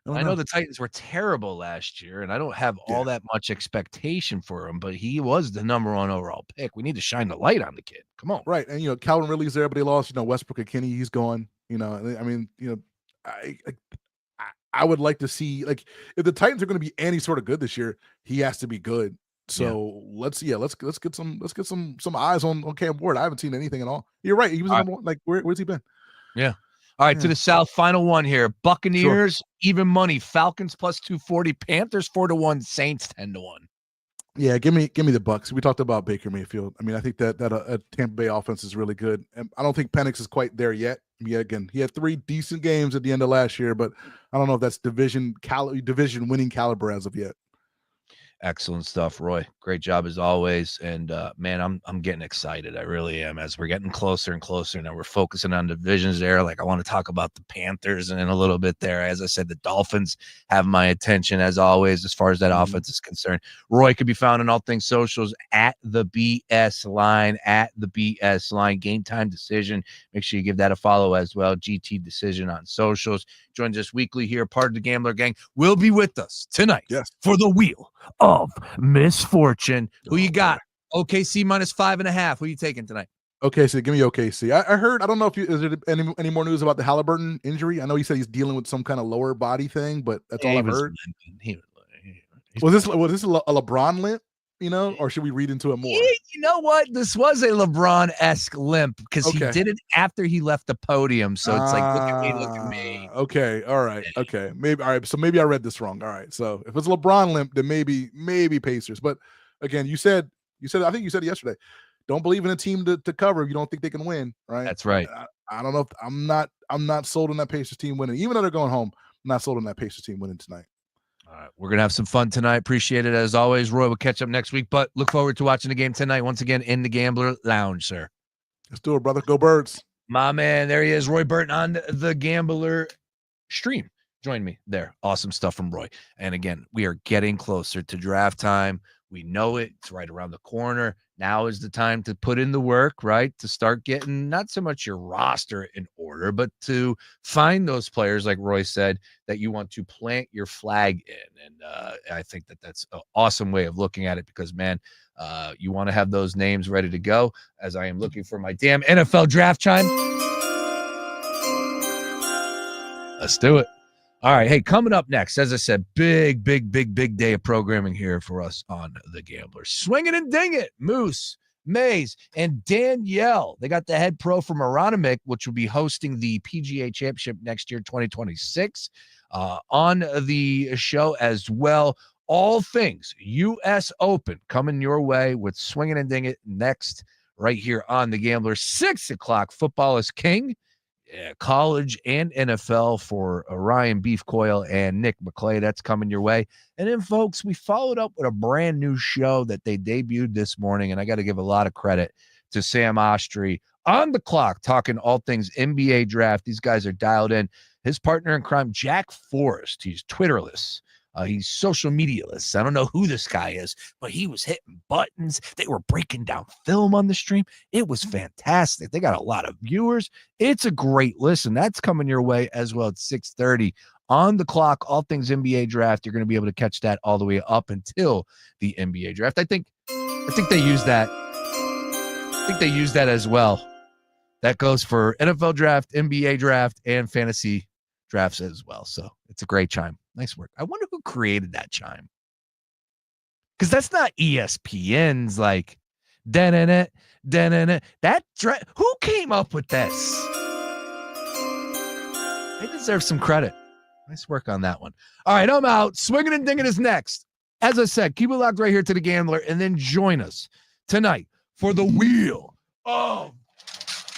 I know the Titans were terrible last year, and I don't have all that much expectation for him, but he was the number 1 overall pick. We need to shine the light on the kid. Come on. Right. And, Calvin Ridley's there, but they lost, Westbrook and Kenny. He's gone. I mean, I would like to see, like, if the Titans are going to be any sort of good this year, he has to be good. So let's get some eyes on Cam Ward. I haven't seen anything at all. You're right. He was number 1. Like, where's he been? Yeah. All right, to the South, final one here. Buccaneers, even money. Falcons plus 240. Panthers 4-1. Saints 10-1. Yeah, give me the Bucks. We talked about Baker Mayfield. I mean, I think that a Tampa Bay offense is really good. And I don't think Penix is quite there yet. Yeah, again, he had 3 decent games at the end of last year, but I don't know if that's division winning caliber as of yet. Excellent stuff, Roy. Great job as always. And man, I'm getting excited. I really am. As we're getting closer and closer now, we're focusing on divisions there. Like I want to talk about the Panthers in a little bit there. As I said, the Dolphins have my attention as always, as far as that offense is concerned. Roy could be found on all things socials at the BS Line, Game Time Decision. Make sure you give that a follow as well. GT Decision on socials. Joins us weekly here, part of the Gambler Gang. Will be with us tonight for the Wheel of Misfortune. Who you got? OKC minus 5.5. Who you taking tonight? OKC, give me OKC. I heard. I don't know if is there any more news about the Halliburton injury. I know he said he's dealing with some kind of lower body thing, but that's all I've heard. Was this a LeBron limp? Or should we read into it more? You know what? This was a LeBron-esque limp because he did it after he left the podium. So it's like, look at me. Okay. All right. Okay. Maybe. All right. So maybe I read this wrong. All right. So if it's a LeBron limp, then maybe Pacers. But again, you said, I think you said it yesterday. Don't believe in a team to cover if you don't think they can win. Right. That's right. I don't know if I'm not sold on that Pacers team winning. Even though they're going home, I'm not sold on that Pacers team winning tonight. All right, we're going to have some fun tonight. Appreciate it as always. Roy will catch up next week, but look forward to watching the game tonight once again in the Gambler Lounge, sir. Let's do it, brother. Go Birds. My man, there he is, Roy Burton on the Gambler stream. Join me there. Awesome stuff from Roy. And again, we are getting closer to draft time. We know it. It's right around the corner. Now is the time to put in the work, right? To start getting not so much your roster in order, but to find those players, like Roy said, that you want to plant your flag in. And I think that's an awesome way of looking at it because, man, you want to have those names ready to go as I am looking for my damn NFL draft chime. Let's do it. All right. Hey, coming up next, as I said, big day of programming here for us on The Gambler. Swing it and ding it. Moose, Mays, and Danielle. They got the head pro from Aronimik, which will be hosting the PGA Championship next year, 2026, on the show as well. All things U.S. Open coming your way with Swing it and ding it next right here on The Gambler. 6 o'clock, Football is King. College and NFL for Ryan Beefcoil and Nick McClay. That's coming your way. And then, folks, we followed up with a brand new show that they debuted this morning, and I got to give a lot of credit to Sam Ostry on the clock, talking all things NBA draft. These guys are dialed in. His partner in crime, Jack Forrest, he's Twitterless. He's social media-less. I don't know who this guy is, but he was hitting buttons. They were breaking down film on the stream. It was fantastic. They got a lot of viewers. It's a great listen. That's coming your way as well at 6:30 on the clock. All things NBA draft. You're going to be able to catch that all the way up until the NBA draft. I think they use that. I think they use that as well. That goes for NFL draft, NBA draft, and fantasy drafts as well. So it's a great chime. Nice work. I wonder who created that chime. Because that's not ESPN's like, da-na-na, da-na-na. Who came up with this? They deserve some credit. Nice work on that one. All right, I'm out. Swinging and Dinging is next. As I said, keep it locked right here to The Gambler, and then join us tonight for the Wheel of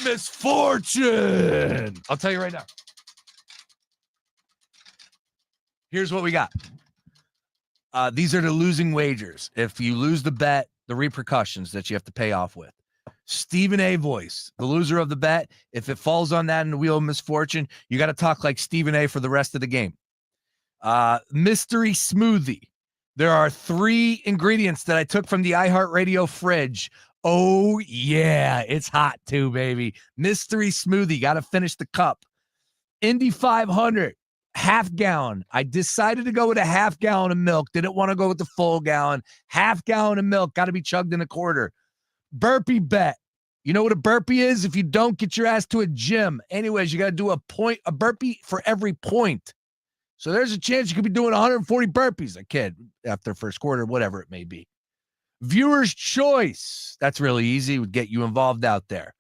Misfortune. I'll tell you right now. Here's what we got. These are the losing wagers. If you lose the bet, the repercussions that you have to pay off with. Stephen A. Voice, the loser of the bet. If it falls on that in the Wheel of Misfortune, you got to talk like Stephen A. for the rest of the game. Mystery smoothie. There are 3 ingredients that I took from the iHeartRadio fridge. Oh, yeah. It's hot too, baby. Mystery smoothie. Got to finish the cup. Indy 500. Half gallon. I decided to go with a half gallon of milk. Didn't want to go with the full gallon. Half gallon of milk. Got to be chugged in a quarter. Burpee bet. You know what a burpee is? If you don't, get your ass to a gym. Anyways, you got to do a burpee for every point. So there's a chance you could be doing 140 burpees. A kid after first quarter, whatever it may be. Viewer's choice. That's really easy. It would get you involved out there.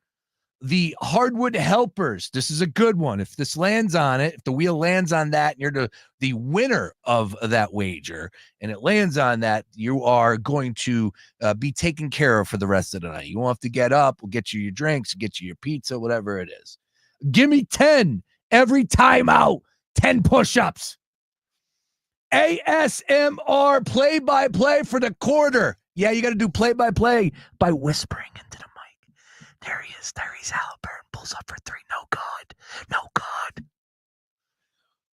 The hardwood helpers. This is a good one. If this lands on it, if the wheel lands on that, and you're the winner of that wager, and it lands on that, you are going to be taken care of for the rest of the night. You won't have to get up. We'll get you your drinks, get you your pizza, whatever it is. Give me 10 every time out. 10 push-ups. ASMR play-by-play for the quarter. Yeah, you got to do play-by-play by whispering into the mic. There he is. Tyrese Halliburton pulls up for 3. No good. No good.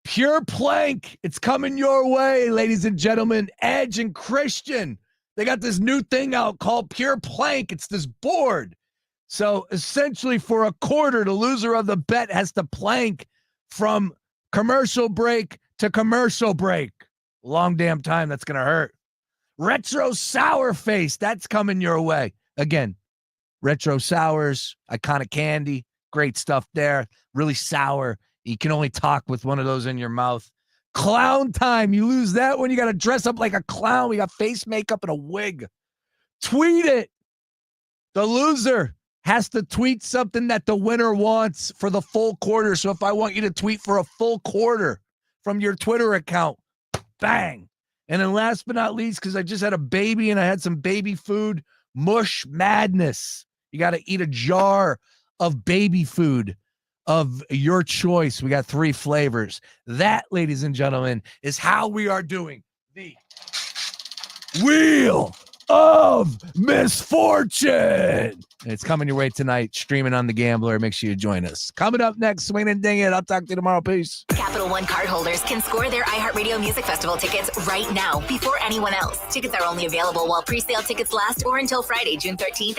Pure Plank. It's coming your way, ladies and gentlemen. Edge and Christian. They got this new thing out called Pure Plank. It's this board. So essentially for a quarter, the loser of the bet has to plank from commercial break to commercial break. Long damn time. That's going to hurt. Retro Sour Face. That's coming your way. Again, retro sours, iconic candy, great stuff there. Really sour. You can only talk with one of those in your mouth. Clown time. You lose that one. You got to dress up like a clown. We got face makeup and a wig. Tweet it. The loser has to tweet something that the winner wants for the full quarter. So if I want you to tweet for a full quarter from your Twitter account, bang. And then last but not least, because I just had a baby and I had some baby food, Mush Madness. You got to eat a jar of baby food of your choice. We got 3 flavors. That, ladies and gentlemen, is how we are doing the Wheel of Misfortune. It's coming your way tonight, streaming on The Gambler. Make sure you join us. Coming up next, Swing and Ding It. I'll talk to you tomorrow. Peace. Capital One cardholders can score their iHeartRadio Music Festival tickets right now before anyone else. Tickets are only available while pre-sale tickets last or until Friday, June 13th.